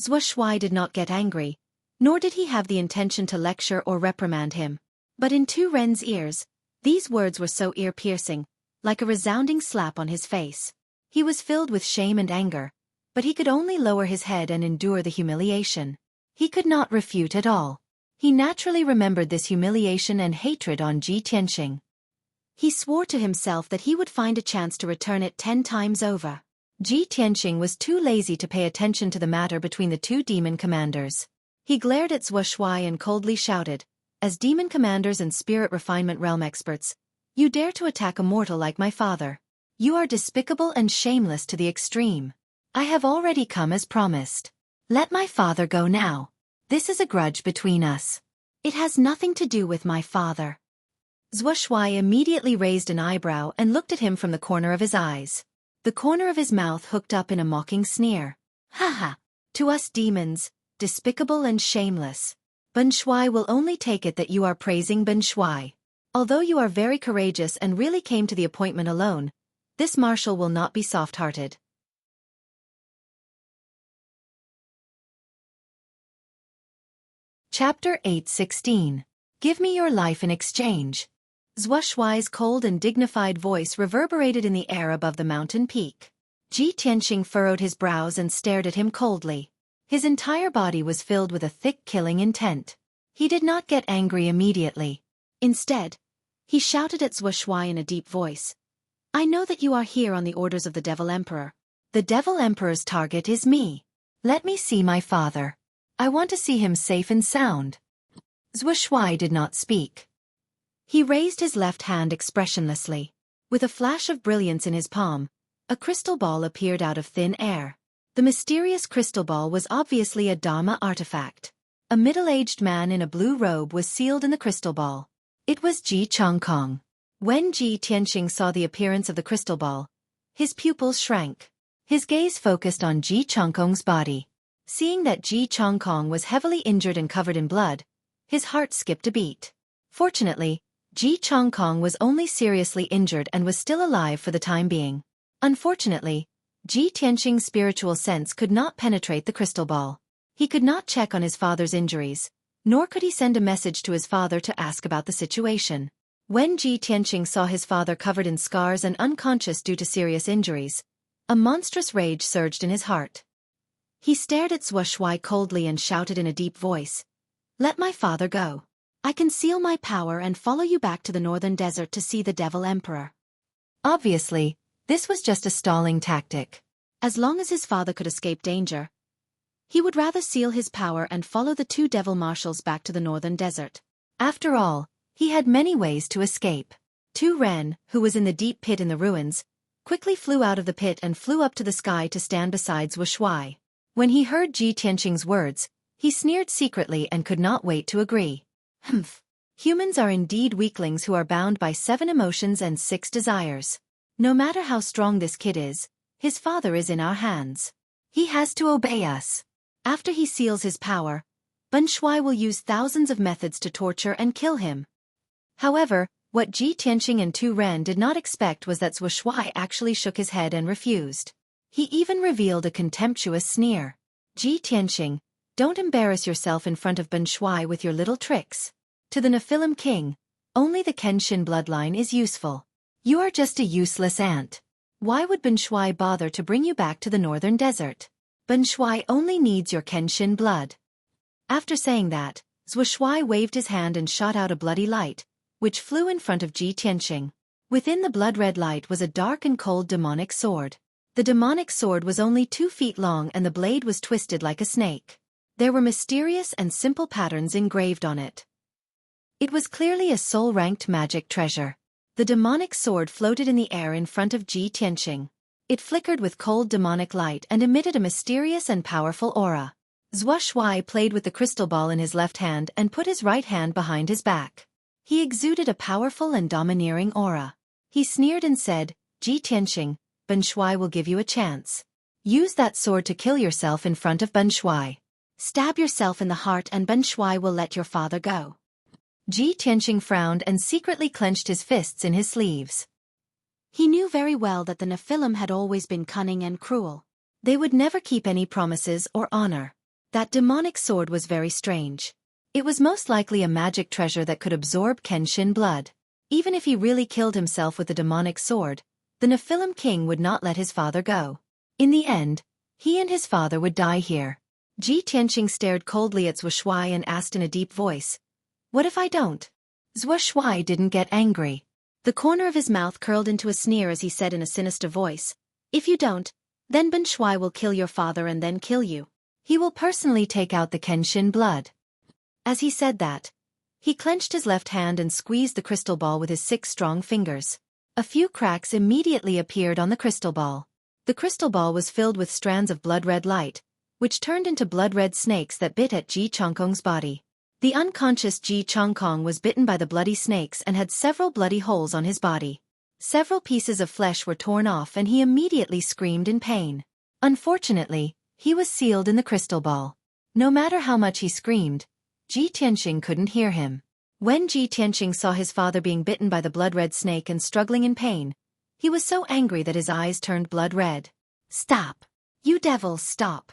Zhua Shuai did not get angry, nor did he have the intention to lecture or reprimand him. But in Tu Ren's ears, these words were so ear-piercing, like a resounding slap on his face. He was filled with shame and anger, but he could only lower his head and endure the humiliation. He could not refute at all. He naturally remembered this humiliation and hatred on Ji Tianqing. He swore to himself that he would find a chance to return it 10 times over. Ji Tianqing was too lazy to pay attention to the matter between the two demon commanders. He glared at Xueqi and coldly shouted, "As demon commanders and spirit refinement realm experts, you dare to attack a mortal like my father. You are despicable and shameless to the extreme. I have already come as promised. Let my father go now. This is a grudge between us. It has nothing to do with my father." Xueqi immediately raised an eyebrow and looked at him from the corner of his eyes. The corner of his mouth hooked up in a mocking sneer. "Ha ha! To us demons, despicable and shameless. Ben Shui will only take it that you are praising Ben Shui. Although you are very courageous and really came to the appointment alone, this marshal will not be soft-hearted." Chapter 8:16. Give me your life in exchange. Xueqi's cold and dignified voice reverberated in the air above the mountain peak. Ji Tianqing furrowed his brows and stared at him coldly. His entire body was filled with a thick killing intent. He did not get angry immediately. Instead, he shouted at Xueqi in a deep voice, "I know that you are here on the orders of the Devil Emperor. The Devil Emperor's target is me. Let me see my father. I want to see him safe and sound." Xueqi did not speak. He raised his left hand expressionlessly. With a flash of brilliance in his palm, a crystal ball appeared out of thin air. The mysterious crystal ball was obviously a Dharma artifact. A middle-aged man in a blue robe was sealed in the crystal ball. It was Ji Chongkong. When Ji Tianqing saw the appearance of the crystal ball, his pupils shrank. His gaze focused on Ji Chongkong's body. Seeing that Ji Chongkong was heavily injured and covered in blood, his heart skipped a beat. Fortunately, Ji Chongkong was only seriously injured and was still alive for the time being. Unfortunately, Ji Tianqing's spiritual sense could not penetrate the crystal ball. He could not check on his father's injuries, nor could he send a message to his father to ask about the situation. When Ji Tianqing saw his father covered in scars and unconscious due to serious injuries, a monstrous rage surged in his heart. He stared at Xueqi coldly and shouted in a deep voice, "Let my father go. I conceal my power and follow you back to the northern desert to see the Devil Emperor." Obviously, this was just a stalling tactic. As long as his father could escape danger, he would rather seal his power and follow the two devil marshals back to the northern desert. After all, he had many ways to escape. Tu Ren, who was in the deep pit in the ruins, quickly flew out of the pit and flew up to the sky to stand beside Xueqi. When he heard Ji Tianqing's words, he sneered secretly and could not wait to agree. Humph. Humans are indeed weaklings who are bound by 7 emotions and 6 desires. No matter how strong this kid is, his father is in our hands. He has to obey us. After he seals his power, Ben Shui will use thousands of methods to torture and kill him. However, what Ji Tianqing and Tu Ren did not expect was that Xueqi actually shook his head and refused. He even revealed a contemptuous sneer. "Ji Tianqing, don't embarrass yourself in front of Ben Shui with your little tricks. To the Nephilim King, only the Kenshin bloodline is useful. You are just a useless ant. Why would Ben Shui bother to bring you back to the northern desert? Ben Shui only needs your Kenshin blood." After saying that, Xueqi waved his hand and shot out a bloody light, which flew in front of Ji Tianqing. Within the blood-red light was a dark and cold demonic sword. The demonic sword was only 2 feet long and the blade was twisted like a snake. There were mysterious and simple patterns engraved on it. It was clearly a soul-ranked magic treasure. The demonic sword floated in the air in front of Ji Tianqing. It flickered with cold demonic light and emitted a mysterious and powerful aura. Xueqi played with the crystal ball in his left hand and put his right hand behind his back. He exuded a powerful and domineering aura. He sneered and said, "Ji Tianqing, Ben Shui will give you a chance. Use that sword to kill yourself in front of Ben Shui. Stab yourself in the heart and Ben Shui will let your father go." Ji Tianqing frowned and secretly clenched his fists in his sleeves. He knew very well that the Nephilim had always been cunning and cruel. They would never keep any promises or honor. That demonic sword was very strange. It was most likely a magic treasure that could absorb Kenshin blood. Even if he really killed himself with the demonic sword, the Nephilim King would not let his father go. In the end, he and his father would die here. Ji Tianqing stared coldly at Xueqi and asked in a deep voice, "What if I don't?" Xueqi didn't get angry. The corner of his mouth curled into a sneer as he said in a sinister voice, "If you don't, Then Ben Shuai will kill your father and then kill you. He will personally take out the Kenshin blood. As he said that, he clenched his left hand and squeezed the crystal ball with his 6 strong fingers. A few cracks immediately appeared on the crystal ball. The crystal ball was filled with strands of blood-red light, which turned into blood-red snakes that bit at Ji Chongkong's body. The unconscious Ji Chongkong was bitten by the bloody snakes and had several bloody holes on his body. Several pieces of flesh were torn off and he immediately screamed in pain. Unfortunately, he was sealed in the crystal ball. No matter how much he screamed, Ji Tianxing couldn't hear him. When Ji Tianxing saw his father being bitten by the blood-red snake and struggling in pain, he was so angry that his eyes turned blood-red. "Stop! You devils, stop!"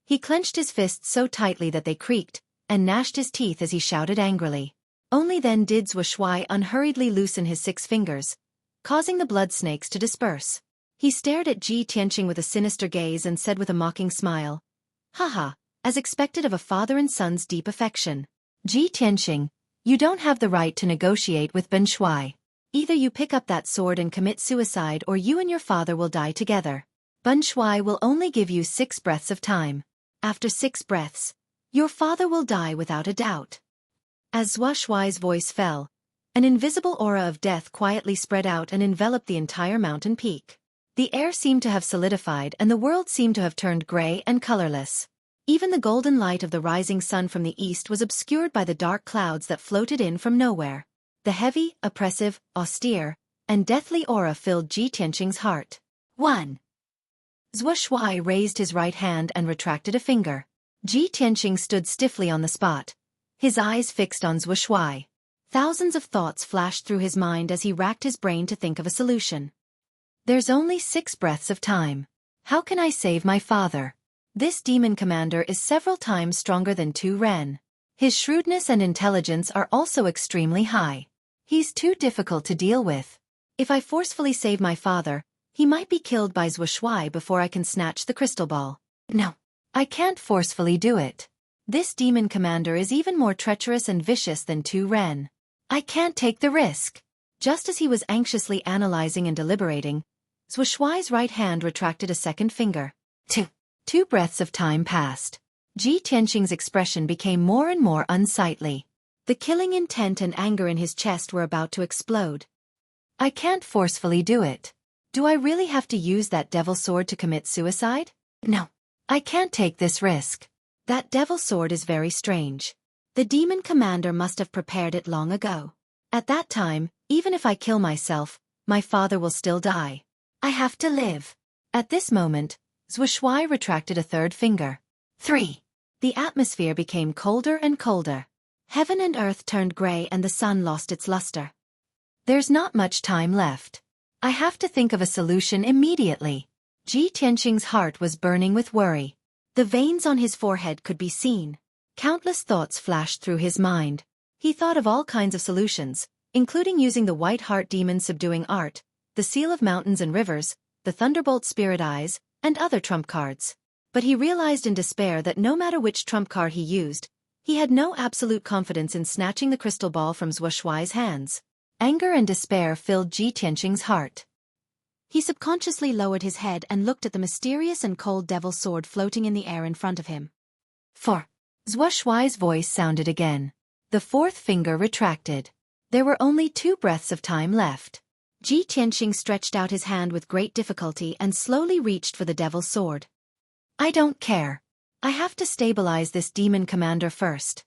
He clenched his fists so tightly that they creaked, and gnashed his teeth as he shouted angrily. Only then did Xueqi unhurriedly loosen his 6 fingers, causing the blood snakes to disperse. He stared at Ji Tianxing with a sinister gaze and said with a mocking smile, "Haha, as expected of a father and son's deep affection. Ji Tianxing, you don't have the right to negotiate with Ben Shuai. Either you pick up that sword and commit suicide or you and your father will die together. Ben Shuai will only give you 6 breaths of time. After 6 breaths, your father will die without a doubt." As Xueqi's voice fell, an invisible aura of death quietly spread out and enveloped the entire mountain peak. The air seemed to have solidified and the world seemed to have turned gray and colorless. Even the golden light of the rising sun from the east was obscured by the dark clouds that floated in from nowhere. The heavy, oppressive, austere, and deathly aura filled Ji Tianxing's heart. 1. Xueqi raised his right hand and retracted a finger. Ji Tianxing stood stiffly on the spot, his eyes fixed on Xueqi. Thousands of thoughts flashed through his mind as he racked his brain to think of a solution. There's only 6 breaths of time. How can I save my father? This demon commander is several times stronger than Tu Ren. His shrewdness and intelligence are also extremely high. He's too difficult to deal with. If I forcefully save my father, he might be killed by Xueqi before I can snatch the crystal ball. No, I can't forcefully do it. This demon commander is even more treacherous and vicious than Tu Ren. I can't take the risk. Just as he was anxiously analyzing and deliberating, Xueqi's right hand retracted a second finger. 2 breaths of time passed. Ji Tianxing's expression became more and more unsightly. The killing intent and anger in his chest were about to explode. I can't forcefully do it. Do I really have to use that devil sword to commit suicide? No. I can't take this risk. That devil sword is very strange. The demon commander must have prepared it long ago. At that time, even if I kill myself, my father will still die. I have to live. At this moment, Xueqi retracted a third finger. 3. The atmosphere became colder and colder. Heaven and earth turned gray and the sun lost its luster. There's not much time left. I have to think of a solution immediately. Ji Tianxing's heart was burning with worry. The veins on his forehead could be seen. Countless thoughts flashed through his mind. He thought of all kinds of solutions, including using the white heart demon subduing art, the seal of mountains and rivers, the thunderbolt spirit eyes, and other trump cards. But he realized in despair that no matter which trump card he used, he had no absolute confidence in snatching the crystal ball from Xueqi's hands. Anger and despair filled Ji Tianxing's heart. He subconsciously lowered his head and looked at the mysterious and cold devil sword floating in the air in front of him. 4. Xueqi's voice sounded again. The 4th finger retracted. There were only 2 breaths of time left. Ji Tianxing stretched out his hand with great difficulty and slowly reached for the devil's sword. I don't care. I have to stabilize this demon commander first.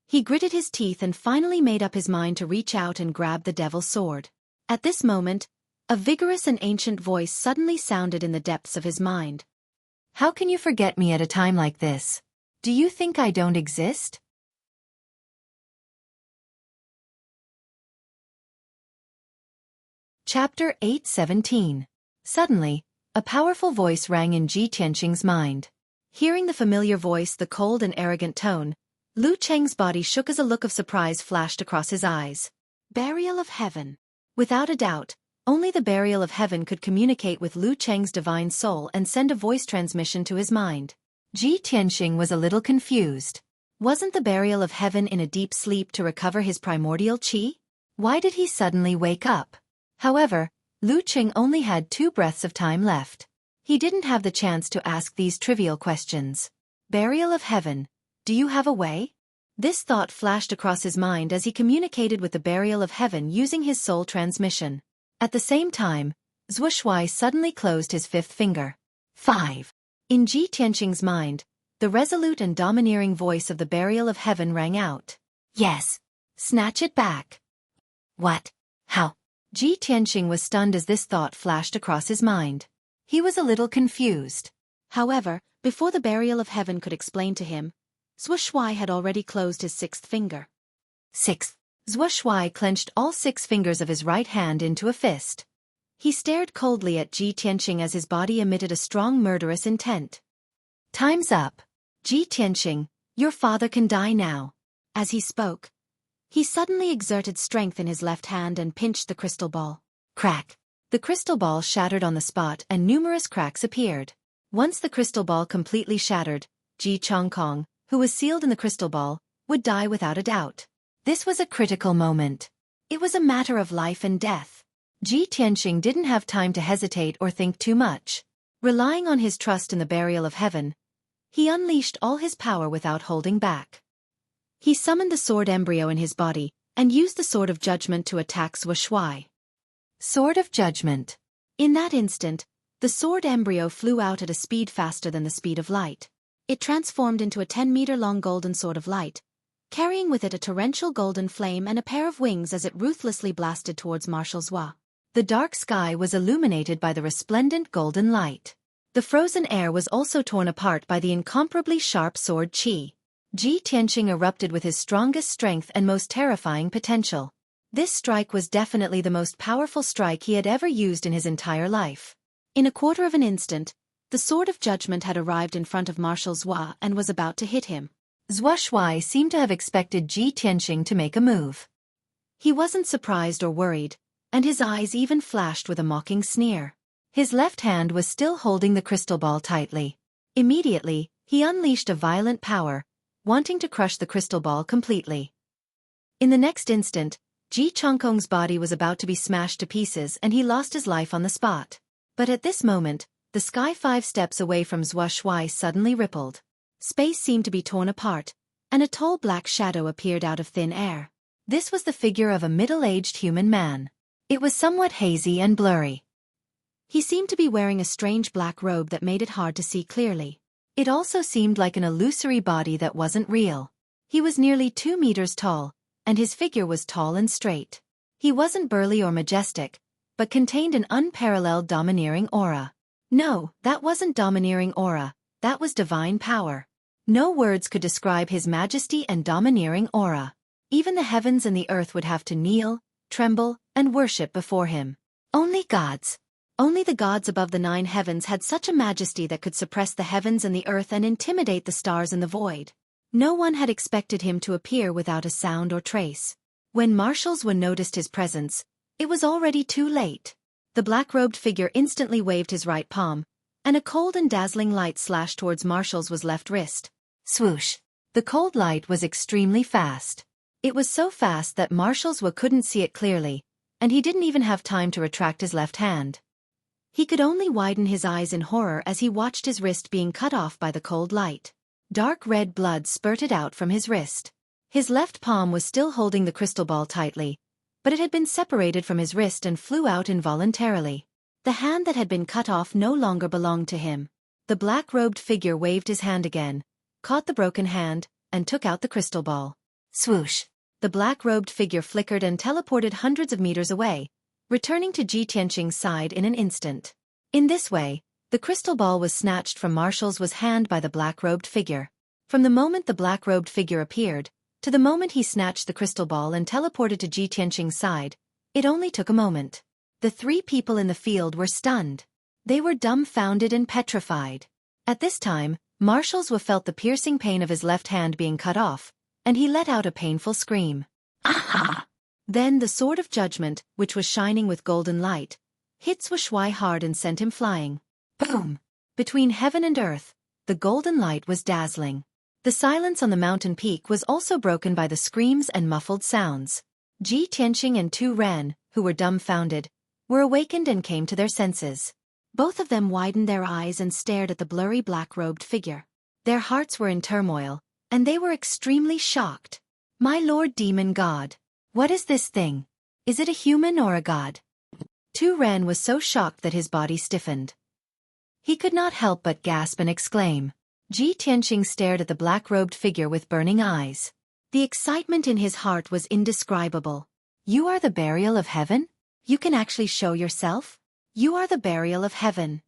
He gritted his teeth and finally made up his mind to reach out and grab the devil's sword. At this moment, a vigorous and ancient voice suddenly sounded in the depths of his mind. How can you forget me at a time like this? Do you think I don't exist? Chapter 8:17. Suddenly, a powerful voice rang in Ji Tianxing's mind. Hearing the familiar voice, the cold and arrogant tone, Lu Cheng's body shook as a look of surprise flashed across his eyes. Burial of Heaven. Without a doubt, only the Burial of Heaven could communicate with Lu Cheng's divine soul and send a voice transmission to his mind. Ji Tianxing was a little confused. Wasn't the Burial of Heaven in a deep sleep to recover his primordial qi? Why did he suddenly wake up? However, Lu Cheng only had 2 breaths of time left. He didn't have the chance to ask these trivial questions. Burial of heaven, do you have a way? This thought flashed across his mind as he communicated with the burial of heaven using his soul transmission. At the same time, Xueqi suddenly closed his fifth finger. 5. In Ji Tianqing's mind, the resolute and domineering voice of the burial of heaven rang out. Yes. Snatch it back. What? How? Ji Tianqing was stunned as this thought flashed across his mind. He was a little confused. However, before the burial of heaven could explain to him, Xueqi had already closed his sixth finger. 6. Xueqi clenched all 6 fingers of his right hand into a fist. He stared coldly at Ji Tianqing as his body emitted a strong murderous intent. Time's up. Ji Tianqing, your father can die now. As he spoke, he suddenly exerted strength in his left hand and pinched the crystal ball. Crack! The crystal ball shattered on the spot and numerous cracks appeared. Once the crystal ball completely shattered, Ji Tianqing, who was sealed in the crystal ball, would die without a doubt. This was a critical moment. It was a matter of life and death. Ji Tianqing didn't have time to hesitate or think too much. Relying on his trust in the burial of heaven, he unleashed all his power without holding back. He summoned the sword embryo in his body, and used the sword of judgment to attack Xueqi. Sword of judgment. In that instant, the sword embryo flew out at a speed faster than the speed of light. It transformed into a 10-meter-long golden sword of light, carrying with it a torrential golden flame and a pair of wings as it ruthlessly blasted towards Marshal Zhua. The dark sky was illuminated by the resplendent golden light. The frozen air was also torn apart by the incomparably sharp sword qi. Ji Tianqing erupted with his strongest strength and most terrifying potential. This strike was definitely the most powerful strike he had ever used in his entire life. In a quarter of an instant, the sword of judgment had arrived in front of Marshal Zhua and was about to hit him. Xueqi seemed to have expected Ji Tianqing to make a move. He wasn't surprised or worried, and his eyes even flashed with a mocking sneer. His left hand was still holding the crystal ball tightly. Immediately, he unleashed a violent power, wanting to crush the crystal ball completely. In the next instant, Ji Tianqing's body was about to be smashed to pieces and he lost his life on the spot. But at this moment, the sky 5 steps away from Xueqi suddenly rippled. Space seemed to be torn apart, and a tall black shadow appeared out of thin air. This was the figure of a middle-aged human man. It was somewhat hazy and blurry. He seemed to be wearing a strange black robe that made it hard to see clearly. It also seemed like an illusory body that wasn't real. He was nearly 2 meters tall, and his figure was tall and straight. He wasn't burly or majestic, but contained an unparalleled domineering aura. No, that wasn't domineering aura, that was divine power. No words could describe his majesty and domineering aura. Even the heavens and the earth would have to kneel, tremble, and worship before him. Only the gods above the 9 heavens had such a majesty that could suppress the heavens and the earth and intimidate the stars in the void. No one had expected him to appear without a sound or trace. When Marshal Zhua noticed his presence, it was already too late. The black-robed figure instantly waved his right palm, and a cold and dazzling light slashed towards Marshal Zhua's left wrist. Swoosh! The cold light was extremely fast. It was so fast that Marshal Zhua couldn't see it clearly, and he didn't even have time to retract his left hand. He could only widen his eyes in horror as he watched his wrist being cut off by the cold light. Dark red blood spurted out from his wrist. His left palm was still holding the crystal ball tightly, but it had been separated from his wrist and flew out involuntarily. The hand that had been cut off no longer belonged to him. The black-robed figure waved his hand again, caught the broken hand, and took out the crystal ball. Swoosh! The black-robed figure flickered and teleported hundreds of meters away, returning to Ji Tianqing's side in an instant. In this way, the crystal ball was snatched from Marshal Zhua's hand by the black-robed figure. From the moment the black-robed figure appeared, to the moment he snatched the crystal ball and teleported to Ji Tianqing's side, it only took a moment. The 3 people in the field were stunned. They were dumbfounded and petrified. At this time, Marshal Zhua felt the piercing pain of his left hand being cut off, and he let out a painful scream. Aha! Then the sword of judgment, which was shining with golden light, hit Xueqi hard and sent him flying. Boom! Between heaven and earth, the golden light was dazzling. The silence on the mountain peak was also broken by the screams and muffled sounds. Ji Tianqing and Tu Ren, who were dumbfounded, were awakened and came to their senses. Both of them widened their eyes and stared at the blurry black-robed figure. Their hearts were in turmoil, and they were extremely shocked. "My lord demon god, what is this thing? Is it a human or a god?" Tu Ren was so shocked that his body stiffened. He could not help but gasp and exclaim. Ji Tianqing stared at the black-robed figure with burning eyes. The excitement in his heart was indescribable. "You are the burial of heaven? You can actually show yourself? You are the burial of heaven."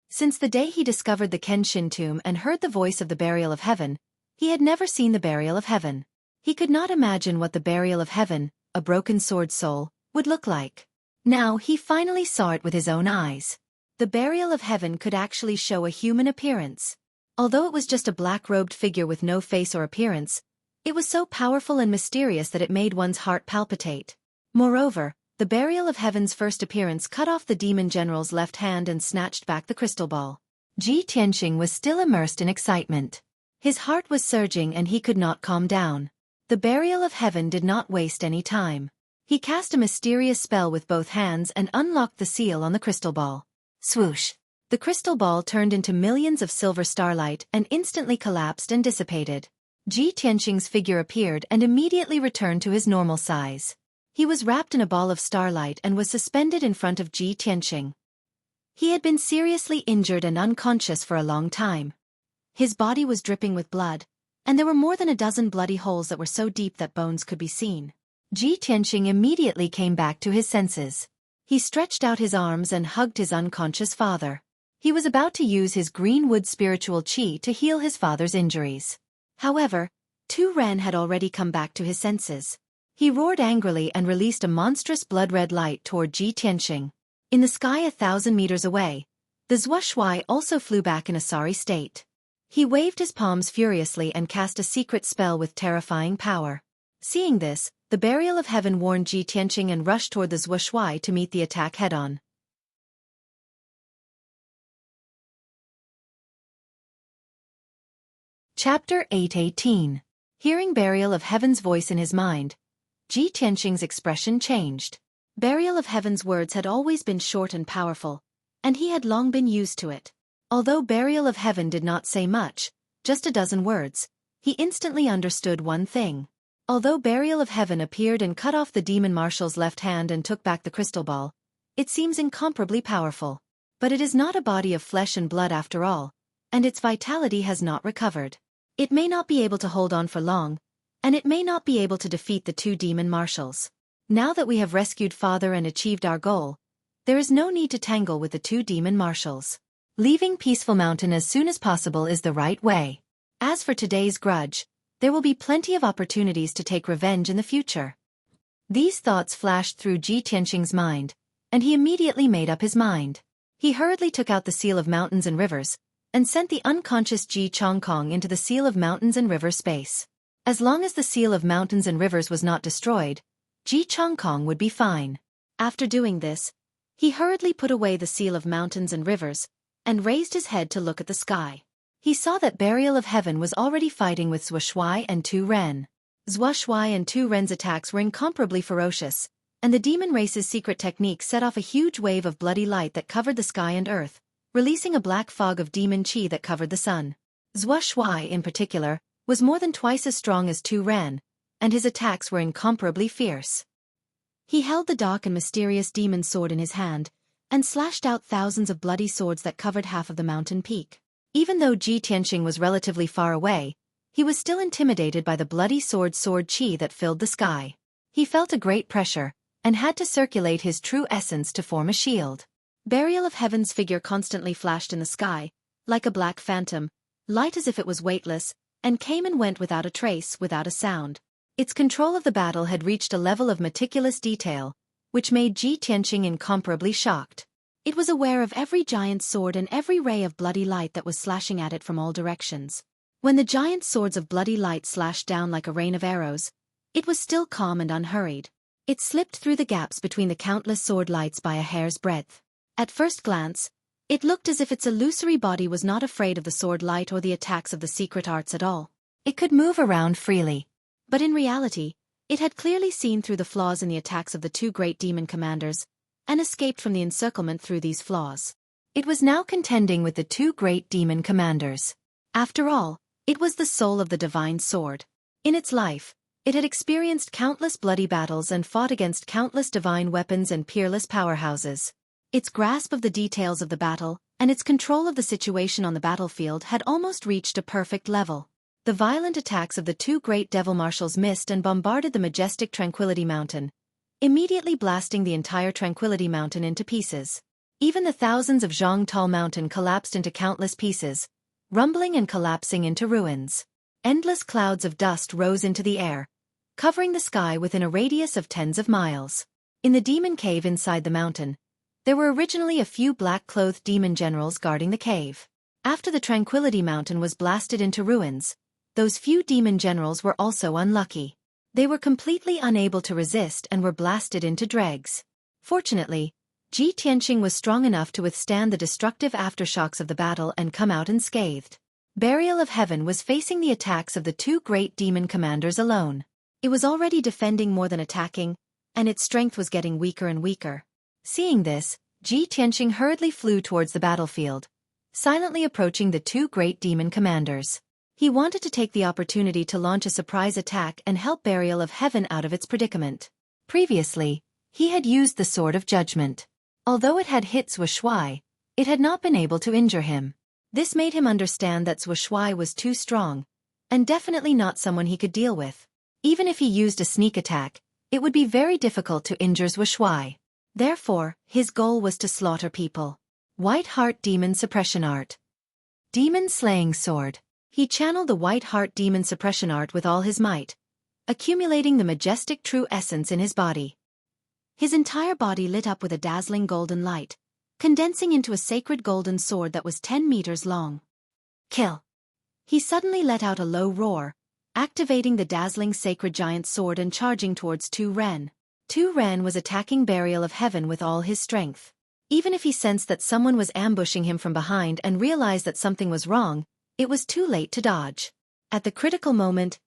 Since the day he discovered the Kenshin tomb and heard the voice of the burial of heaven, he had never seen the burial of heaven. He could not imagine what the burial of heaven, a broken sword soul, would look like. Now he finally saw it with his own eyes. The burial of heaven could actually show a human appearance. Although it was just a black-robed figure with no face or appearance, it was so powerful and mysterious that it made one's heart palpitate. Moreover, the burial of heaven's first appearance cut off the demon general's left hand and snatched back the crystal ball. Ji Tianqing was still immersed in excitement. His heart was surging and he could not calm down. The burial of heaven did not waste any time. He cast a mysterious spell with both hands and unlocked the seal on the crystal ball. Swoosh! The crystal ball turned into millions of silver starlight and instantly collapsed and dissipated. Ji Tianqing's figure appeared and immediately returned to his normal size. He was wrapped in a ball of starlight and was suspended in front of Ji Tianqing. He had been seriously injured and unconscious for a long time. His body was dripping with blood, and there were more than a dozen bloody holes that were so deep that bones could be seen. Ji Tianqing immediately came back to his senses. He stretched out his arms and hugged his unconscious father. He was about to use his greenwood spiritual qi to heal his father's injuries. However, Tu Ren had already come back to his senses. He roared angrily and released a monstrous blood-red light toward Ji Tianqing. In the sky 1,000 meters away, the Xueqi also flew back in a sorry state. He waved his palms furiously and cast a secret spell with terrifying power. Seeing this, the burial of heaven warned Ji Tianqing and rushed toward the Xueqi to meet the attack head-on. Chapter 8:18. Hearing Burial of Heaven's voice in his mind, Ji Tianqing's expression changed. Burial of Heaven's words had always been short and powerful, and he had long been used to it. Although Burial of Heaven did not say much, just a dozen words, he instantly understood one thing. Although Burial of Heaven appeared and cut off the demon marshal's left hand and took back the crystal ball, it seems incomparably powerful. But it is not a body of flesh and blood after all, and its vitality has not recovered. It may not be able to hold on for long, and it may not be able to defeat the two demon marshals. Now that we have rescued Father and achieved our goal, there is no need to tangle with the two demon marshals. Leaving Peaceful Mountain as soon as possible is the right way. As for today's grudge, there will be plenty of opportunities to take revenge in the future. These thoughts flashed through Ji Tianqing's mind, and he immediately made up his mind. He hurriedly took out the seal of mountains and rivers, and sent the unconscious Ji Chongkong into the seal of mountains and river space. As long as the seal of mountains and rivers was not destroyed, Ji Chongkong would be fine. After doing this, he hurriedly put away the seal of mountains and rivers, and raised his head to look at the sky. He saw that Burial of Heaven was already fighting with Xueqi and Tu Ren. Xueqi and Tu Ren's attacks were incomparably ferocious, and the demon race's secret technique set off a huge wave of bloody light that covered the sky and earth, releasing a black fog of demon qi that covered the sun. Xueqi, in particular, was more than twice as strong as Tu Ren, and his attacks were incomparably fierce. He held the dark and mysterious demon sword in his hand, and slashed out thousands of bloody swords that covered half of the mountain peak. Even though Ji Tianqing was relatively far away, he was still intimidated by the bloody sword qi that filled the sky. He felt a great pressure, and had to circulate his true essence to form a shield. Burial of Heaven's figure constantly flashed in the sky, like a black phantom, light as if it was weightless, and came and went without a trace, without a sound. Its control of the battle had reached a level of meticulous detail, which made Ji Tianqing incomparably shocked. It was aware of every giant sword and every ray of bloody light that was slashing at it from all directions. When the giant swords of bloody light slashed down like a rain of arrows, it was still calm and unhurried. It slipped through the gaps between the countless sword lights by a hair's breadth. At first glance, it looked as if its illusory body was not afraid of the sword light or the attacks of the secret arts at all. It could move around freely. But in reality, it had clearly seen through the flaws in the attacks of the two great demon commanders, and escaped from the encirclement through these flaws. It was now contending with the two great demon commanders. After all, it was the soul of the divine sword. In its life, it had experienced countless bloody battles and fought against countless divine weapons and peerless powerhouses. Its grasp of the details of the battle, and its control of the situation on the battlefield had almost reached a perfect level. The violent attacks of the two great devil marshals missed and bombarded the majestic Tranquility Mountain, immediately blasting the entire Tranquility Mountain into pieces. Even the thousands of Zhang Tall Mountain collapsed into countless pieces, rumbling and collapsing into ruins. Endless clouds of dust rose into the air, covering the sky within a radius of tens of miles. In the demon cave inside the mountain, there were originally a few black-clothed demon generals guarding the cave. After the Tranquility Mountain was blasted into ruins, those few demon generals were also unlucky. They were completely unable to resist and were blasted into dregs. Fortunately, Ji Tianqing was strong enough to withstand the destructive aftershocks of the battle and come out unscathed. Burial of Heaven was facing the attacks of the two great demon commanders alone. It was already defending more than attacking, and its strength was getting weaker and weaker. Seeing this, Ji Tianqing hurriedly flew towards the battlefield, silently approaching the two great demon commanders. He wanted to take the opportunity to launch a surprise attack and help Burial of Heaven out of its predicament. Previously, he had used the Sword of Judgment. Although it had hit Xueqi, it had not been able to injure him. This made him understand that Xueqi was too strong, and definitely not someone he could deal with. Even if he used a sneak attack, it would be very difficult to injure Xueqi. Therefore, his goal was to slaughter people. White Heart Demon Suppression Art. Demon Slaying Sword. He channeled the White Heart Demon Suppression Art with all his might, accumulating the majestic true essence in his body. His entire body lit up with a dazzling golden light, condensing into a sacred golden sword that was 10 meters long. Kill! He suddenly let out a low roar, activating the dazzling sacred giant sword and charging towards Tu Ren. Tu Ren was attacking Burial of Heaven with all his strength. Even if he sensed that someone was ambushing him from behind and realized that something was wrong, it was too late to dodge. At the critical moment,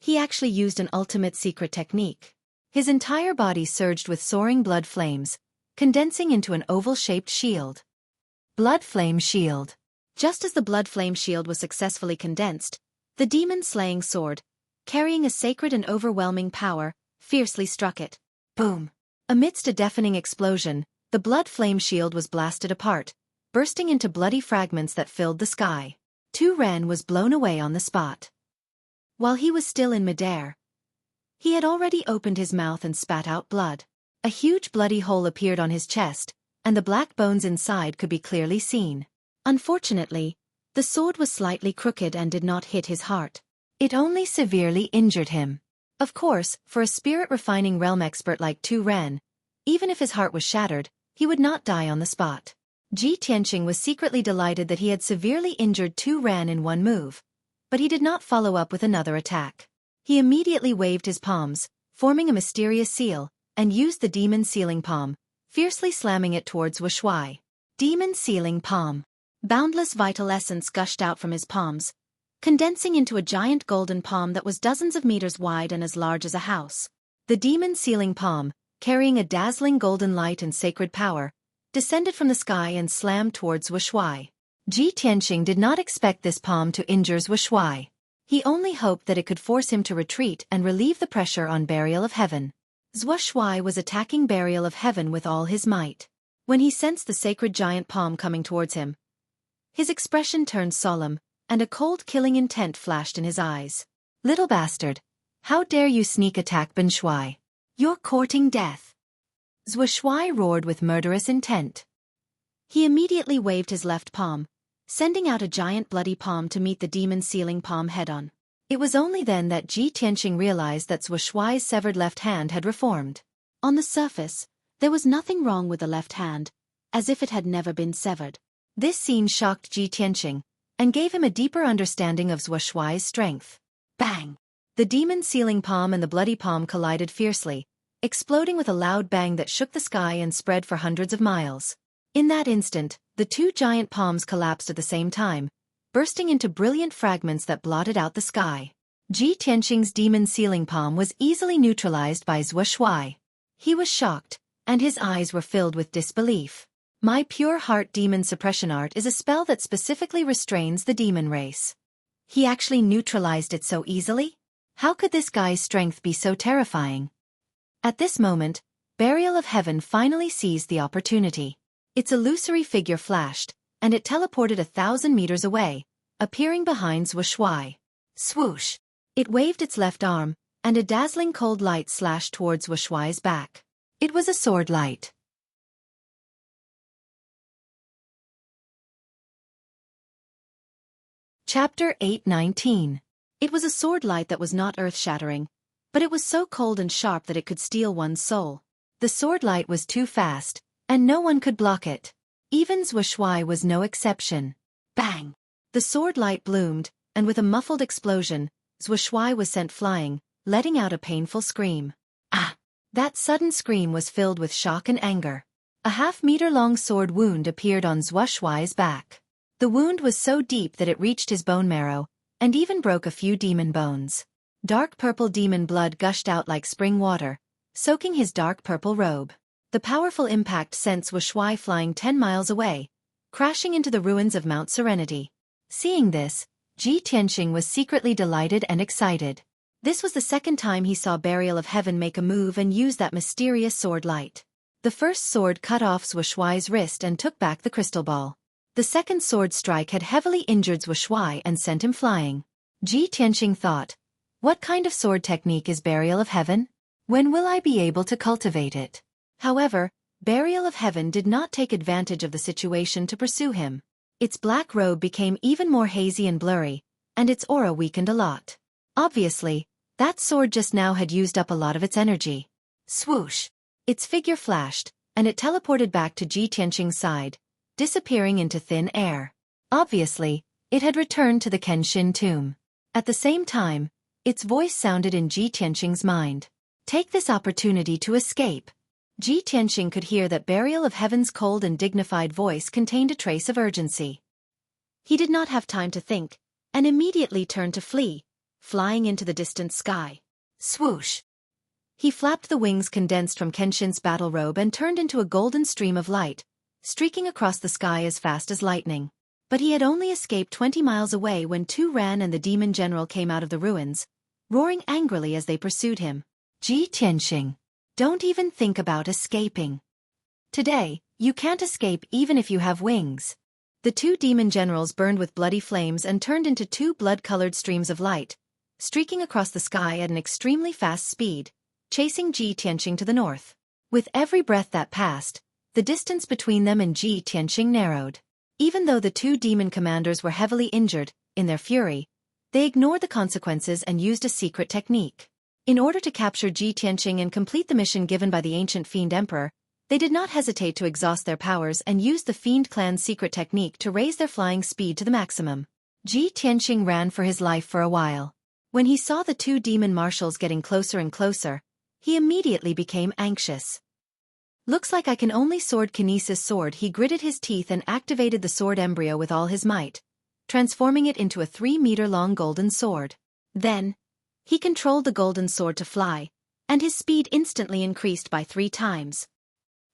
he actually used an ultimate secret technique. His entire body surged with soaring blood flames, condensing into an oval-shaped shield. Blood Flame Shield. Just as the Blood Flame Shield was successfully condensed, the demon-slaying sword, carrying a sacred and overwhelming power, fiercely struck it. Boom! Amidst a deafening explosion, the Blood Flame Shield was blasted apart, bursting into bloody fragments that filled the sky. Tu Ren was blown away on the spot. While he was still in midair, he had already opened his mouth and spat out blood. A huge bloody hole appeared on his chest, and the black bones inside could be clearly seen. Unfortunately, the sword was slightly crooked and did not hit his heart. It only severely injured him. Of course, for a spirit-refining realm expert like Tu Ren, even if his heart was shattered, he would not die on the spot. Ji Tianqing was secretly delighted that he had severely injured Tu Ren in one move, but he did not follow up with another attack. He immediately waved his palms, forming a mysterious seal, and used the Demon Sealing Palm, fiercely slamming it towards Xueqi. Demon Sealing Palm. Boundless vital essence gushed out from his palms, condensing into a giant golden palm that was dozens of meters wide and as large as a house. The Demon Sealing Palm, carrying a dazzling golden light and sacred power, descended from the sky and slammed towards Xueqi. Ji Tianqing did not expect this palm to injure Xueqi. He only hoped that it could force him to retreat and relieve the pressure on Burial of Heaven. Xueqi was attacking Burial of Heaven with all his might. When he sensed the sacred giant palm coming towards him, his expression turned solemn, and a cold killing intent flashed in his eyes. Little bastard! How dare you sneak attack Ben Shui? You're courting death! Xueqi roared with murderous intent. He immediately waved his left palm, sending out a giant bloody palm to meet the Demon Sealing Palm head-on. It was only then that Ji Tianqing realized that Xueqi's severed left hand had reformed. On the surface, there was nothing wrong with the left hand, as if it had never been severed. This scene shocked Ji Tianqing, and gave him a deeper understanding of Xueqi's strength. Bang! The Demon Sealing Palm and the bloody palm collided fiercely, exploding with a loud bang that shook the sky and spread for hundreds of miles. In that instant, the two giant palms collapsed at the same time, bursting into brilliant fragments that blotted out the sky. Ji Tianqing's Demon Sealing Palm was easily neutralized by Xueqi. He was shocked, and his eyes were filled with disbelief. My pure heart demon suppression art is a spell that specifically restrains the demon race. He actually neutralized it so easily? How could this guy's strength be so terrifying? At this moment, Burial of Heaven finally seized the opportunity. Its illusory figure flashed, and it teleported 1,000 meters away, appearing behind Xueqi. Swoosh! It waved its left arm, and a dazzling cold light slashed towards Xueqi's back. It was a sword light. Chapter 8:19. It was a sword light that was not earth-shattering, but it was so cold and sharp that it could steal one's soul. The sword light was too fast, and no one could block it. Even Xueqi was no exception. Bang! The sword light bloomed, and with a muffled explosion, Xueqi was sent flying, letting out a painful scream. Ah! That sudden scream was filled with shock and anger. A half-meter-long sword wound appeared on Xueqi's back. The wound was so deep that it reached his bone marrow, and even broke a few demon bones. Dark purple demon blood gushed out like spring water, soaking his dark purple robe. The powerful impact sent Xueqi flying 10 miles away, crashing into the ruins of Mount Serenity. Seeing this, Ji Tianqing was secretly delighted and excited. This was the second time he saw Burial of Heaven make a move and use that mysterious sword light. The first sword cut off Xueqi's wrist and took back the crystal ball. The second sword strike had heavily injured Xueqi and sent him flying. Ji Tianqing thought, what kind of sword technique is Burial of Heaven? When will I be able to cultivate it? However, Burial of Heaven did not take advantage of the situation to pursue him. Its black robe became even more hazy and blurry, and its aura weakened a lot. Obviously, that sword just now had used up a lot of its energy. Swoosh! Its figure flashed, and it teleported back to Ji Tianqing's side, disappearing into thin air. Obviously, it had returned to the Kenshin tomb. At the same time, its voice sounded in Ji Tianqing's mind. Take this opportunity to escape. Ji Tianqing could hear that Burial of Heaven's cold and dignified voice contained a trace of urgency. He did not have time to think, and immediately turned to flee, flying into the distant sky. Swoosh! He flapped the wings condensed from Kenshin's battle robe and turned into a golden stream of light, streaking across the sky as fast as lightning. But he had only escaped 20 miles away when Tu Ran and the demon general came out of the ruins, roaring angrily as they pursued him. Ji Tianqing, don't even think about escaping. Today, you can't escape even if you have wings. The two demon generals burned with bloody flames and turned into two blood-colored streams of light, streaking across the sky at an extremely fast speed, chasing Ji Tianqing to the north. With every breath that passed, the distance between them and Ji Tianqing narrowed. Even though the two demon commanders were heavily injured, in their fury, they ignored the consequences and used a secret technique. In order to capture Ji Tianqing and complete the mission given by the ancient Fiend Emperor, they did not hesitate to exhaust their powers and used the Fiend clan's secret technique to raise their flying speed to the maximum. Ji Tianqing ran for his life for a while. When he saw the two demon marshals getting closer and closer, he immediately became anxious. Looks like I can only sword kinesis sword. He gritted his teeth and activated the sword embryo with all his might, transforming it into a 3-meter-long golden sword. Then, he controlled the golden sword to fly, and his speed instantly increased by 3 times.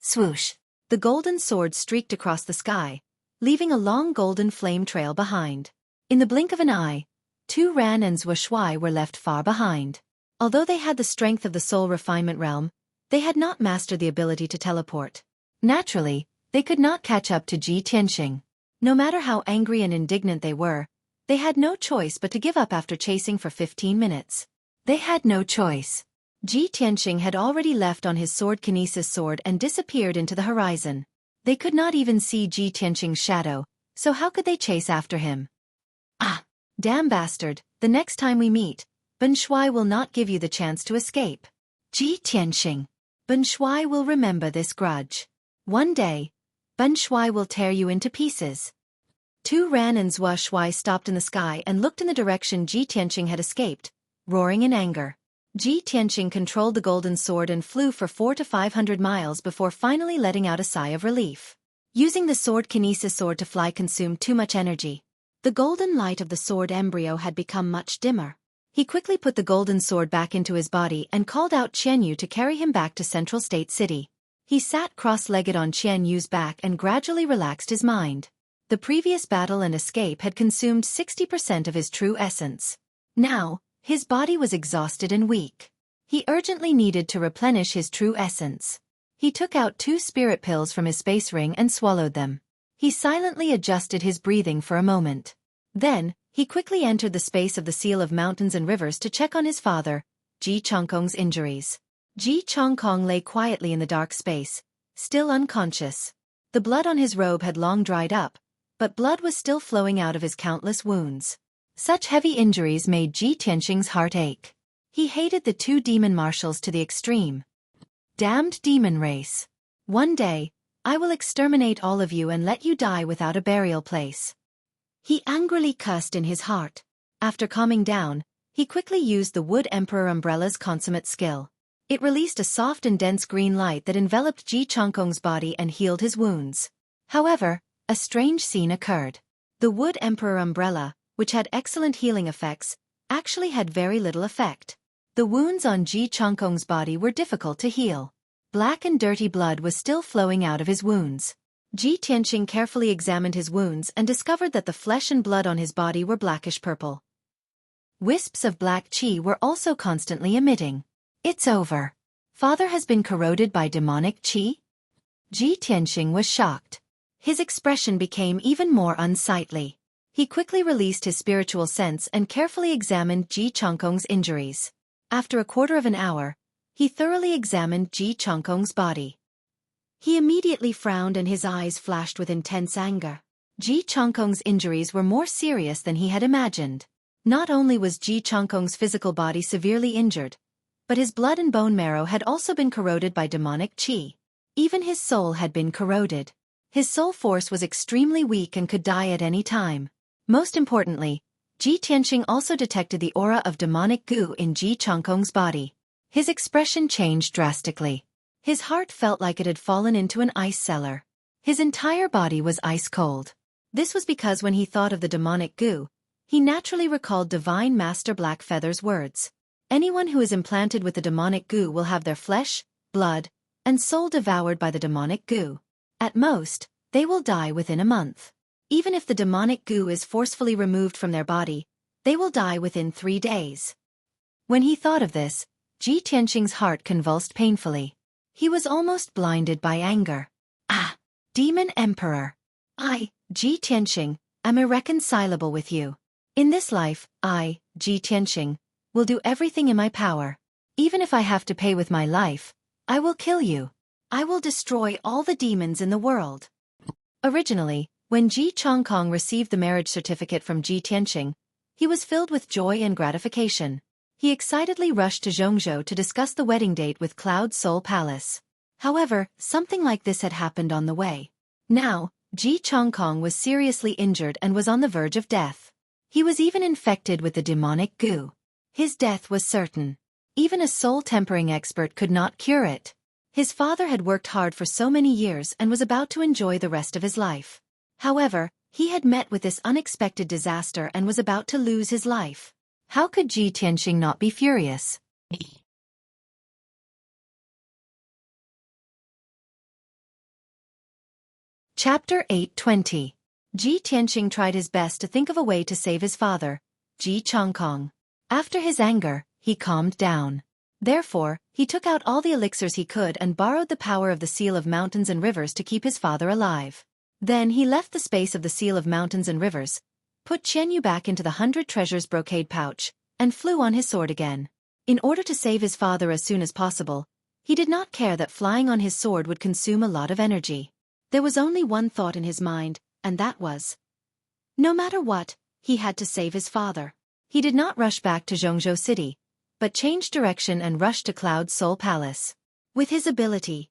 Swoosh! The golden sword streaked across the sky, leaving a long golden flame trail behind. In the blink of an eye, Tu Ran and Xueqi were left far behind. Although they had the strength of the soul refinement realm, they had not mastered the ability to teleport. Naturally, they could not catch up to Ji Tianqing. No matter how angry and indignant they were, they had no choice but to give up after chasing for 15 minutes. They had no choice. Ji Tianqing had already left on his sword kinesis sword and disappeared into the horizon. They could not even see Ji Tianqing's shadow, so how could they chase after him? Ah! Damn bastard, the next time we meet, Ben Shui will not give you the chance to escape. Ji Tianqing. Ben Shui will remember this grudge. One day, Ben Shui will tear you into pieces. Tu Ran and Xueqi stopped in the sky and looked in the direction Ji Tianqing had escaped, roaring in anger. Ji Tianqing controlled the golden sword and flew for 400 to 500 miles before finally letting out a sigh of relief. Using the sword kinesis sword to fly consumed too much energy. The golden light of the sword embryo had become much dimmer. He quickly put the golden sword back into his body and called out Qianyu to carry him back to Central State City. He sat cross-legged on Qian Yu's back and gradually relaxed his mind. The previous battle and escape had consumed 60% of his true essence. Now, his body was exhausted and weak. He urgently needed to replenish his true essence. He took out 2 spirit pills from his space ring and swallowed them. He silently adjusted his breathing for a moment. Then, he quickly entered the space of the Seal of Mountains and Rivers to check on his father, Ji Chongkong's injuries. Ji Chongkong lay quietly in the dark space, still unconscious. The blood on his robe had long dried up, but blood was still flowing out of his countless wounds. Such heavy injuries made Ji Tianqing's heart ache. He hated the 2 demon marshals to the extreme. Damned demon race. One day, I will exterminate all of you and let you die without a burial place. He angrily cursed in his heart. After calming down, he quickly used the Wood Emperor Umbrella's consummate skill. It released a soft and dense green light that enveloped Ji Chongkong's body and healed his wounds. However, a strange scene occurred. The Wood Emperor Umbrella, which had excellent healing effects, actually had very little effect. The wounds on Ji Chongkong's body were difficult to heal. Black and dirty blood was still flowing out of his wounds. Ji Tianqing carefully examined his wounds and discovered that the flesh and blood on his body were blackish-purple. Wisps of black qi were also constantly emitting. It's over. Father has been corroded by demonic qi? Ji Tianqing was shocked. His expression became even more unsightly. He quickly released his spiritual sense and carefully examined Ji Chongkong's injuries. After a quarter of an hour, he thoroughly examined Ji Chongkong's body. He immediately frowned and his eyes flashed with intense anger. Ji Chongkong's injuries were more serious than he had imagined. Not only was Ji Chongkong's physical body severely injured, but his blood and bone marrow had also been corroded by demonic qi. Even his soul had been corroded. His soul force was extremely weak and could die at any time. Most importantly, Ji Tianqing also detected the aura of demonic goo in Ji Chongkong's body. His expression changed drastically. His heart felt like it had fallen into an ice cellar. His entire body was ice cold. This was because when he thought of the demonic goo, he naturally recalled Divine Master Blackfeather's words. Anyone who is implanted with the demonic goo will have their flesh, blood, and soul devoured by the demonic goo. At most, they will die within a month. Even if the demonic goo is forcefully removed from their body, they will die within 3 days. When he thought of this, Ji Tianqing's heart convulsed painfully. He was almost blinded by anger. Ah! Demon Emperor! I, Ji Tianqing, am irreconcilable with you. In this life, I, Ji Tianqing, will do everything in my power. Even if I have to pay with my life, I will kill you. I will destroy all the demons in the world. Originally, when Ji Chongkong received the marriage certificate from Ji Tianqing, he was filled with joy and gratification. He excitedly rushed to Zhongzhou to discuss the wedding date with Cloud Soul Palace. However, something like this had happened on the way. Now, Ji Chongkong was seriously injured and was on the verge of death. He was even infected with the demonic goo. His death was certain. Even a soul-tempering expert could not cure it. His father had worked hard for so many years and was about to enjoy the rest of his life. However, he had met with this unexpected disaster and was about to lose his life. How could Ji Tianqing not be furious? Chapter 820. Ji Tianqing tried his best to think of a way to save his father, Ji Chongkong. After his anger, he calmed down. Therefore, he took out all the elixirs he could and borrowed the power of the Seal of Mountains and Rivers to keep his father alive. Then he left the space of the Seal of Mountains and Rivers, put Qian Yu back into the 100 treasures brocade pouch, and flew on his sword again. In order to save his father as soon as possible, he did not care that flying on his sword would consume a lot of energy. There was only one thought in his mind, and that was, no matter what, he had to save his father. He did not rush back to Zhongzhou City, but changed direction and rushed to Cloud Soul Palace. With his ability,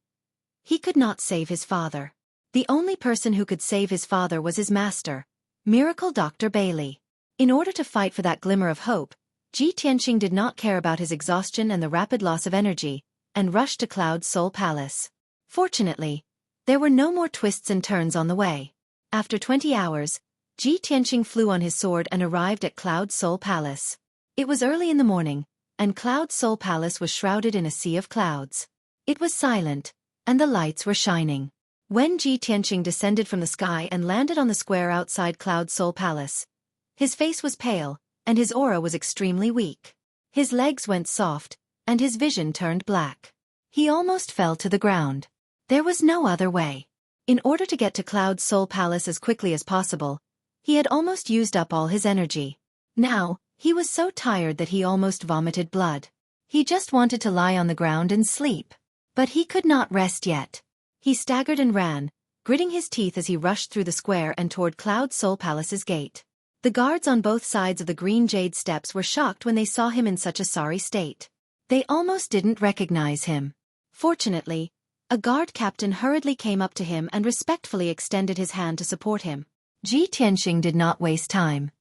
he could not save his father. The only person who could save his father was his master, Miracle Dr. Bailey. In order to fight for that glimmer of hope, Ji Tianqing did not care about his exhaustion and the rapid loss of energy, and rushed to Cloud Soul Palace. Fortunately, there were no more twists and turns on the way. After 20 hours, Ji Tianqing flew on his sword and arrived at Cloud Soul Palace. It was early in the morning, and Cloud Soul Palace was shrouded in a sea of clouds. It was silent, and the lights were shining. When Ji Tianqing descended from the sky and landed on the square outside Cloud Soul Palace, his face was pale, and his aura was extremely weak. His legs went soft, and his vision turned black. He almost fell to the ground. There was no other way. In order to get to Cloud Soul Palace as quickly as possible, he had almost used up all his energy. Now, he was so tired that he almost vomited blood. He just wanted to lie on the ground and sleep. But he could not rest yet. He staggered and ran, gritting his teeth as he rushed through the square and toward Cloud Soul Palace's gate. The guards on both sides of the green jade steps were shocked when they saw him in such a sorry state. They almost didn't recognize him. Fortunately, a guard captain hurriedly came up to him and respectfully extended his hand to support him. Ji Tianqing did not waste time.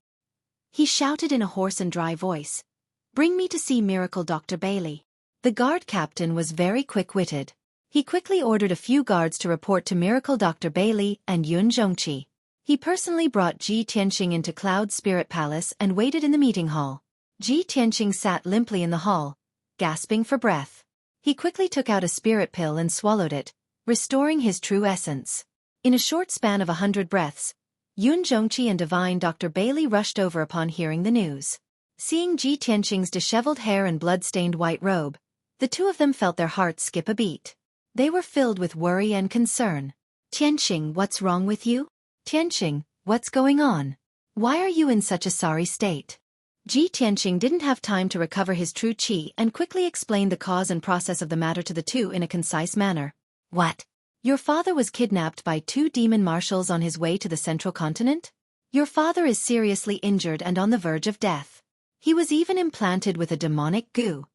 He shouted in a hoarse and dry voice, "Bring me to see Miracle Dr. Bailey." The guard captain was very quick-witted. He quickly ordered a few guards to report to Miracle Dr. Bailey and Xueqi. He personally brought Ji Tianqing into Cloud Spirit Palace and waited in the meeting hall. Ji Tianqing sat limply in the hall, gasping for breath. He quickly took out a spirit pill and swallowed it, restoring his true essence. In a short span of 100 breaths, Xueqi and Divine Dr. Bailey rushed over upon hearing the news. Seeing Ji Tianqing's disheveled hair and blood-stained white robe, the two of them felt their hearts skip a beat. They were filled with worry and concern. "Tianqing, what's wrong with you? Tianqing, what's going on? Why are you in such a sorry state?" Ji Tianqing didn't have time to recover his true qi and quickly explained the cause and process of the matter to the two in a concise manner. "What? Your father was kidnapped by 2 demon marshals on his way to the central continent? Your father is seriously injured and on the verge of death. He was even implanted with a demonic goo."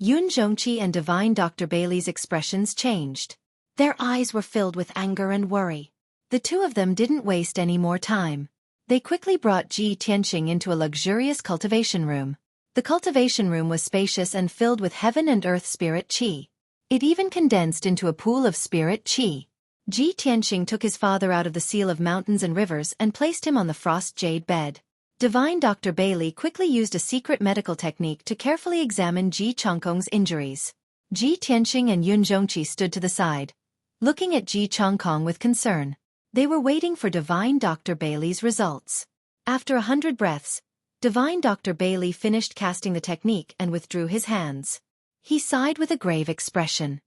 Xueqi and Divine Dr. Bailey's expressions changed. Their eyes were filled with anger and worry. The two of them didn't waste any more time. They quickly brought Ji Tianqing into a luxurious cultivation room. The cultivation room was spacious and filled with heaven and earth spirit qi. It even condensed into a pool of spirit qi. Ji Tianqing took his father out of the seal of mountains and rivers and placed him on the frost jade bed. Divine Dr. Bailey quickly used a secret medical technique to carefully examine Ji Changkong's injuries. Ji Tianqing and Xueqi stood to the side, looking at Ji Changkong with concern. They were waiting for Divine Dr. Bailey's results. After 100 breaths, Divine Dr. Bailey finished casting the technique and withdrew his hands. He sighed with a grave expression.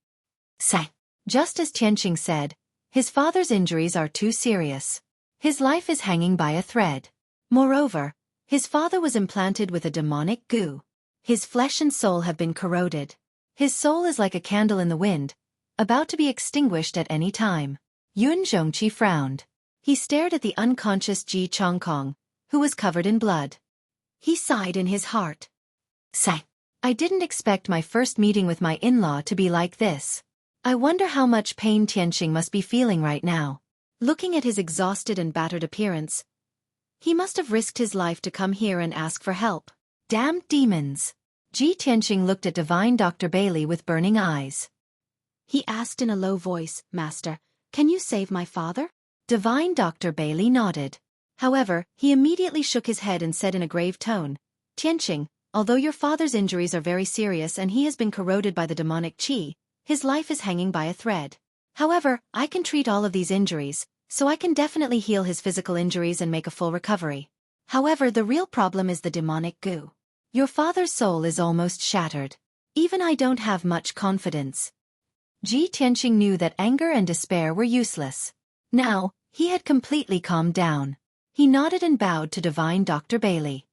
"Say." Just as Tianqing said, his father's injuries are too serious. His life is hanging by a thread. Moreover, his father was implanted with a demonic goo. His flesh and soul have been corroded. His soul is like a candle in the wind, about to be extinguished at any time. Xueqi frowned. He stared at the unconscious Ji Changkong, who was covered in blood. He sighed in his heart. "Say, I didn't expect my first meeting with my in-law to be like this. I wonder how much pain Tianqing must be feeling right now." Looking at his exhausted and battered appearance, he must have risked his life to come here and ask for help. Damned demons! Ji Tianqing looked at Divine Dr. Bailey with burning eyes. He asked in a low voice, "Master, can you save my father?" Divine Dr. Bailey nodded. However, he immediately shook his head and said in a grave tone, "Tianqing, although your father's injuries are very serious and he has been corroded by the demonic qi, his life is hanging by a thread. However, I can treat all of these injuries, so I can definitely heal his physical injuries and make a full recovery. However, the real problem is the demonic goo. Your father's soul is almost shattered. Even I don't have much confidence." Ji Tianqing knew that anger and despair were useless. Now, he had completely calmed down. He nodded and bowed to Divine Dr. Bailey.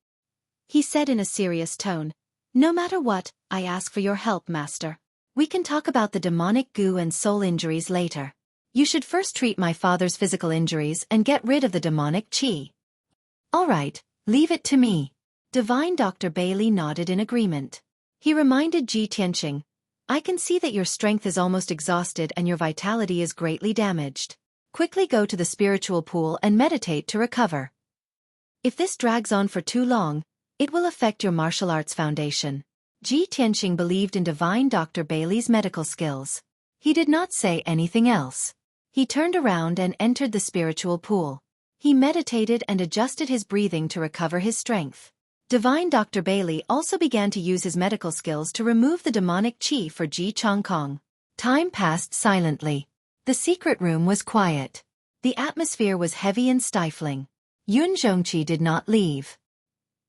He said in a serious tone, "No matter what, I ask for your help, Master. We can talk about the demonic goo and soul injuries later. You should first treat my father's physical injuries and get rid of the demonic qi." "All right, leave it to me." Divine Dr. Bailey nodded in agreement. He reminded Ji Tianqing, "I can see that your strength is almost exhausted and your vitality is greatly damaged. Quickly go to the spiritual pool and meditate to recover. If this drags on for too long, it will affect your martial arts foundation." Ji Tianqing believed in Divine Dr. Bailey's medical skills. He did not say anything else. He turned around and entered the spiritual pool. He meditated and adjusted his breathing to recover his strength. Divine Dr. Bailey also began to use his medical skills to remove the demonic qi for Ji Changkong. Time passed silently. The secret room was quiet. The atmosphere was heavy and stifling. Xueqi did not leave.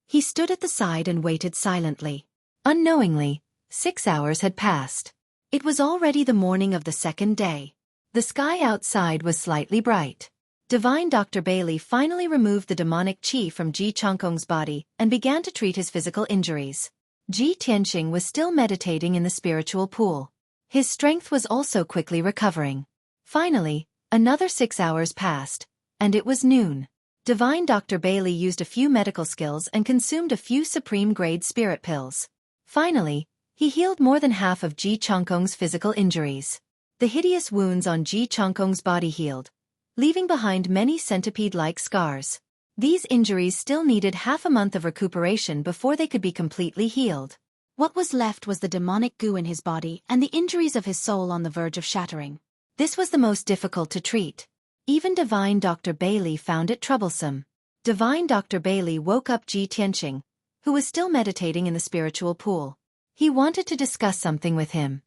He stood at the side and waited silently. Unknowingly, 6 hours had passed. It was already the morning of the second day. The sky outside was slightly bright. Divine Dr. Bailey finally removed the demonic qi from Ji Changkong's body and began to treat his physical injuries. Ji Tianqing was still meditating in the spiritual pool. His strength was also quickly recovering. Finally, another 6 hours passed, and it was noon. Divine Dr. Bailey used a few medical skills and consumed a few supreme-grade spirit pills. Finally, he healed more than half of Ji Changkong's physical injuries. The hideous wounds on Ji Changkong's body healed, leaving behind many centipede-like scars. These injuries still needed half a month of recuperation before they could be completely healed. What was left was the demonic goo in his body and the injuries of his soul on the verge of shattering. This was the most difficult to treat. Even Divine Dr. Bailey found it troublesome. Divine Dr. Bailey woke up Ji Tianqing, who was still meditating in the spiritual pool. He wanted to discuss something with him.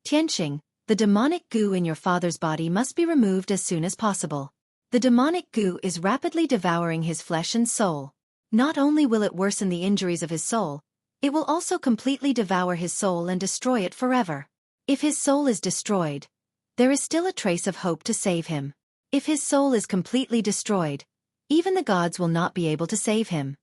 Tianqing, the demonic goo in your father's body must be removed as soon as possible. The demonic goo is rapidly devouring his flesh and soul. Not only will it worsen the injuries of his soul, it will also completely devour his soul and destroy it forever. If his soul is destroyed, there is still a trace of hope to save him. If his soul is completely destroyed, even the gods will not be able to save him.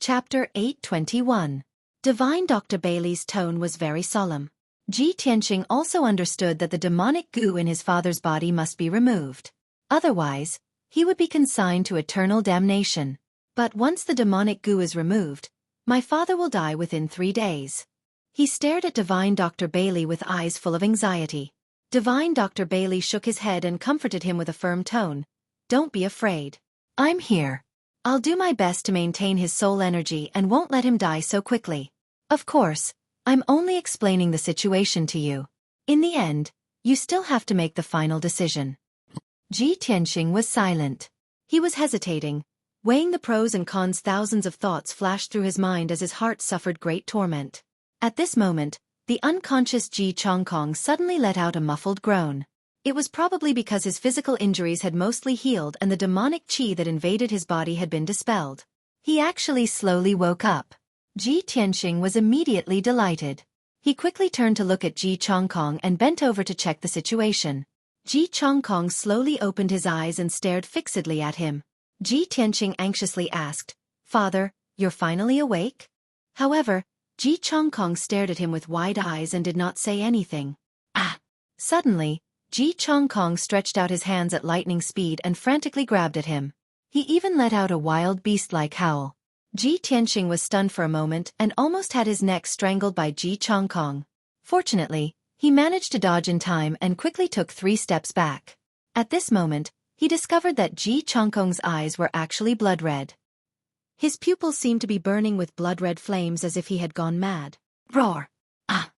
Chapter 821. Divine Dr. Bailey's tone was very solemn. Ji Tianqing also understood that the demonic goo in his father's body must be removed. Otherwise, he would be consigned to eternal damnation. But once the demonic goo is removed, my father will die within 3 days. He stared at Divine Dr. Bailey with eyes full of anxiety. Divine Dr. Bailey shook his head and comforted him with a firm tone. Don't be afraid. I'm here. I'll do my best to maintain his soul energy and won't let him die so quickly. Of course, I'm only explaining the situation to you. In the end, you still have to make the final decision. Ji Tianqing was silent. He was hesitating, weighing the pros and cons. Thousands of thoughts flashed through his mind as his heart suffered great torment. At this moment, the unconscious Ji Changkong suddenly let out a muffled groan. It was probably because his physical injuries had mostly healed and the demonic qi that invaded his body had been dispelled. He actually slowly woke up. Ji Tianqing was immediately delighted. He quickly turned to look at Ji Changkong and bent over to check the situation. Ji Changkong slowly opened his eyes and stared fixedly at him. Ji Tianqing anxiously asked, "Father, you're finally awake?" However, Ji Changkong stared at him with wide eyes and did not say anything. Ah! Suddenly, Ji Changkong stretched out his hands at lightning speed and frantically grabbed at him. He even let out a wild beast-like howl. Ji Tianqing was stunned for a moment and almost had his neck strangled by Ji Changkong. Fortunately, he managed to dodge in time and quickly took 3 steps back. At this moment, he discovered that Ji Changkong's eyes were actually blood red. His pupils seemed to be burning with blood-red flames as if he had gone mad. Roar! Ah!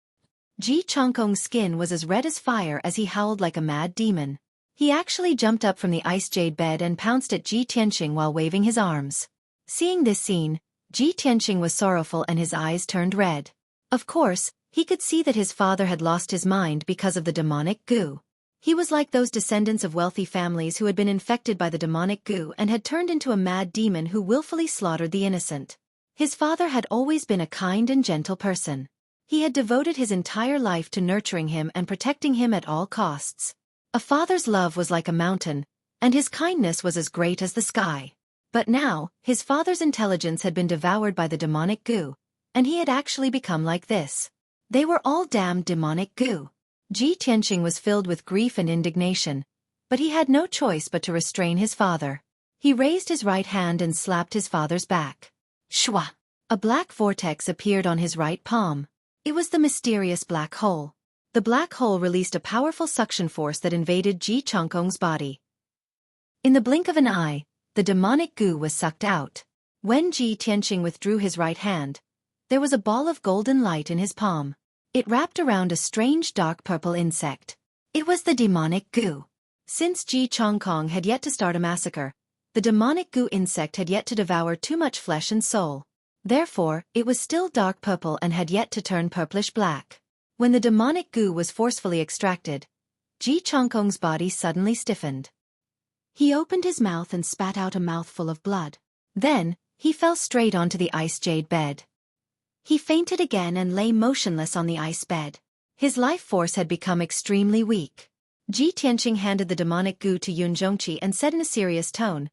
Ji Changkong's skin was as red as fire as he howled like a mad demon. He actually jumped up from the ice jade bed and pounced at Ji Tianqing while waving his arms. Seeing this scene, Ji Tianqing was sorrowful and his eyes turned red. Of course, he could see that his father had lost his mind because of the demonic goo. He was like those descendants of wealthy families who had been infected by the demonic goo and had turned into a mad demon who willfully slaughtered the innocent. His father had always been a kind and gentle person. He had devoted his entire life to nurturing him and protecting him at all costs. A father's love was like a mountain, and his kindness was as great as the sky. But now, his father's intelligence had been devoured by the demonic goo, and he had actually become like this. They were all damned demonic goo. Ji Tianqing was filled with grief and indignation, but he had no choice but to restrain his father. He raised his right hand and slapped his father's back. Shwa! A black vortex appeared on his right palm. It was the mysterious black hole. The black hole released a powerful suction force that invaded Ji Changkong's body. In the blink of an eye, the demonic goo was sucked out. When Ji Tianqing withdrew his right hand, there was a ball of golden light in his palm. It wrapped around a strange dark purple insect. It was the demonic goo. Since Ji Changkong had yet to start a massacre, the demonic goo insect had yet to devour too much flesh and soul. Therefore, it was still dark purple and had yet to turn purplish black. When the demonic goo was forcefully extracted, Ji Changkong's body suddenly stiffened. He opened his mouth and spat out a mouthful of blood. Then, he fell straight onto the ice jade bed. He fainted again and lay motionless on the ice bed. His life force had become extremely weak. Ji Tianqing handed the demonic goo to Yun Zhongqi and said in a serious tone,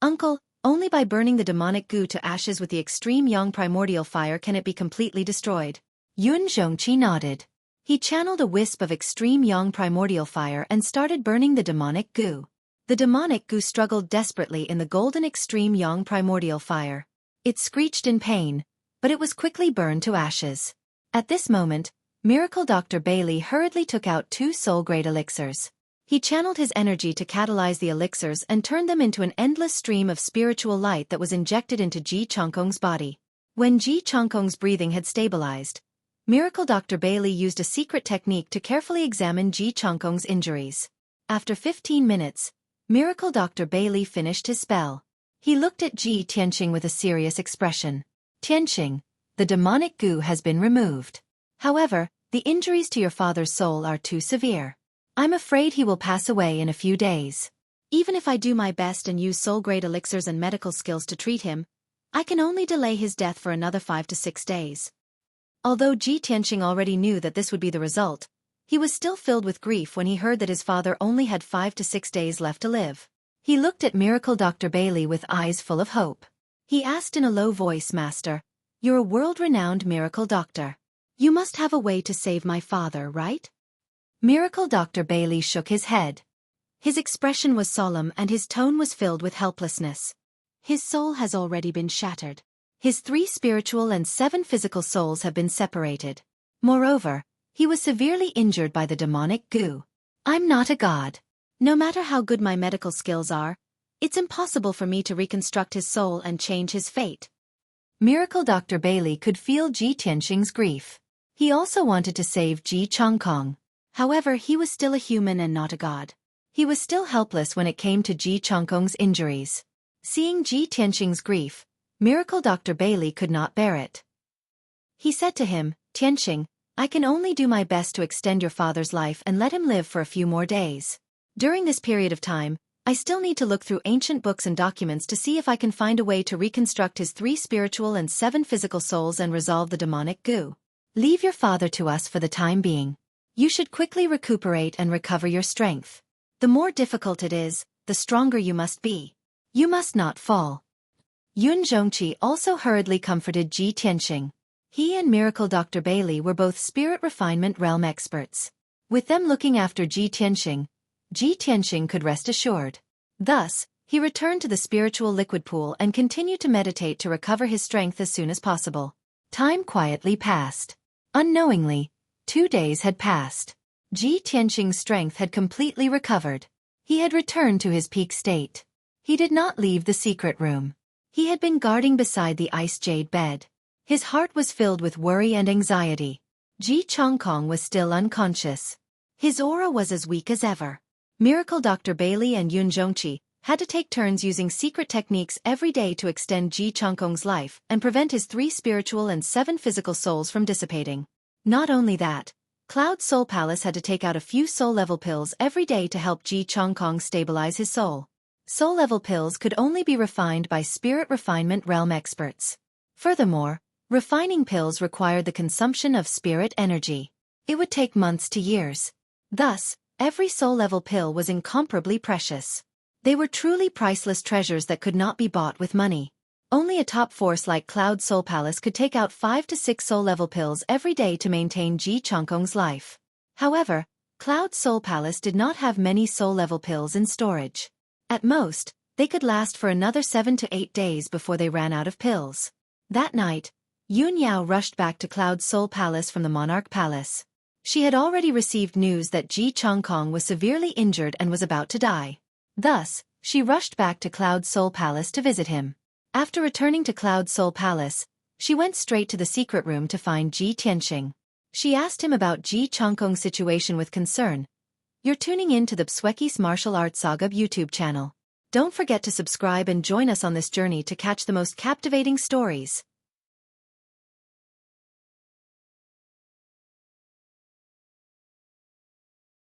"Uncle, only by burning the demonic goo to ashes with the extreme yang primordial fire can it be completely destroyed." Yun Zhongqi nodded. He channeled a wisp of extreme yang primordial fire and started burning the demonic goo. The demonic goo struggled desperately in the golden extreme yang primordial fire. It screeched in pain, but it was quickly burned to ashes. At this moment, Miracle Dr. Bailey hurriedly took out 2 soul-grade elixirs. He channeled his energy to catalyze the elixirs and turned them into an endless stream of spiritual light that was injected into Ji Changkong's body. When Ji Changkong's breathing had stabilized, Miracle Dr. Bailey used a secret technique to carefully examine Ji Changkong's injuries. After 15 minutes, Miracle Dr. Bailey finished his spell. He looked at Ji Tianqing with a serious expression. "Tianqing, the demonic goo has been removed. However, the injuries to your father's soul are too severe. I'm afraid he will pass away in a few days. Even if I do my best and use soul-grade elixirs and medical skills to treat him, I can only delay his death for another 5 to 6 days." Although Ji Tianqing already knew that this would be the result, he was still filled with grief when he heard that his father only had 5 to 6 days left to live. He looked at Miracle Dr. Bailey with eyes full of hope. He asked in a low voice, "Master, you're a world-renowned miracle doctor. You must have a way to save my father, right?" Miracle Dr. Bailey shook his head. His expression was solemn and his tone was filled with helplessness. His soul has already been shattered. His 3 spiritual and 7 physical souls have been separated. Moreover, he was severely injured by the demonic goo. I'm not a god. No matter how good my medical skills are, it's impossible for me to reconstruct his soul and change his fate. Miracle Dr. Bailey could feel Ji Tianqing's grief. He also wanted to save Ji Changkong. However, he was still a human and not a god. He was still helpless when it came to Ji Changkong's injuries. Seeing Ji Tianqing's grief, Miracle Dr. Bailey could not bear it. He said to him, "Tianqing, I can only do my best to extend your father's life and let him live for a few more days. During this period of time, I still need to look through ancient books and documents to see if I can find a way to reconstruct his 3 spiritual and 7 physical souls and resolve the demonic goo. Leave your father to us for the time being. You should quickly recuperate and recover your strength. The more difficult it is, the stronger you must be. You must not fall." Yun Zhongqi also hurriedly comforted Ji Tianqing. He and Miracle Dr. Bailey were both spirit refinement realm experts. With them looking after Ji Tianqing could rest assured. Thus, he returned to the spiritual liquid pool and continued to meditate to recover his strength as soon as possible. Time quietly passed. Unknowingly, 2 days had passed. Ji Tianqing's strength had completely recovered. He had returned to his peak state. He did not leave the secret room. He had been guarding beside the ice jade bed. His heart was filled with worry and anxiety. Ji Changkong was still unconscious. His aura was as weak as ever. Miracle Dr. Bailey and Yun Zhongqi had to take turns using secret techniques every day to extend Ji Changkong's life and prevent his 3 spiritual and 7 physical souls from dissipating. Not only that, Cloud Soul Palace had to take out a few soul-level pills every day to help Ji Changkong stabilize his soul. Soul-level pills could only be refined by spirit refinement realm experts. Furthermore, refining pills required the consumption of spirit energy. It would take months to years. Thus, every soul-level pill was incomparably precious. They were truly priceless treasures that could not be bought with money. Only a top force like Cloud Soul Palace could take out 5 to 6 soul-level pills every day to maintain Ji Changkong's life. However, Cloud Soul Palace did not have many soul-level pills in storage. At most, they could last for another 7 to 8 days before they ran out of pills. That night, Yun Yao rushed back to Cloud Soul Palace from the Monarch Palace. She had already received news that Ji Changkong was severely injured and was about to die. Thus, she rushed back to Cloud Soul Palace to visit him. After returning to Cloud Soul Palace, she went straight to the secret room to find Ji Tianqing. She asked him about Ji Changkong's situation with concern. You're tuning in to the Xueqi's Martial Arts Saga YouTube channel. Don't forget to subscribe and join us on this journey to catch the most captivating stories.